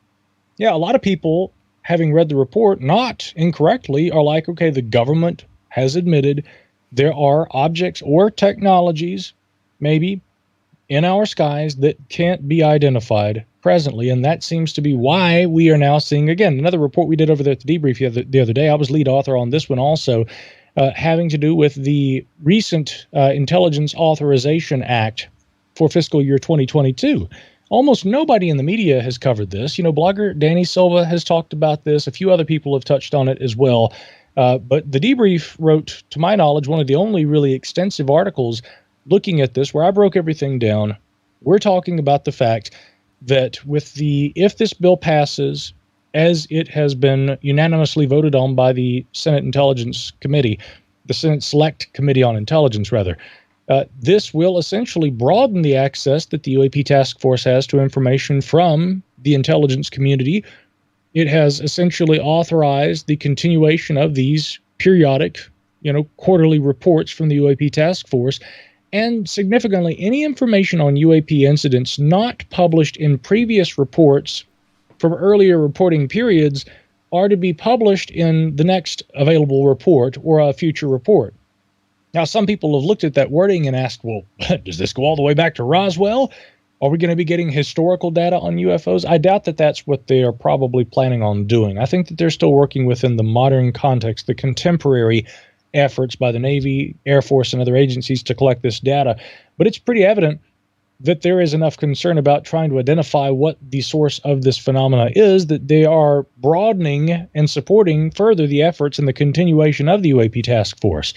yeah, a lot of people, having read the report, not incorrectly, are like, okay, the government has admitted there are objects or technologies, maybe, in our skies that can't be identified presently, and that seems to be why we are now seeing, again, another report we did over there at the Debrief the other day. I was lead author on this one also, having to do with the recent Intelligence Authorization Act for fiscal year 2022. Almost nobody in the media has covered this. Blogger Danny Silva has talked about this. A few other people have touched on it as well. But the Debrief wrote, to my knowledge, one of the only really extensive articles looking at this, where I broke everything down. We're talking about the fact that if this bill passes, as it has been unanimously voted on by the Senate Intelligence Committee, the Senate Select Committee on Intelligence, rather, this will essentially broaden the access that the UAP task force has to information from the intelligence community. It has essentially authorized the continuation of these periodic, quarterly reports from the UAP task force. And significantly, any information on UAP incidents not published in previous reports from earlier reporting periods are to be published in the next available report or a future report. Now, some people have looked at that wording and asked, well, does this go all the way back to Roswell? Are we going to be getting historical data on UFOs? I doubt that that's what they are probably planning on doing. I think that they're still working within the modern context, the contemporary efforts by the Navy, Air Force, and other agencies to collect this data. But it's pretty evident that there is enough concern about trying to identify what the source of this phenomena is, that they are broadening and supporting further the efforts and the continuation of the UAP task force.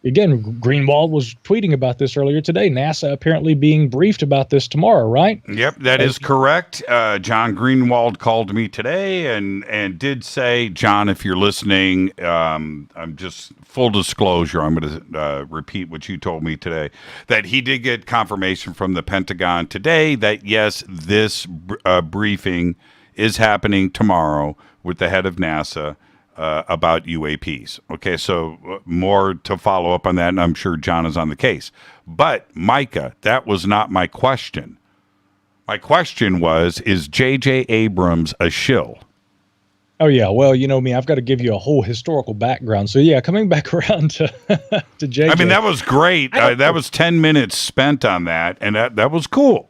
Again, Greenwald was tweeting about this earlier today. NASA apparently being briefed about this tomorrow, right? Yep, that is correct. John Greenwald called me today and did say, John, if you're listening, I'm just full disclosure, I'm going to repeat what you told me today, that he did get confirmation from the Pentagon today that, yes, this briefing is happening tomorrow with the head of NASA about UAPs. Okay, so more to follow up on that, and I'm sure John is on the case. But, Micah, that was not my question. My question was, is J.J. Abrams a shill? Oh, yeah. Well, you know me, I've got to give you a whole historical background. So, yeah, coming back around to J.J. I mean, that was great. That was 10 minutes spent on that, and that was cool.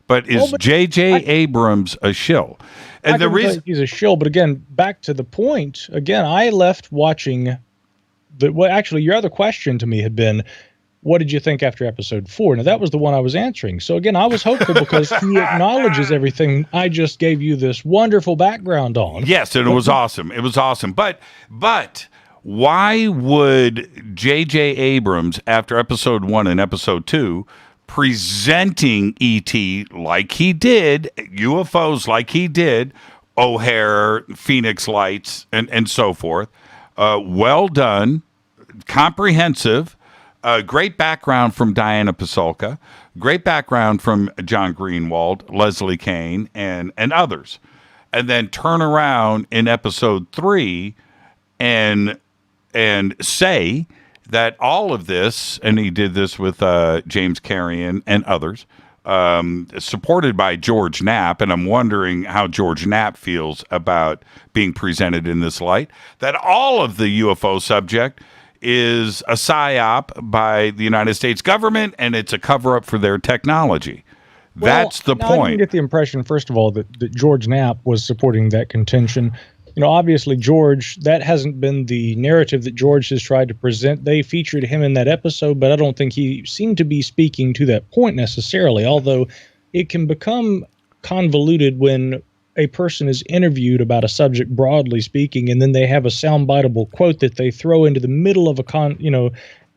But is J.J. Abrams a shill? And the reason he's a shill, but again, back to the point. Again, I left watching actually, your other question to me had been, what did you think after episode 4? Now, that was the one I was answering. So again, I was hopeful because he acknowledges everything I just gave you this wonderful background on. Yes, and it was awesome. It was awesome. But why would J.J. Abrams, after episode 1 and episode 2, presenting ET like he did, UFOs like he did, O'Hare, Phoenix Lights, and so forth. Well done, comprehensive, great background from Diana Pasulka, great background from John Greenwald, Leslie Kane, and others. And then turn around in episode 3 and say that all of this, and he did this with James Carrion and others, supported by George Knapp, and I'm wondering how George Knapp feels about being presented in this light, that all of the UFO subject is a psyop by the United States government, and it's a cover-up for their technology. That's the point. I didn't get the impression, first of all, that George Knapp was supporting that contention. You know, obviously, George, that hasn't been the narrative that George has tried to present. They featured him in that episode, but I don't think he seemed to be speaking to that point necessarily, although it can become convoluted when a person is interviewed about a subject, broadly speaking, and then they have a soundbiteable quote that they throw into the middle of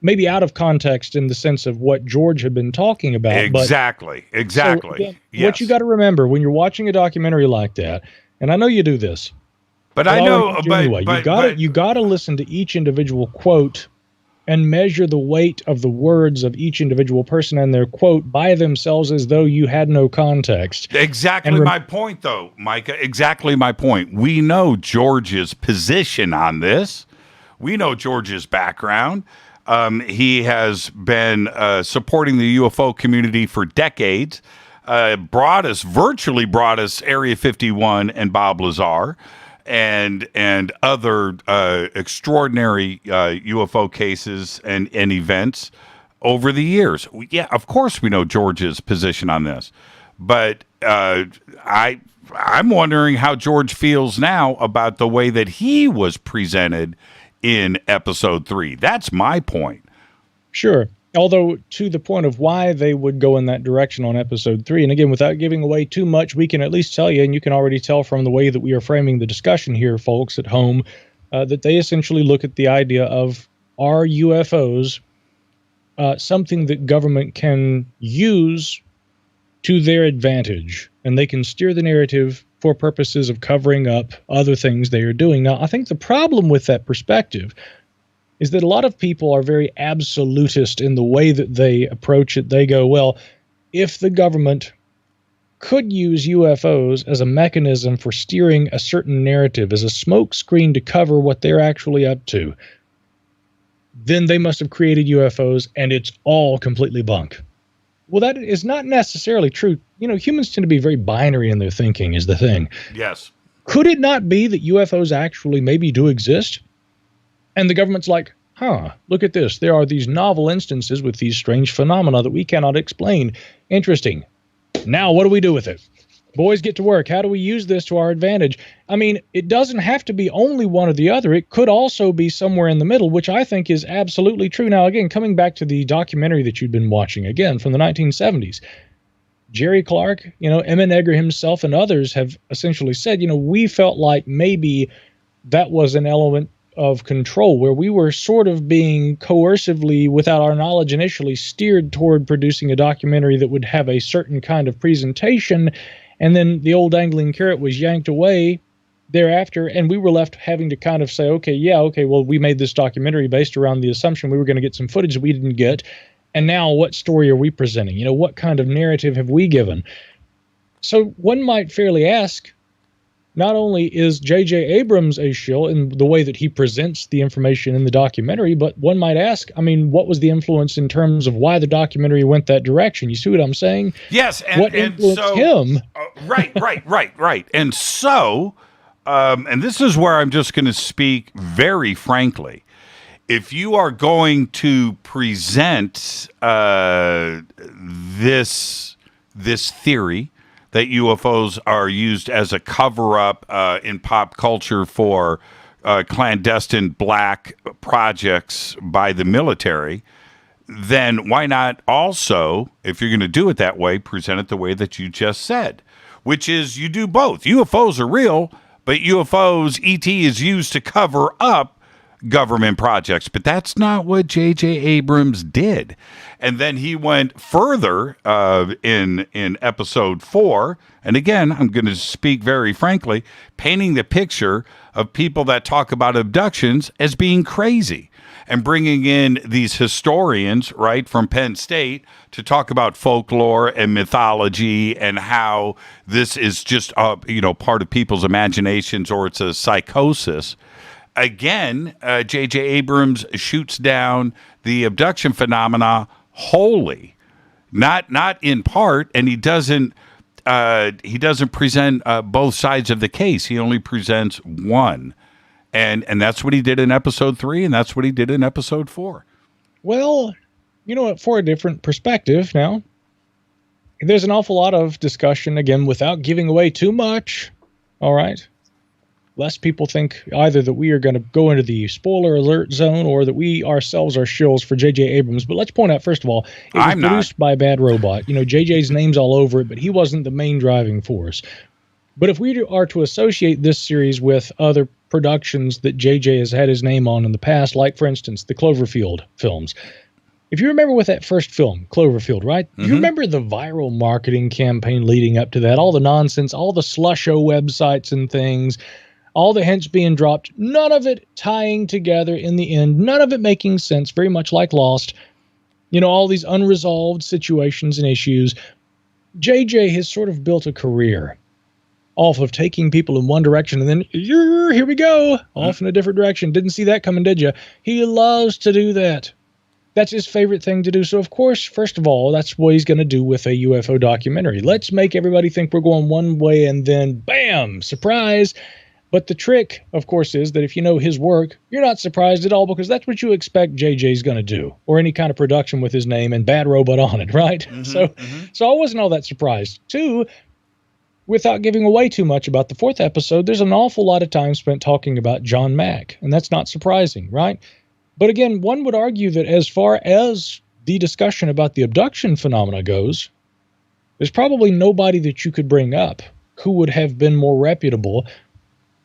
maybe out of context in the sense of what George had been talking about. Exactly. So, again, what you got to remember when you're watching a documentary like that, and I know you do this, but I know, you got to listen to each individual quote and measure the weight of the words of each individual person and their quote by themselves as though you had no context. Exactly my point, though, Micah. Exactly my point. We know George's position on this. We know George's background. He has been supporting the UFO community for decades. Virtually brought us Area 51 and Bob Lazar. And other extraordinary UFO cases and events over the years. Yeah, of course we know George's position on this. But I'm wondering how George feels now about the way that he was presented in episode 3. That's my point. Sure. Although, to the point of why they would go in that direction on episode 3, and again, without giving away too much, we can at least tell you, and you can already tell from the way that we are framing the discussion here, folks at home, that they essentially look at the idea of, are UFOs something that government can use to their advantage, and they can steer the narrative for purposes of covering up other things they are doing. Now, I think the problem with that perspective is that a lot of people are very absolutist in the way that they approach it. They go, well, if the government could use UFOs as a mechanism for steering a certain narrative, as a smokescreen to cover what they're actually up to, then they must have created UFOs, and it's all completely bunk. Well, that is not necessarily true. You know, humans tend to be very binary in their thinking, is the thing. Yes. Could it not be that UFOs actually maybe do exist? And the government's like, look at this. There are these novel instances with these strange phenomena that we cannot explain. Interesting. Now, what do we do with it? Boys, get to work. How do we use this to our advantage? I mean, it doesn't have to be only one or the other. It could also be somewhere in the middle, which I think is absolutely true. Now, again, coming back to the documentary that you'd been watching, again, from the 1970s, Jerry Clark, Emmett Egger himself and others have essentially said, we felt like maybe that was an element of control where we were sort of being coercively, without our knowledge initially, steered toward producing a documentary that would have a certain kind of presentation. And then the old dangling carrot was yanked away thereafter, and we were left having to kind of say, well, we made this documentary based around the assumption we were going to get some footage that we didn't get, and now what story are we presenting? What kind of narrative have we given? So one might fairly ask, not only is J.J. Abrams a shill in the way that he presents the information in the documentary, but one might ask, what was the influence in terms of why the documentary went that direction? You see what I'm saying? Yes. What influenced him? Right. And so, and this is where I'm just going to speak very frankly. If you are going to present this theory that UFOs are used as a cover-up in pop culture for clandestine black projects by the military, then why not also, if you're going to do it that way, present it the way that you just said, which is you do both. UFOs are real, but UFOs, ET is used to cover up government projects, but that's not what J.J. Abrams did. And then he went further in episode 4, and again, I'm going to speak very frankly, painting the picture of people that talk about abductions as being crazy and bringing in these historians, right, from Penn State to talk about folklore and mythology and how this is just, part of people's imaginations or it's a psychosis. Again, J.J. Abrams shoots down the abduction phenomena wholly, not in part, and he doesn't present both sides of the case. He only presents one, and that's what he did in episode 3, and that's what he did in episode 4. Well, for a different perspective now, there's an awful lot of discussion, again, without giving away too much, all right? Lest people think either that we are going to go into the spoiler alert zone or that we ourselves are shills for J.J. Abrams. But let's point out, first of all, it was produced by Bad Robot. J.J.'s name's all over it, but he wasn't the main driving force. But if we are to associate this series with other productions that J.J. has had his name on in the past, like, for instance, the Cloverfield films, if you remember with that first film, Cloverfield, right? Mm-hmm. You remember the viral marketing campaign leading up to that, all the nonsense, all the slusho websites and things, all the hints being dropped, none of it tying together in the end, none of it making sense, very much like Lost. All these unresolved situations and issues. JJ has sort of built a career off of taking people in one direction and then, here we go, off in a different direction. Didn't see that coming, did you? He loves to do that. That's his favorite thing to do. So, of course, first of all, that's what he's going to do with a UFO documentary. Let's make everybody think we're going one way and then, bam, surprise. But the trick, of course, is that if you know his work, you're not surprised at all because that's what you expect JJ's going to do, or any kind of production with his name and Bad Robot on it, right? Mm-hmm, So I wasn't all that surprised. 2, without giving away too much about the 4th episode, there's an awful lot of time spent talking about John Mack, and that's not surprising, right? But again, one would argue that as far as the discussion about the abduction phenomena goes, there's probably nobody that you could bring up who would have been more reputable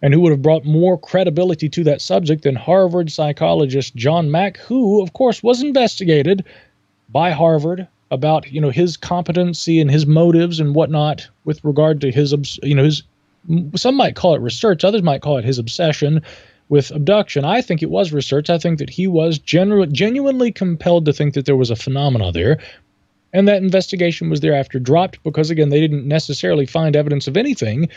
and who would have brought more credibility to that subject than Harvard psychologist John Mack, who, of course, was investigated by Harvard about, his competency and his motives and whatnot with regard to his, some might call it research, others might call it his obsession with abduction. I think it was research. I think that he was genuinely compelled to think that there was a phenomena there, and that investigation was thereafter dropped because, again, they didn't necessarily find evidence of anything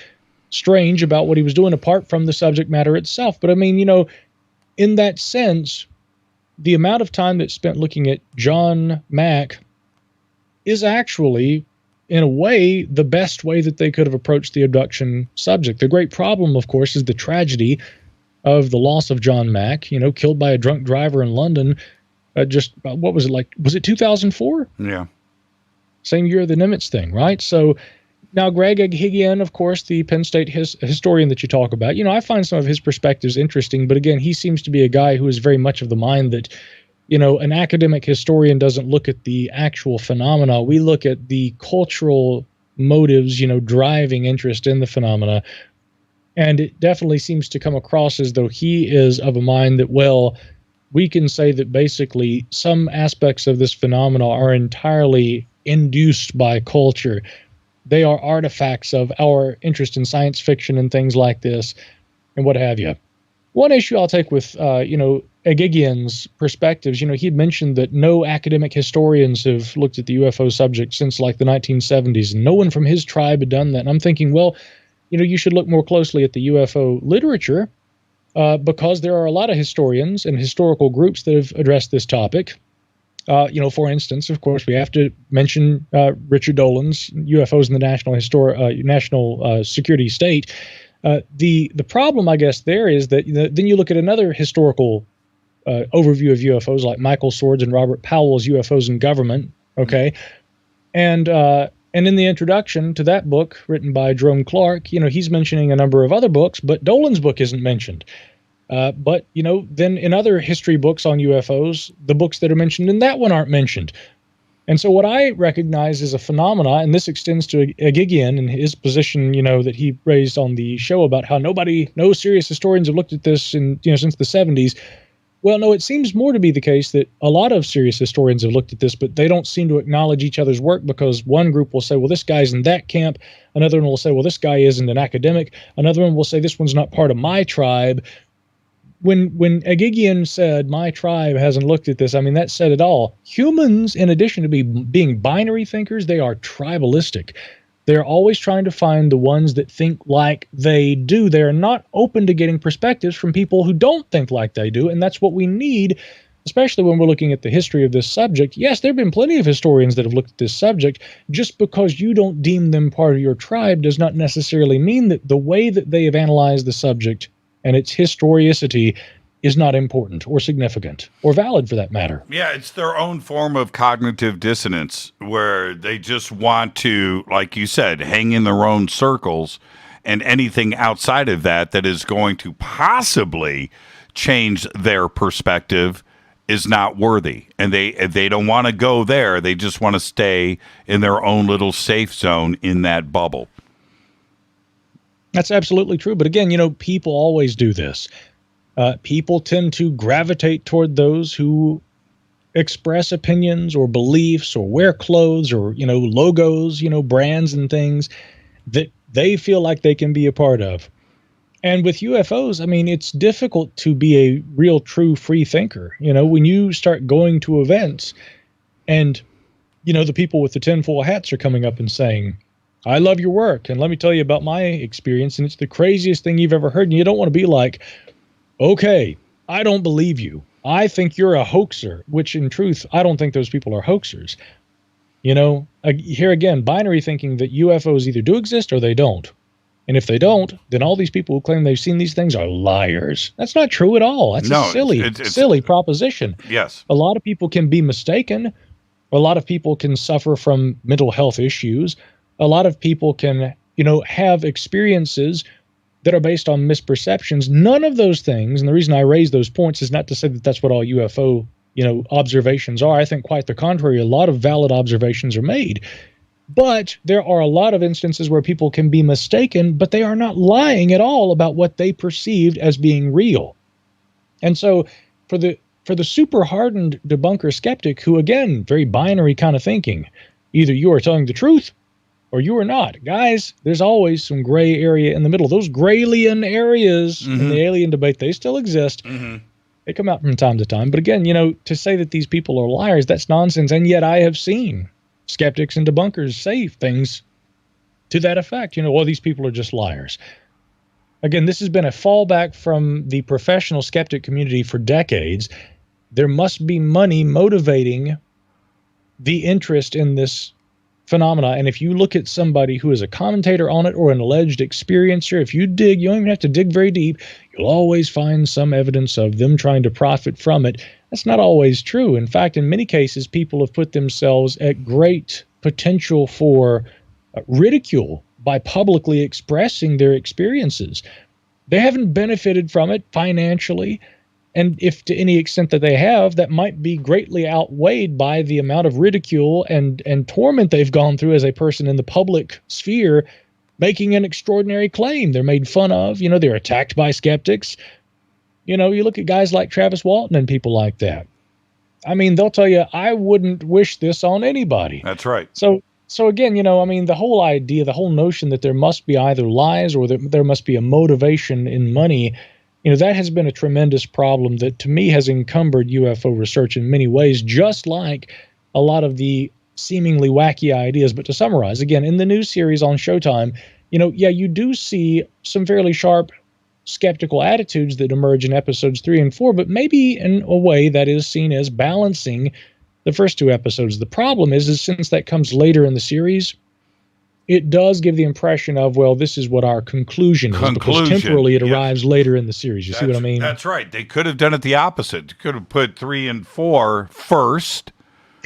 strange about what he was doing apart from the subject matter itself. But I mean, in that sense, the amount of time that's spent looking at John Mack is actually, in a way, the best way that they could have approached the abduction subject. The great problem, of course, is the tragedy of the loss of John Mack, killed by a drunk driver in London. What was it like? Was it 2004? Yeah. Same year the Nimitz thing, right? So now Greg Eghigian, of course, the Penn State historian that you talk about, I find some of his perspectives interesting, but again, he seems to be a guy who is very much of the mind that, an academic historian doesn't look at the actual phenomena. We look at the cultural motives, driving interest in the phenomena. And it definitely seems to come across as though he is of a mind that, well, we can say that basically some aspects of this phenomena are entirely induced by culture. They are artifacts of our interest in science fiction and things like this and what have you. One issue I'll take with, Eghigian's perspectives, he'd mentioned that no academic historians have looked at the UFO subject since like the 1970s, and no one from his tribe had done that. And I'm thinking, well, you should look more closely at the UFO literature because there are a lot of historians and historical groups that have addressed this topic. For instance, of course, we have to mention Richard Dolan's UFOs in the National Security State. The problem, I guess, there is that then you look at another historical overview of UFOs like Michael Sword's and Robert Powell's UFOs in Government, okay? And in the introduction to that book written by Jerome Clark, he's mentioning a number of other books, but Dolan's book isn't mentioned. But then in other history books on UFOs, the books that are mentioned in that one aren't mentioned. And so what I recognize as a phenomena, and this extends to Eghigian and his position, that he raised on the show about how no serious historians have looked at this since the 70s. Well, no, it seems more to be the case that a lot of serious historians have looked at this, but they don't seem to acknowledge each other's work because one group will say, well, this guy's in that camp. Another one will say, well, this guy isn't an academic. Another one will say, this one's not part of my tribe. When Eghigian said, my tribe hasn't looked at this, that said it all. Humans, in addition to being binary thinkers, they are tribalistic. They're always trying to find the ones that think like they do. They're not open to getting perspectives from people who don't think like they do, and that's what we need, especially when we're looking at the history of this subject. Yes, there have been plenty of historians that have looked at this subject. Just because you don't deem them part of your tribe does not necessarily mean that the way that they have analyzed the subject and its historicity is not important or significant or valid for that matter. Yeah, it's their own form of cognitive dissonance where they just want to, like you said, hang in their own circles, and anything outside of that is going to possibly change their perspective is not worthy. And they don't want to go there. They just want to stay in their own little safe zone in that bubble. That's absolutely true. But again, people always do this. People tend to gravitate toward those who express opinions or beliefs or wear clothes or, logos, brands and things that they feel like they can be a part of. And with UFOs, it's difficult to be a real, true, free thinker. When you start going to events and, the people with the tinfoil hats are coming up and saying, I love your work, and let me tell you about my experience, and it's the craziest thing you've ever heard, and you don't want to be like, okay, I don't believe you. I think you're a hoaxer, which in truth, I don't think those people are hoaxers. Here again, binary thinking that UFOs either do exist or they don't. And if they don't, then all these people who claim they've seen these things are liars. That's not true at all. That's a silly proposition. Yes. A lot of people can be mistaken. A lot of people can suffer from mental health issues. A lot of people can, have experiences that are based on misperceptions. None of those things, and the reason I raise those points is not to say that that's what all UFO, observations are. I think quite the contrary. A lot of valid observations are made. But there are a lot of instances where people can be mistaken, but they are not lying at all about what they perceived as being real. And so for the super hardened debunker skeptic who, again, very binary kind of thinking, either you are telling the truth or you are not. Guys, there's always some gray area in the middle. Those Graylian areas in the alien debate, they still exist. They come out from time to time. But again, to say that these people are liars, that's nonsense. And yet I have seen skeptics and debunkers say things to that effect. Well, these people are just liars. Again, this has been a fallback from the professional skeptic community for decades. There must be money motivating the interest in this phenomena. And if you look at somebody who is a commentator on it or an alleged experiencer, if you dig, you don't even have to dig very deep, you'll always find some evidence of them trying to profit from it. That's not always true. In fact, in many cases, people have put themselves at great potential for ridicule by publicly expressing their experiences. They haven't benefited from it financially, and if to any extent that they have, that might be greatly outweighed by the amount of ridicule and torment they've gone through as a person in the public sphere making an extraordinary claim. They're made fun of, they're attacked by skeptics. You look at guys like Travis Walton and people like that. I mean, they'll tell you, I wouldn't wish this on anybody. That's right. So again, the whole idea, the whole notion that there must be either lies or that there must be a motivation in money, that has been a tremendous problem that to me has encumbered UFO research in many ways, just like a lot of the seemingly wacky ideas. But to summarize, again, in the new series on Showtime, you do see some fairly sharp skeptical attitudes that emerge in episodes 3 and 4, but maybe in a way that is seen as balancing the first 2 episodes. The problem is since that comes later in the series, it does give the impression of, well, this is what our conclusion is, because temporally it arrives later in the series. You see what I mean? That's right. They could have done it the opposite. They could have put 3 and 4 first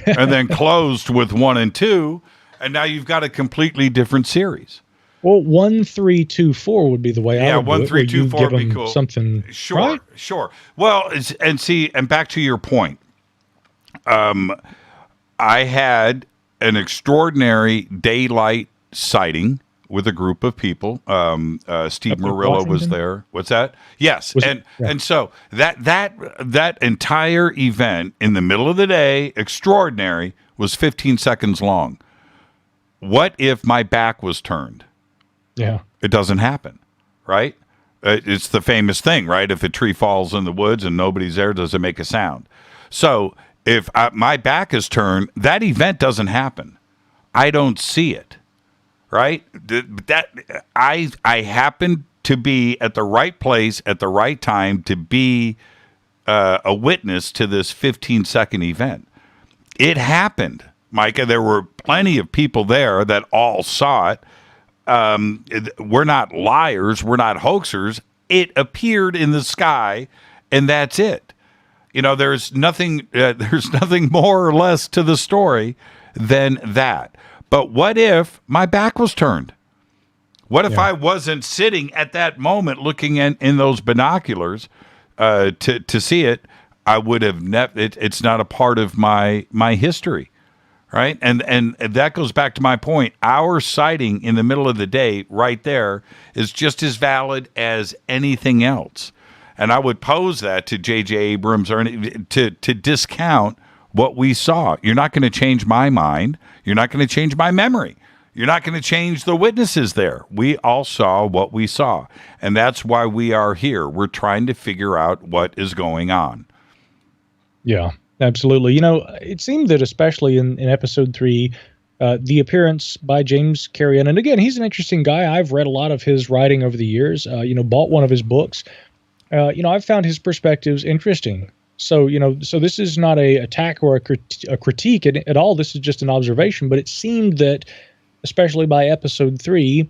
and then closed with 1 and 2, and now you've got a completely different series. Well, 1, 3, 2, 4 would be the way I would 1, do it, 3, 2, 4 would be cool. Something, sure, right? Sure. Well, and back to your point. I had an extraordinary daylight sighting with a group of people. Steve Murillo was there. What's that? Yes. And so that entire event in the middle of the day, extraordinary, was 15 seconds long. What if my back was turned? Yeah. It doesn't happen, right? It's the famous thing, right? If a tree falls in the woods and nobody's there, does it make a sound? So if my back is turned, that event doesn't happen. I don't see it, right? I happen to be at the right place at the right time to be a witness to this 15-second event. It happened, Micah. There were plenty of people there that all saw it. We're not liars. We're not hoaxers. It appeared in the sky, and that's it. There's nothing more or less to the story than that. But what if my back was turned? What if I wasn't sitting at that moment looking in those binoculars to see it? I would have it's not a part of my history. Right. And that goes back to my point. Our sighting in the middle of the day right there is just as valid as anything else. And I would pose that to J.J. Abrams or to discount what we saw. You're not going to change my mind. You're not going to change my memory. You're not going to change the witnesses there. We all saw what we saw. And that's why we are here. We're trying to figure out what is going on. Yeah. Absolutely. It seemed that especially in episode 3, the appearance by James Caravan, and again, he's an interesting guy. I've read a lot of his writing over the years, bought one of his books. I've found his perspectives interesting. So this is not a attack or a critique at all. This is just an observation. But it seemed that, especially by episode 3,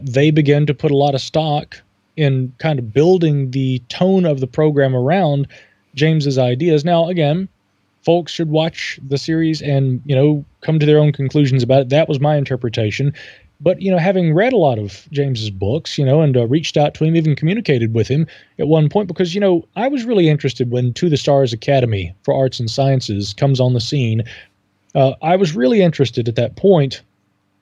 they began to put a lot of stock in kind of building the tone of the program around James's ideas. Now, again, folks should watch the series and, come to their own conclusions about it. That was my interpretation. But, having read a lot of James's books, and reached out to him, even communicated with him at one point, because, I was really interested when To the Stars Academy for Arts and Sciences comes on the scene. I was really interested at that point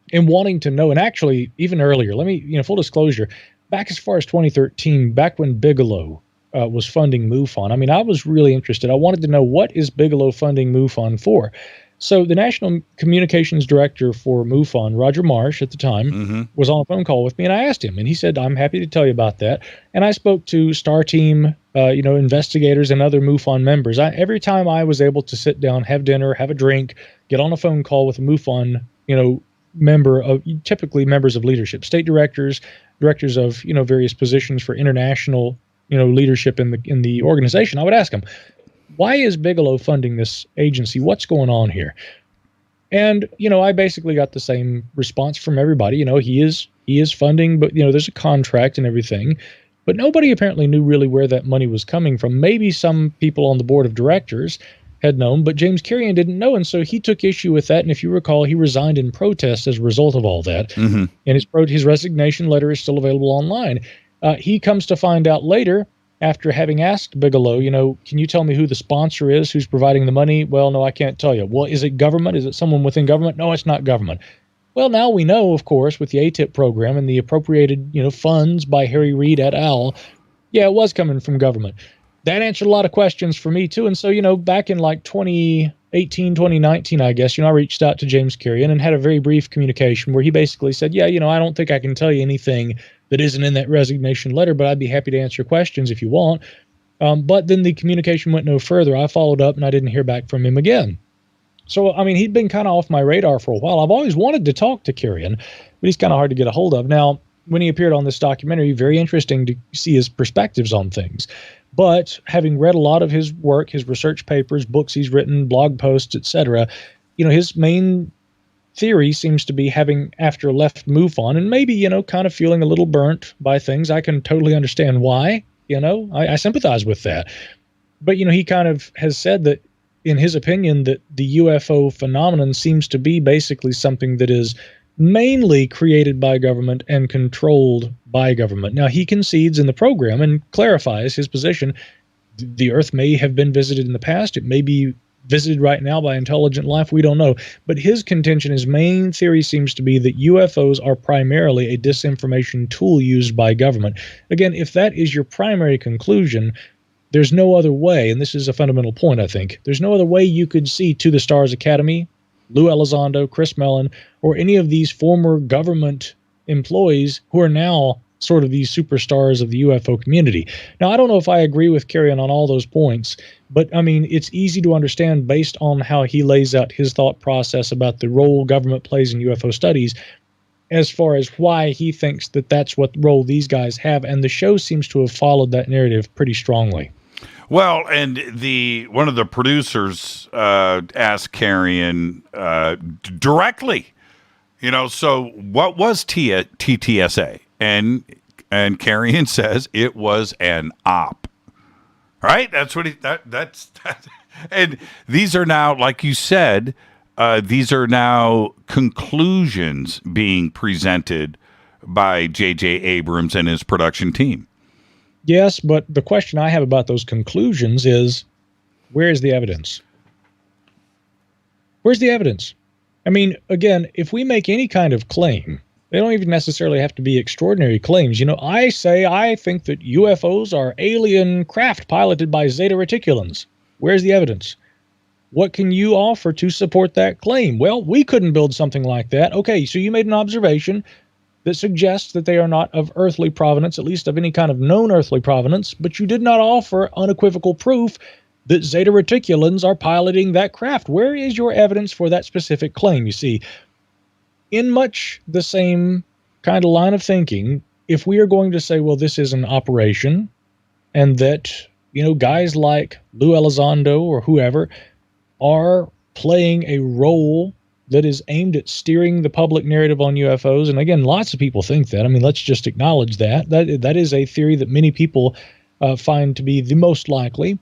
in wanting to know, and actually even earlier, let me, full disclosure, back as far as 2013, back when Bigelow was funding MUFON. I mean, I was really interested. I wanted to know, what is Bigelow funding MUFON for? So the National Communications Director for MUFON, Roger Marsh at the time, was on a phone call with me, and I asked him, and he said, I'm happy to tell you about that. And I spoke to Star Team, investigators and other MUFON members. Every time I was able to sit down, have dinner, have a drink, get on a phone call with a MUFON, member of, typically members of leadership, state directors, directors of, various positions for international leadership in the organization, I would ask him, why is Bigelow funding this agency? What's going on here? And, I basically got the same response from everybody. He is funding, but, there's a contract and everything. But nobody apparently knew really where that money was coming from. Maybe some people on the board of directors. had known, but James Carrion didn't know, and so he took issue with that. And if you recall, he resigned in protest as a result of all that. Mm-hmm. And his resignation letter is still available online. He comes to find out later, after having asked Bigelow, can you tell me who the sponsor is, who's providing the money? Well, no, I can't tell you. Well, is it government? Is it someone within government? No, it's not government. Well, now we know, of course, with the ATIP program and the appropriated, funds by Harry Reid et al., yeah, it was coming from government. That answered a lot of questions for me, too. And so, back in like 2018, 2019, I guess, I reached out to James Carrion and had a very brief communication where he basically said, yeah, I don't think I can tell you anything that isn't in that resignation letter, but I'd be happy to answer questions if you want. But then the communication went no further. I followed up and I didn't hear back from him again. So, he'd been kind of off my radar for a while. I've always wanted to talk to Carrion, but he's kind of hard to get a hold of. Now, when he appeared on this documentary, very interesting to see his perspectives on things. But having read a lot of his work, his research papers, books he's written, blog posts, etc., his main theory seems to be having, after left MUFON, and maybe, kind of feeling a little burnt by things. I can totally understand why, I sympathize with that. But, he kind of has said that, in his opinion, that the UFO phenomenon seems to be basically something that is mainly created by government and controlled by government. Now, he concedes in the program and clarifies his position. The Earth may have been visited in the past. It may be visited right now by intelligent life. We don't know. But his contention, his main theory seems to be that UFOs are primarily a disinformation tool used by government. Again, if that is your primary conclusion, there's no other way, and this is a fundamental point, I think, there's no other way you could see To the Stars Academy, Lou Elizondo, Chris Mellon, or any of these former government employees who are now sort of these superstars of the UFO community. Now, I don't know if I agree with Carrion on all those points, but, it's easy to understand based on how he lays out his thought process about the role government plays in UFO studies as far as why he thinks that that's what role these guys have, and the show seems to have followed that narrative pretty strongly. Well, and one of the producers asked Carrion directly, so what was TTSA? And Carrion says it was an op. Right? That's what that's and these are now, like you said, these are now conclusions being presented by J.J. Abrams and his production team. Yes, but the question I have about those conclusions is, where is the evidence? Where's the evidence? Again, if we make any kind of claim, they don't even necessarily have to be extraordinary claims. I think that UFOs are alien craft piloted by Zeta Reticulans. Where's the evidence? What can you offer to support that claim? Well, we couldn't build something like that. Okay, so you made an observation that suggests that they are not of earthly provenance, at least of any kind of known earthly provenance, but you did not offer unequivocal proof that Zeta Reticulans are piloting that craft. Where is your evidence for that specific claim? You see, in much the same kind of line of thinking, if we are going to say, well, this is an operation, and that, guys like Lou Elizondo or whoever are playing a role that is aimed at steering the public narrative on UFOs. And again, lots of people think that. Let's just acknowledge that. That is a theory that many people find to be the most likely.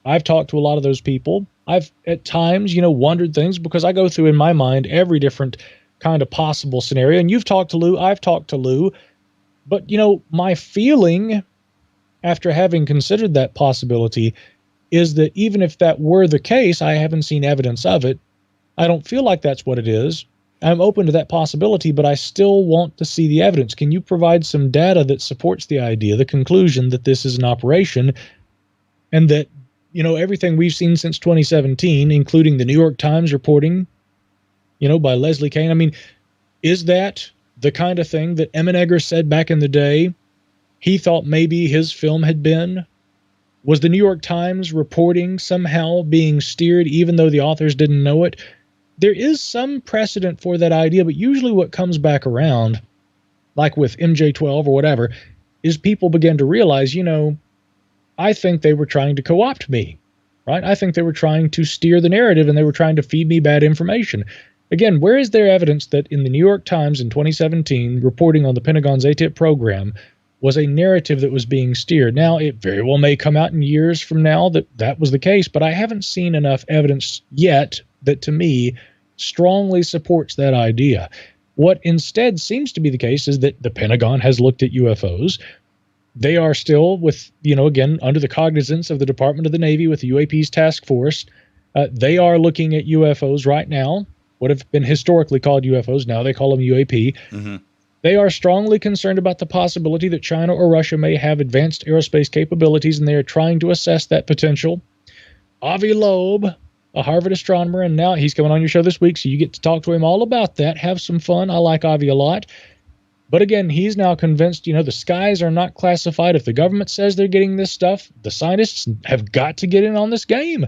I've talked to a lot of those people. I've, at times, wondered things because I go through in my mind every different kind of possible scenario. And you've talked to Lou, I've talked to Lou. But, my feeling after having considered that possibility is that even if that were the case, I haven't seen evidence of it. I don't feel like that's what it is. I'm open to that possibility, but I still want to see the evidence. Can you provide some data that supports the idea, the conclusion that this is an operation, and that, everything we've seen since 2017, including the New York Times reporting, by Leslie Kane, is that the kind of thing that Emmett Eggers said back in the day he thought maybe his film had been? Was the New York Times reporting somehow being steered even though the authors didn't know it? There is some precedent for that idea, but usually what comes back around, like with MJ-12 or whatever, is people begin to realize, I think they were trying to co-opt me, right? I think they were trying to steer the narrative and they were trying to feed me bad information. Again, where is there evidence that in the New York Times in 2017, reporting on the Pentagon's ATIP program, was a narrative that was being steered. Now, it very well may come out in years from now that that was the case, but I haven't seen enough evidence yet that, to me, strongly supports that idea. What instead seems to be the case is that the Pentagon has looked at UFOs. They are still with, again, under the cognizance of the Department of the Navy with the UAPs task force. They are looking at UFOs right now, what have been historically called UFOs. Now they call them UAP. Mm-hmm. They are strongly concerned about the possibility that China or Russia may have advanced aerospace capabilities, and they are trying to assess that potential. Avi Loeb, a Harvard astronomer, and now he's coming on your show this week, so you get to talk to him all about that. Have some fun. I like Avi a lot. But again, he's now convinced, the skies are not classified. If the government says they're getting this stuff, the scientists have got to get in on this game.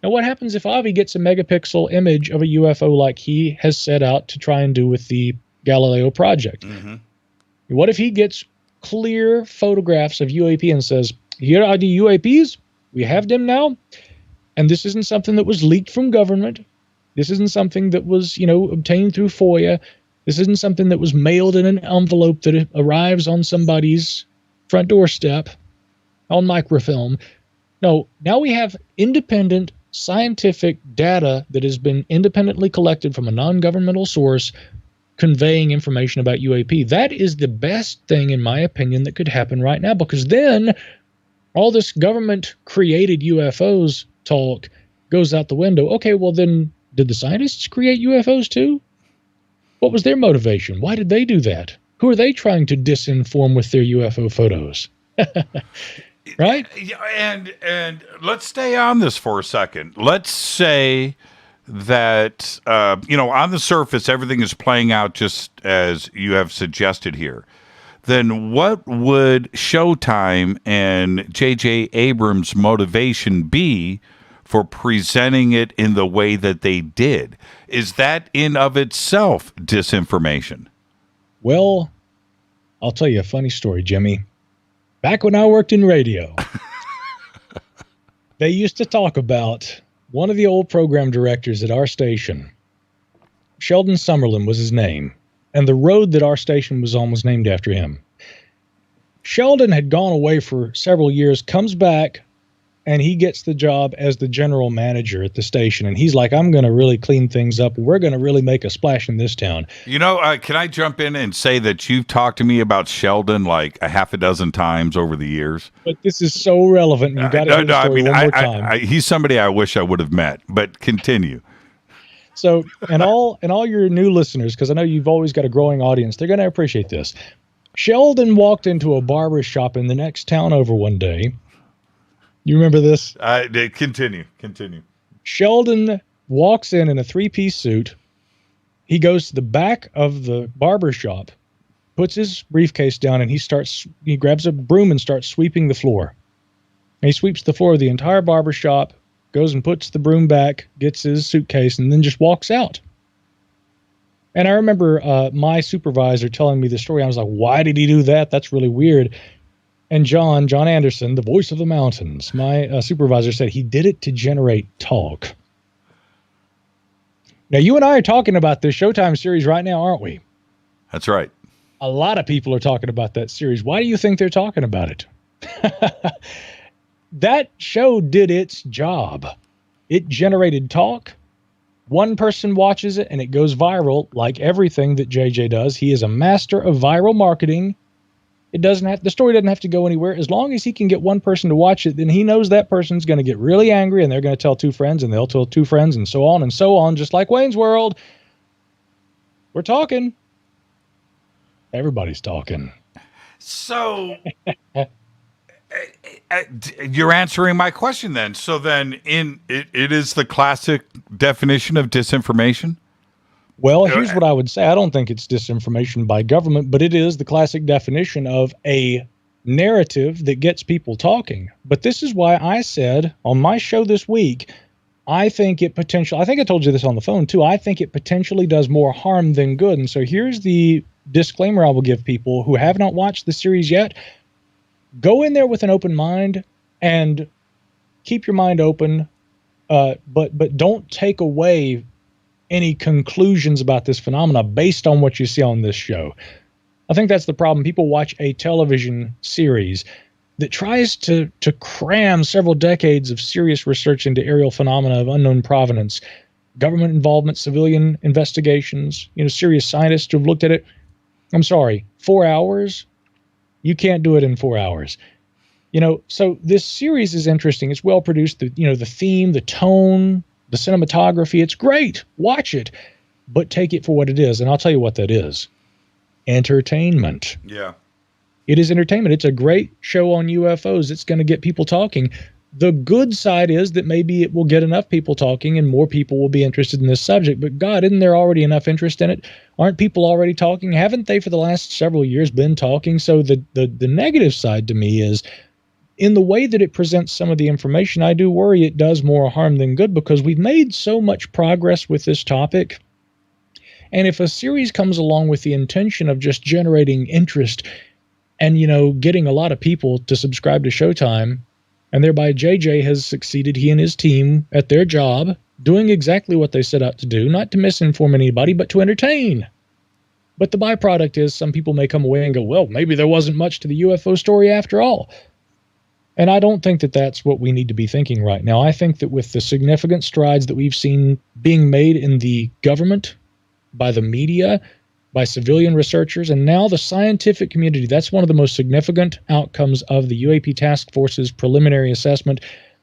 Now, what happens if Avi gets a megapixel image of a UFO like he has set out to try and do with the Galileo project? Mm-hmm. What if he gets clear photographs of UAP and says, here are the UAPs, we have them now, and this isn't something that was leaked from government, this isn't something that was, obtained through FOIA, this isn't something that was mailed in an envelope that arrives on somebody's front doorstep on microfilm. No, now we have independent scientific data that has been independently collected from a non-governmental source conveying information about UAP. That is the best thing, in my opinion, that could happen right now, because then all this government-created UFOs talk goes out the window. Okay, well then, did the scientists create UFOs too? What was their motivation? Why did they do that? Who are they trying to disinform with their UFO photos? Right? And let's stay on this for a second. Let's say that, on the surface, everything is playing out just as you have suggested here. Then what would Showtime and J.J. Abrams' motivation be for presenting it in the way that they did? Is that in of itself disinformation? Well, I'll tell you a funny story, Jimmy. Back when I worked in radio, they used to talk about one of the old program directors at our station. Sheldon Summerlin was his name, and the road that our station was on was named after him. Sheldon had gone away for several years, comes back, and he gets the job as the general manager at the station. And he's like, I'm going to really clean things up. We're going to really make a splash in this town. Can I jump in and say that you've talked to me about Sheldon like a half a dozen times over the years? But this is so relevant. You got to hear the story one more time. He's somebody I wish I would have met, but continue. So, and all your new listeners, because I know you've always got a growing audience, they're going to appreciate this. Sheldon walked into a barber shop in the next town over one day. You remember this? Continue. Sheldon walks in a three-piece suit. He goes to the back of the barber shop, puts his briefcase down, and he grabs a broom and starts sweeping the floor. And he sweeps the floor of the entire barber shop, goes and puts the broom back, gets his suitcase, and then just walks out. And I remember my supervisor telling me the story. I was like, why did he do that? That's really weird. And John Anderson, the voice of the mountains, my supervisor, said he did it to generate talk. Now, you and I are talking about this Showtime series right now, aren't we? That's right. A lot of people are talking about that series. Why do you think they're talking about it? That show did its job. It generated talk. One person watches it, and it goes viral like everything that JJ does. He is a master of viral marketing. The story doesn't have to go anywhere. As long as he can get one person to watch it, then he knows that person's going to get really angry, and they're going to tell two friends, and they'll tell two friends, and so on, just like Wayne's World. We're talking. Everybody's talking. So you're answering my question then. So then it is the classic definition of disinformation? Well, here's what I would say. I don't think it's disinformation by government, but it is the classic definition of a narrative that gets people talking. But this is why I said on my show this week, I think I told you this on the phone too, I think it potentially does more harm than good. And so here's the disclaimer I will give people who have not watched the series yet. Go in there with an open mind and keep your mind open, but don't take away any conclusions about this phenomena based on what you see on this show. I think that's the problem. People watch a television series that tries to cram several decades of serious research into aerial phenomena of unknown provenance, government involvement, civilian investigations, serious scientists who have looked at it. I'm sorry, 4 hours? You can't do it in 4 hours. So this series is interesting. It's well produced. The theme, the tone, the cinematography, it's great. Watch it, but take it for what it is. And I'll tell you what that is. Entertainment. Yeah. It is entertainment. It's a great show on UFOs. It's going to get people talking. The good side is that maybe it will get enough people talking and more people will be interested in this subject. But God, isn't there already enough interest in it? Aren't people already talking? Haven't they for the last several years been talking? So the negative side to me is, in the way that it presents some of the information, I do worry it does more harm than good, because we've made so much progress with this topic. And if a series comes along with the intention of just generating interest and, getting a lot of people to subscribe to Showtime, and thereby JJ has succeeded, he and his team, at their job, doing exactly what they set out to do, not to misinform anybody, but to entertain. But the byproduct is some people may come away and go, well, maybe there wasn't much to the UFO story after all. And I don't think that that's what we need to be thinking right now. I think that with the significant strides that we've seen being made in the government, by the media, by civilian researchers, and now the scientific community, that's one of the most significant outcomes of the UAP Task Force's preliminary assessment.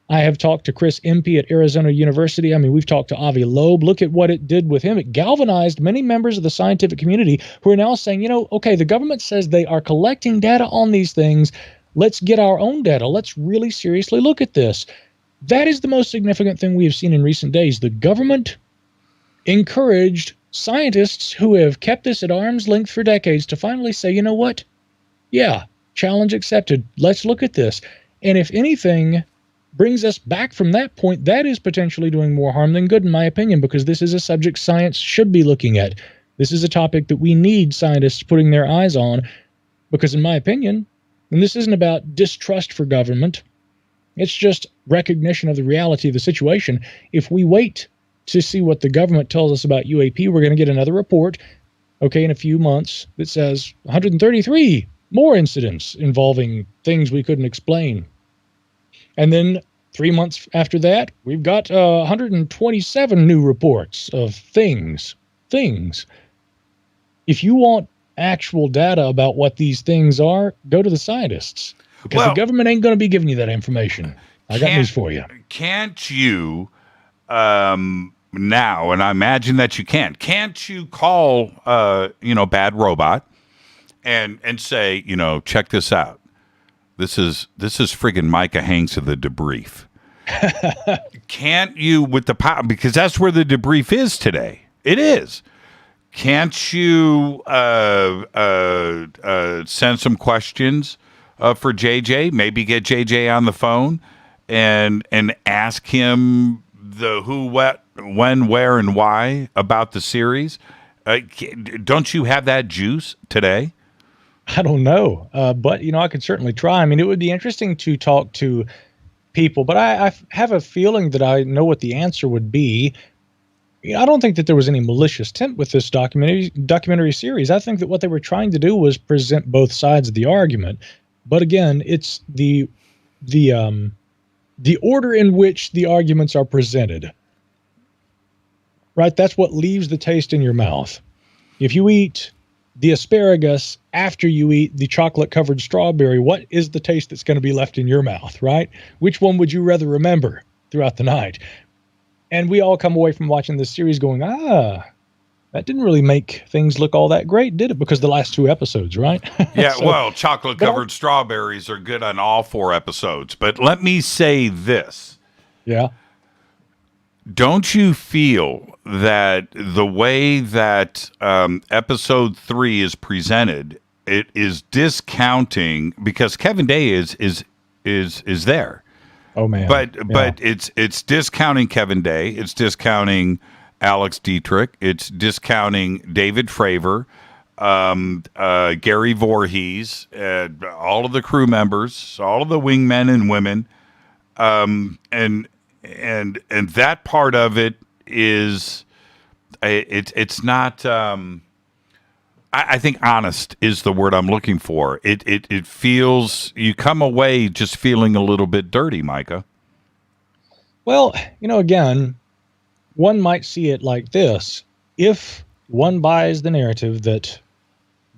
I have talked to Chris Impey at Arizona University. I mean, we've talked to Avi Loeb. Look at what it did with him. It galvanized many members of the scientific community who are now saying, okay, the government says they are collecting data on these things. Let's get our own data. Let's really seriously look at this. That is the most significant thing we have seen in recent days. The government encouraged scientists who have kept this at arm's length for decades to finally say, you know what? Yeah, challenge accepted. Let's look at this. And if anything brings us back from that point, that is potentially doing more harm than good, in my opinion, because this is a subject science should be looking at. This is a topic that we need scientists putting their eyes on, because in my opinion, and this isn't about distrust for government, it's just recognition of the reality of the situation. If we wait to see what the government tells us about UAP, we're going to get another report, in a few months, that says 133 more incidents involving things we couldn't explain. And then 3 months after that, we've got 127 new reports of things. If you want actual data about what these things are, go to the scientists, because the government ain't going to be giving you that information. I got news for you. Can't you now, and I imagine that you can't you call Bad Robot and say, check this out, this is friggin' Micah Hanks of the Debrief. Can't you, with the power, because that's where the Debrief is today. It is. Can't you send some questions for JJ? Maybe get JJ on the phone and ask him the who, what, when, where, and why about the series. Don't you have that juice today? I don't know, but I could certainly try. I mean, it would be interesting to talk to people, but I have a feeling that I know what the answer would be. I don't think that there was any malicious intent with this documentary series. I think that what they were trying to do was present both sides of the argument. But again, it's the order in which the arguments are presented. Right? That's what leaves the taste in your mouth. If you eat the asparagus after you eat the chocolate-covered strawberry, what is the taste that's going to be left in your mouth, right? Which one would you rather remember throughout the night? And we all come away from watching this series going, that didn't really make things look all that great, did it? Because the last 2 episodes, right? Yeah, well, chocolate-covered strawberries are good on all 4 episodes. But let me say this. Yeah. Don't you feel that the way that episode 3 is presented, it is discounting, because Kevin Day is there. Oh man! But it's discounting Kevin Day. It's discounting Alex Dietrich. It's discounting David Fravor, Gary Voorhees, all of the crew members, all of the wingmen and women, and that part of it is it's not. I think honest is the word I'm looking for. It feels, you come away just feeling a little bit dirty, Micah. Well, again, one might see it like this. If one buys the narrative that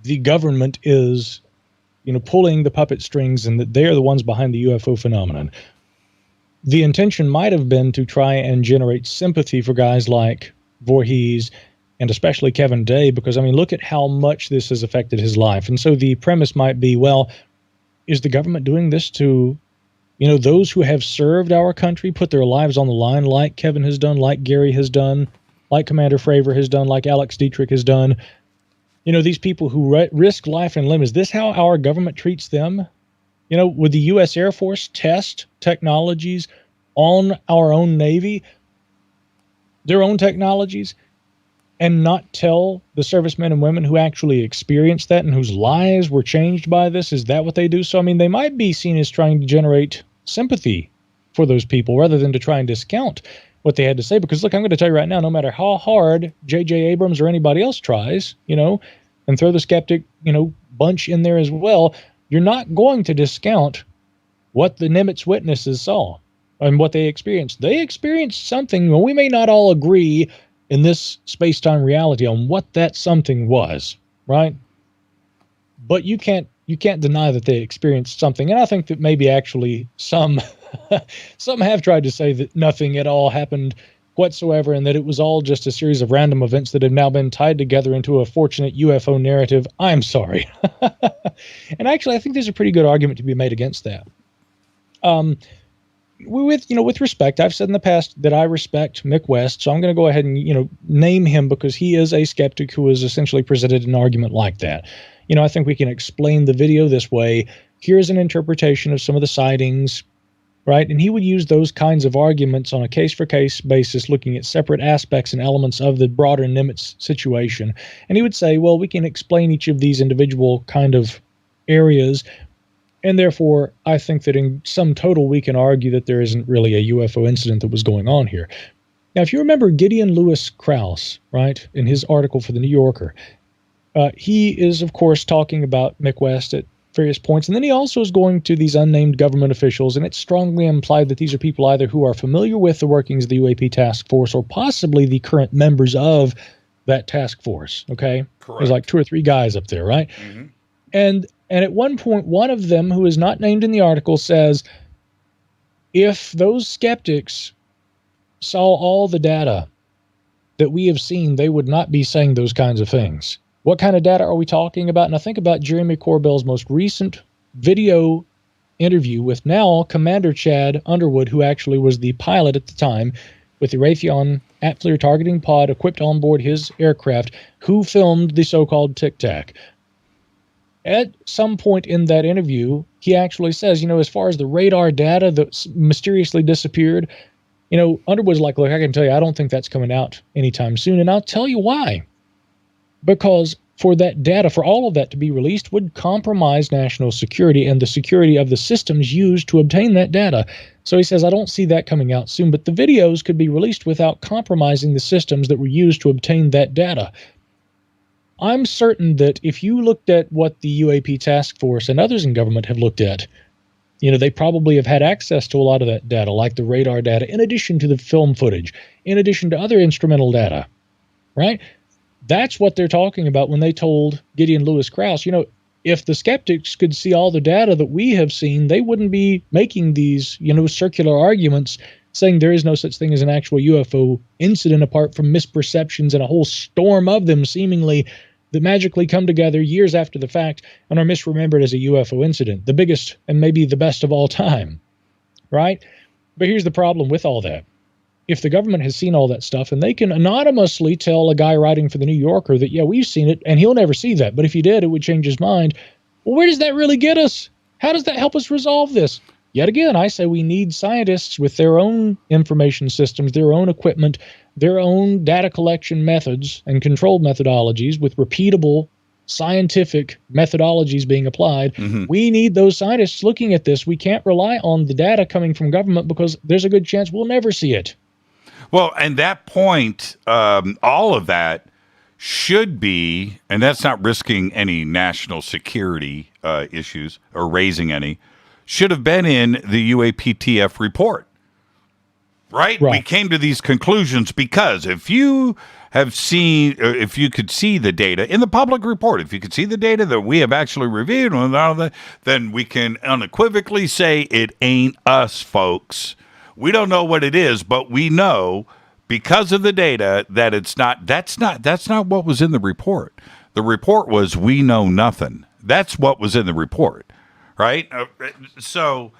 the government is, pulling the puppet strings and that they are the ones behind the UFO phenomenon, the intention might have been to try and generate sympathy for guys like Voorhees and especially Kevin Day, because, look at how much this has affected his life. And so the premise might be, well, is the government doing this to, those who have served our country, put their lives on the line, like Kevin has done, like Gary has done, like Commander Fravor has done, like Alex Dietrich has done? These people who risk life and limb, is this how our government treats them? Would the U.S. Air Force test technologies on our own Navy, their own technologies, and not tell the servicemen and women who actually experienced that and whose lives were changed by this? Is that what they do? So, they might be seen as trying to generate sympathy for those people rather than to try and discount what they had to say. Because, look, I'm going to tell you right now, no matter how hard J.J. Abrams or anybody else tries, and throw the skeptic, bunch in there as well, you're not going to discount what the Nimitz witnesses saw and what they experienced. They experienced something. Well, we may not all agree in this space-time reality on what that something was, right? But you can't deny that they experienced something. And I think that maybe actually some have tried to say that nothing at all happened whatsoever and that it was all just a series of random events that have now been tied together into a fortunate UFO narrative. I'm sorry. And actually, I think there's a pretty good argument to be made against that. With respect, I've said in the past that I respect Mick West, so I'm going to go ahead and, name him because he is a skeptic who has essentially presented an argument like that. I think we can explain the video this way. Here's an interpretation of some of the sightings, right? And he would use those kinds of arguments on a case-for-case basis, looking at separate aspects and elements of the broader Nimitz situation. And he would say, well, we can explain each of these individual kind of areas, and therefore, I think that in sum total, we can argue that there isn't really a UFO incident that was going on here. Now, if you remember Gideon Lewis Krause, right, in his article for The New Yorker, he is, of course, talking about Mick West at various points, and then he also is going to these unnamed government officials, and it's strongly implied that these are people either who are familiar with the workings of the UAP task force or possibly the current members of that task force, okay? Correct. There's like 2 or 3 guys up there, right? Mm-hmm. And at one point, one of them, who is not named in the article, says, if those skeptics saw all the data that we have seen, they would not be saying those kinds of things. What kind of data are we talking about? And I think about Jeremy Corbell's most recent video interview with now Commander Chad Underwood, who actually was the pilot at the time with the Raytheon at-FLIR targeting pod equipped on board his aircraft, who filmed the so-called Tic Tac. At some point in that interview, he actually says, as far as the radar data that mysteriously disappeared, Underwood's like, look, I can tell you, I don't think that's coming out anytime soon. And I'll tell you why. Because for that data, for all of that to be released, would compromise national security and the security of the systems used to obtain that data. So he says, I don't see that coming out soon, but the videos could be released without compromising the systems that were used to obtain that data. I'm certain that if you looked at what the UAP task force and others in government have looked at, they probably have had access to a lot of that data, like the radar data, in addition to the film footage, in addition to other instrumental data, right? That's what they're talking about when they told Gideon Lewis Krause, if the skeptics could see all the data that we have seen, they wouldn't be making these, circular arguments saying there is no such thing as an actual UFO incident apart from misperceptions and a whole storm of them seemingly that magically come together years after the fact and are misremembered as a UFO incident, the biggest and maybe the best of all time, right? But here's the problem with all that. If the government has seen all that stuff and they can anonymously tell a guy writing for the New Yorker that, yeah, we've seen it, and he'll never see that, but if he did, it would change his mind. Well, where does that really get us? How does that help us resolve this? Yet again, I say we need scientists with their own information systems, their own equipment, their own data collection methods and control methodologies with repeatable scientific methodologies being applied. Mm-hmm. We need those scientists looking at this. We can't rely on the data coming from government because there's a good chance we'll never see it. Well, and that point, all of that should be, and that's not risking any national security issues or raising any, should have been in the UAPTF report. Right? We came to these conclusions because if you have seen, if you could see the data in the public report, if you could see the data that we have actually reviewed, then we can unequivocally say it ain't us, folks. We don't know what it is, but we know because of the data that it's not. That's not what was in the report. The report was we know nothing. That's what was in the report, right? So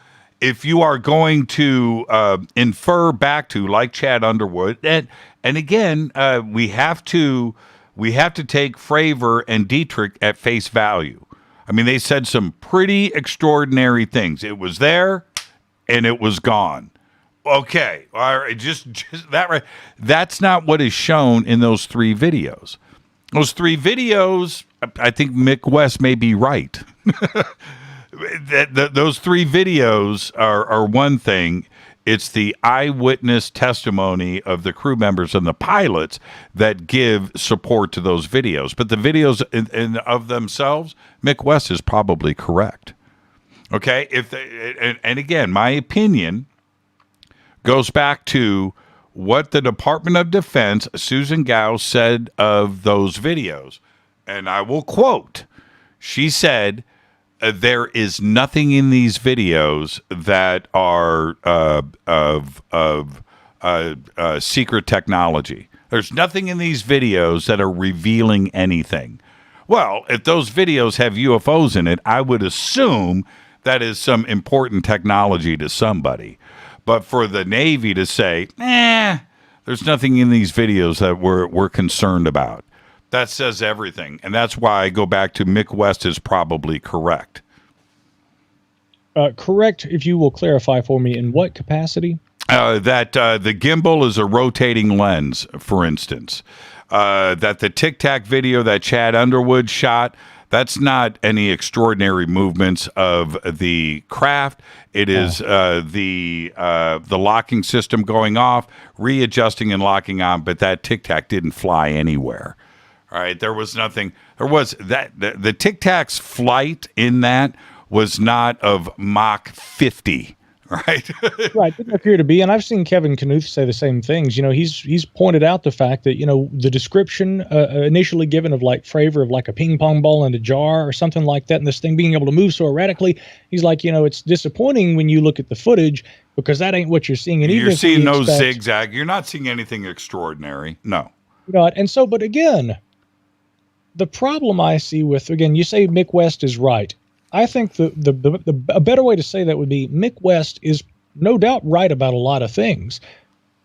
if you are going to infer back to, like Chad Underwood, and again, we have to take Fravor and Dietrich at face value. I mean, they said some pretty extraordinary things. It was there, and it was gone. Okay, all right, just that right. That's not what is shown in those 3 videos. Those 3 videos, I think Mick West may be right. Those 3 videos are one thing. It's the eyewitness testimony of the crew members and the pilots that give support to those videos. But the videos in of themselves, Mick West is probably correct. Okay, and again, my opinion goes back to what the Department of Defense, Susan Gao, said of those videos. And I will quote, she said, there is nothing in these videos that are of secret technology. There's nothing in these videos that are revealing anything. Well, if those videos have UFOs in it, I would assume that is some important technology to somebody. But for the Navy to say, there's nothing in these videos that we're concerned about, that says everything. And that's why I go back to Mick West is probably correct. Correct, if you will clarify for me, in what capacity? That the gimbal is a rotating lens, for instance. That the Tic Tac video that Chad Underwood shot, that's not any extraordinary movements of the craft. It is the locking system going off, readjusting and locking on, but that Tic Tac didn't fly anywhere. All right, there was nothing. There was that the Tic Tac's flight in that was not of Mach 50. Right. Right. Didn't appear to be. And I've seen Kevin Knuth say the same things. You know, he's pointed out the fact that, you know, the description initially given of like Fravor of like a ping pong ball in a jar or something like that, and this thing being able to move so erratically, he's like, you know, it's disappointing when you look at the footage because that ain't what you're seeing. And even you're seeing no zigzag. You're not seeing anything extraordinary. No. You know, and so, but again, the problem I see with, again, you say Mick West is right. I think a better way to say that would be Mick West is no doubt right about a lot of things,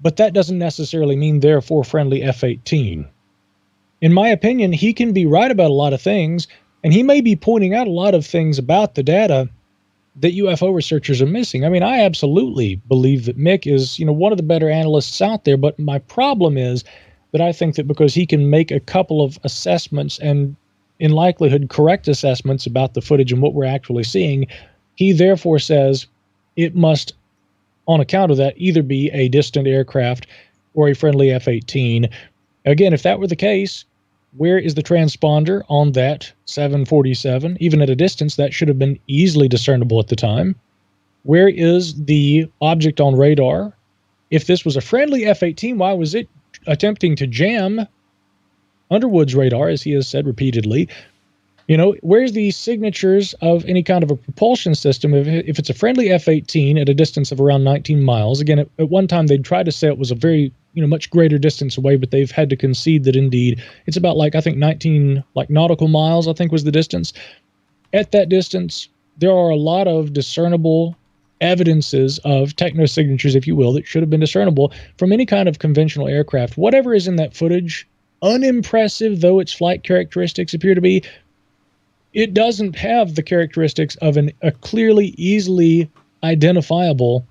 but that doesn't necessarily mean therefore friendly F-18. In my opinion, he can be right about a lot of things, and he may be pointing out a lot of things about the data that UFO researchers are missing. I mean, I absolutely believe that Mick is, you know, one of the better analysts out there, but my problem is that I think that because he can make a couple of assessments and in likelihood correct assessments about the footage and what we're actually seeing, he therefore says it must, on account of that, either be a distant aircraft or a friendly F-18. Again, if that were the case, where is the transponder on that 747? Even at a distance, that should have been easily discernible at the time. Where is the object on radar? If this was a friendly F-18, why was it attempting to jam Underwood's radar, as he has said repeatedly? You know, where's the signatures of any kind of a propulsion system if it's a friendly F-18 at a distance of around 19 miles? Again, at one time they'd tried to say it was a very, you know, much greater distance away, but they've had to concede that indeed it's about like, I think 19 like nautical miles, I think was the distance. At that distance, there are a lot of discernible evidences of techno-signatures, if you will, that should have been discernible from any kind of conventional aircraft. Whatever is in that footage, unimpressive though its flight characteristics appear to be, it doesn't have the characteristics of a clearly, easily identifiable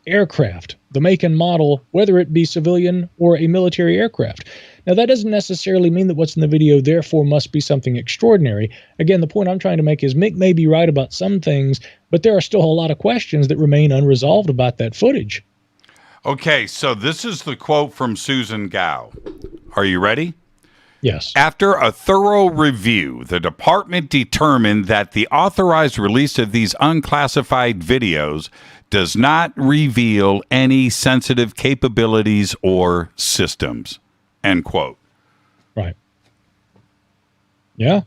aircraft, the make and model, whether it be civilian or a military aircraft. Now, that doesn't necessarily mean that what's in the video therefore must be something extraordinary. Again, the point I'm trying to make is Mick may be right about some things, but there are still a lot of questions that remain unresolved about that footage. Okay, so this is the quote from Susan Gao. Are you ready? Yes. After a thorough review, the department determined that the authorized release of these unclassified videos does not reveal any sensitive capabilities or systems. End quote. Right. Yeah.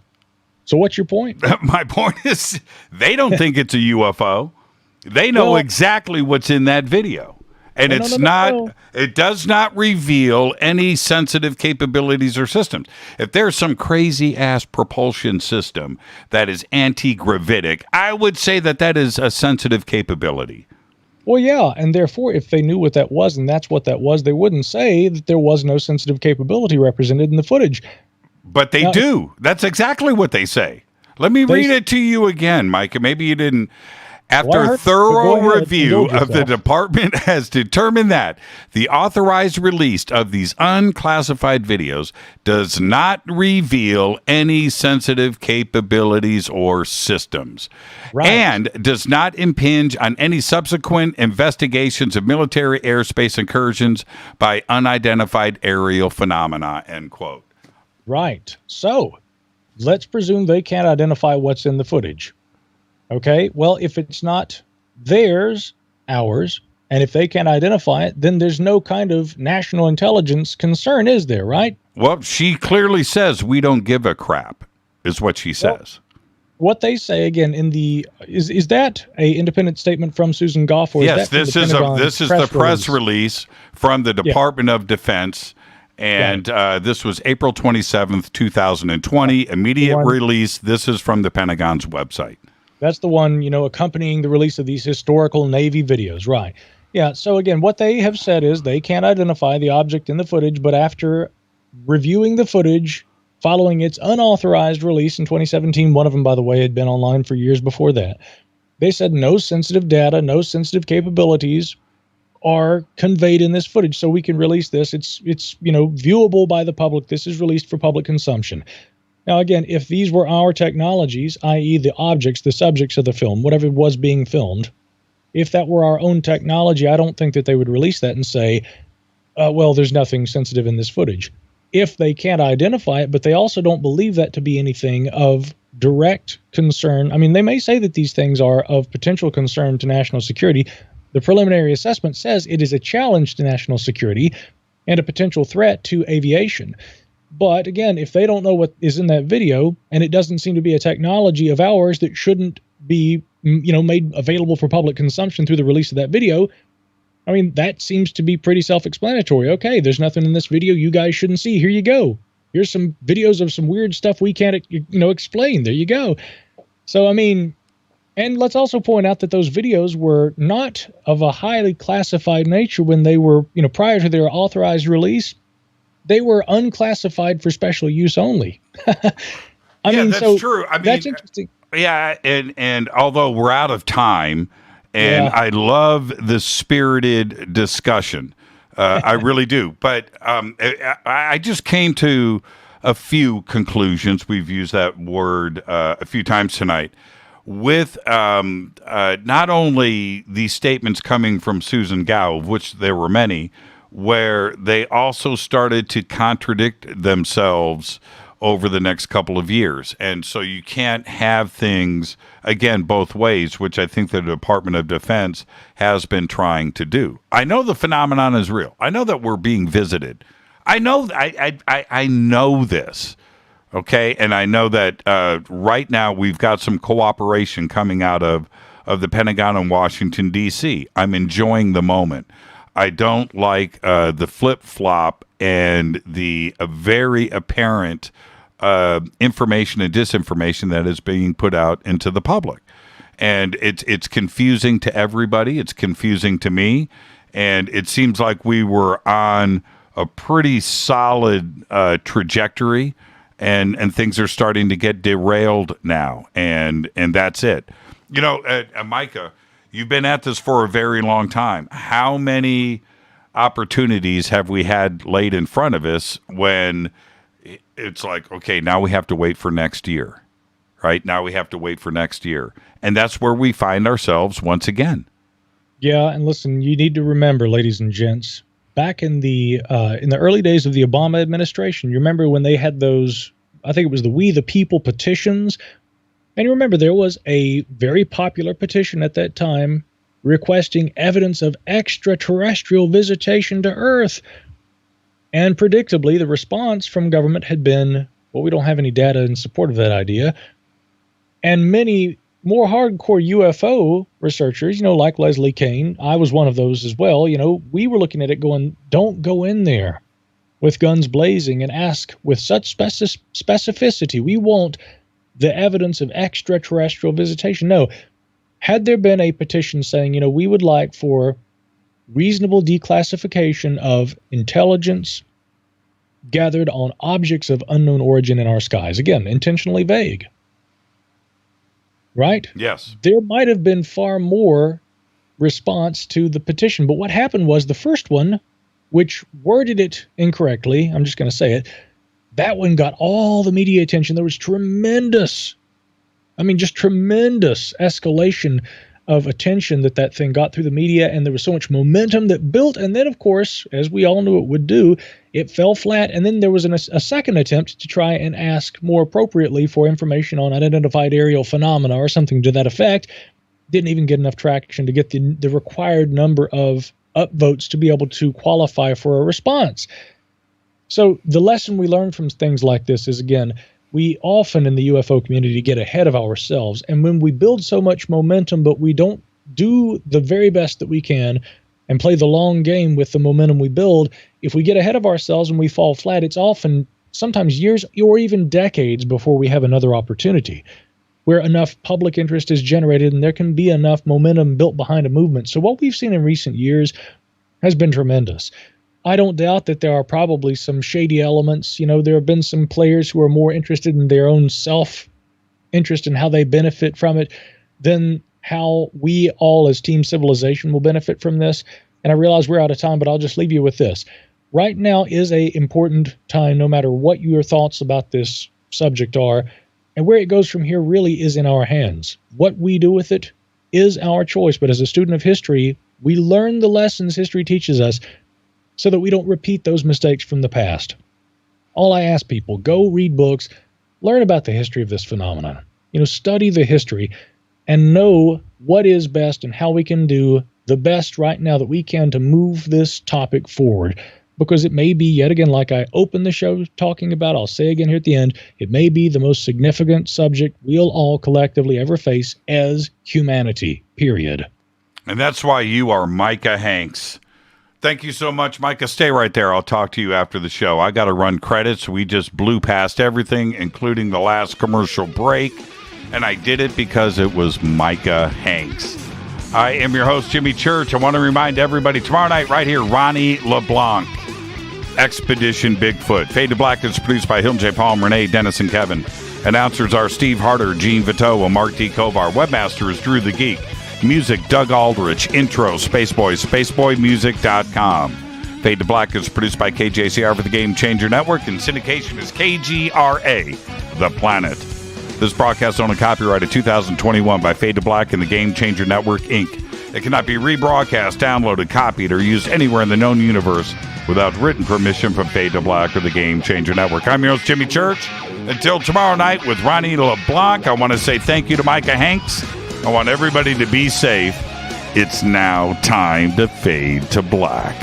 So what's your point? My point is they don't think it's a UFO. They know exactly what's in that video. And it does not reveal any sensitive capabilities or systems. If there's some crazy ass propulsion system that is anti-gravitic, I would say that is a sensitive capability. Well, yeah, and therefore, if they knew what that was and that's what that was, they wouldn't say that there was no sensitive capability represented in the footage. But they do. That's exactly what they say. Let me read it to you again, Micah. Maybe you didn't. After thorough review of the department has determined that the authorized release of these unclassified videos does not reveal any sensitive capabilities or systems, and does not impinge on any subsequent investigations of military airspace incursions by unidentified aerial phenomena, end quote. Right. So let's presume they can't identify what's in the footage. Okay, well, if it's not theirs, ours, and if they can't identify it, then there's no kind of national intelligence concern, is there, right? Well, she clearly says we don't give a crap, is what she says. What they say, again, in the is that a independent statement from Susan Goff? Or yes, is that this is the press release from the Department of Defense. And this was April 27th, 2020. Immediate release. This is from the Pentagon's website. That's the one, accompanying the release of these historical Navy videos, right? Yeah, so again, what they have said is they can't identify the object in the footage, but after reviewing the footage following its unauthorized release in 2017, one of them, by the way, had been online for years before that, they said no sensitive data, no sensitive capabilities are conveyed in this footage, so we can release this. It's viewable by the public. This is released for public consumption. Now, again, if these were our technologies, i.e. the objects, the subjects of the film, whatever was being filmed, if that were our own technology, I don't think that they would release that and say, well, there's nothing sensitive in this footage. If they can't identify it, but they also don't believe that to be anything of direct concern. I mean, they may say that these things are of potential concern to national security. The preliminary assessment says it is a challenge to national security and a potential threat to aviation. But again, if they don't know what is in that video, and it doesn't seem to be a technology of ours that shouldn't be, made available for public consumption through the release of that video, I mean, that seems to be pretty self-explanatory. Okay, there's nothing in this video you guys shouldn't see. Here you go. Here's some videos of some weird stuff we can't, explain. There you go. So, I mean, and let's also point out that those videos were not of a highly classified nature when they were, prior to their authorized release. They were unclassified for special use only. I mean, that's true. I mean, that's interesting. Yeah, and although we're out of time, and I love the spirited discussion, I really do. But I just came to a few conclusions. We've used that word a few times tonight. With not only these statements coming from Susan Gao, of which there were many, where they also started to contradict themselves over the next couple of years. And so you can't have things, again, both ways, which I think the Department of Defense has been trying to do. I know the phenomenon is real. I know that we're being visited. I know I know this, okay? And I know that right now we've got some cooperation coming out of the Pentagon in Washington, D.C. I'm enjoying the moment. I don't like the flip-flop and the very apparent information and disinformation that is being put out into the public. And it's confusing to everybody. It's confusing to me. And it seems like we were on a pretty solid trajectory, and things are starting to get derailed now. And that's it. Micah, you've been at this for a very long time. How many opportunities have we had laid in front of us when it's like, okay, now we have to wait for next year, right? Now we have to wait for next year. And that's where we find ourselves once again. Yeah, and listen, you need to remember, ladies and gents, back in the early days of the Obama administration. You remember when they had those, I think it was the We the People petitions. And you remember there was a very popular petition at that time requesting evidence of extraterrestrial visitation to Earth. And predictably, the response from government had been, well, we don't have any data in support of that idea. And many more hardcore UFO researchers, like Leslie Kean, I was one of those as well, we were looking at it going, don't go in there with guns blazing and ask with such specificity. We want the evidence of extraterrestrial visitation. No. Had there been a petition saying, we would like for reasonable declassification of intelligence gathered on objects of unknown origin in our skies. Again, intentionally vague. Right? Yes. There might have been far more response to the petition. But what happened was the first one, which worded it incorrectly, I'm just going to say it, that one got all the media attention. There was tremendous escalation of attention that thing got through the media, and there was so much momentum that built. And then, of course, as we all knew it would do, it fell flat. And then there was a second attempt to try and ask more appropriately for information on unidentified aerial phenomena or something to that effect. Didn't even get enough traction to get the required number of upvotes to be able to qualify for a response. So the lesson we learn from things like this is, again, we often in the UFO community get ahead of ourselves. And when we build so much momentum, but we don't do the very best that we can and play the long game with the momentum we build, if we get ahead of ourselves and we fall flat, it's often sometimes years or even decades before we have another opportunity where enough public interest is generated and there can be enough momentum built behind a movement. So what we've seen in recent years has been tremendous. I don't doubt that there are probably some shady elements. There have been some players who are more interested in their own self-interest and how they benefit from it than how we all as Team Civilization will benefit from this. And I realize we're out of time, but I'll just leave you with this. Right now is an important time, no matter what your thoughts about this subject are. And where it goes from here really is in our hands. What we do with it is our choice. But as a student of history, we learn the lessons history teaches us so that we don't repeat those mistakes from the past. All I ask people, go read books, learn about the history of this phenomenon. Study the history and know what is best and how we can do the best right now that we can to move this topic forward. Because it may be, yet again, like I opened the show talking about, I'll say again here at the end, it may be the most significant subject we'll all collectively ever face as humanity, period. And that's why you are Micah Hanks. Thank you so much, Micah. Stay right there. I'll talk to you after the show. I got to run credits. We just blew past everything, including the last commercial break. And I did it because it was Micah Hanks. I am your host, Jimmy Church. I want to remind everybody, tomorrow night, right here, Ronnie LeBlanc, Expedition Bigfoot. Fade to Black is produced by Hilton J. Palm, Renee, Dennis, and Kevin. Announcers are Steve Harder, Gene Vitoa, and Mark D. Kovar. Webmaster is Drew the Geek. Music, Doug Aldrich. Intro, Spaceboys, spaceboymusic.com. Fade to Black is produced by KJCR for the Game Changer Network, and syndication is KGRA, The Planet. This broadcast is only copyrighted 2021 by Fade to Black and the Game Changer Network, Inc. It cannot be rebroadcast, downloaded, copied, or used anywhere in the known universe without written permission from Fade to Black or the Game Changer Network. I'm your host, Jimmy Church. Until tomorrow night with Ronnie LeBlanc, I want to say thank you to Micah Hanks. I want everybody to be safe. It's now time to fade to black.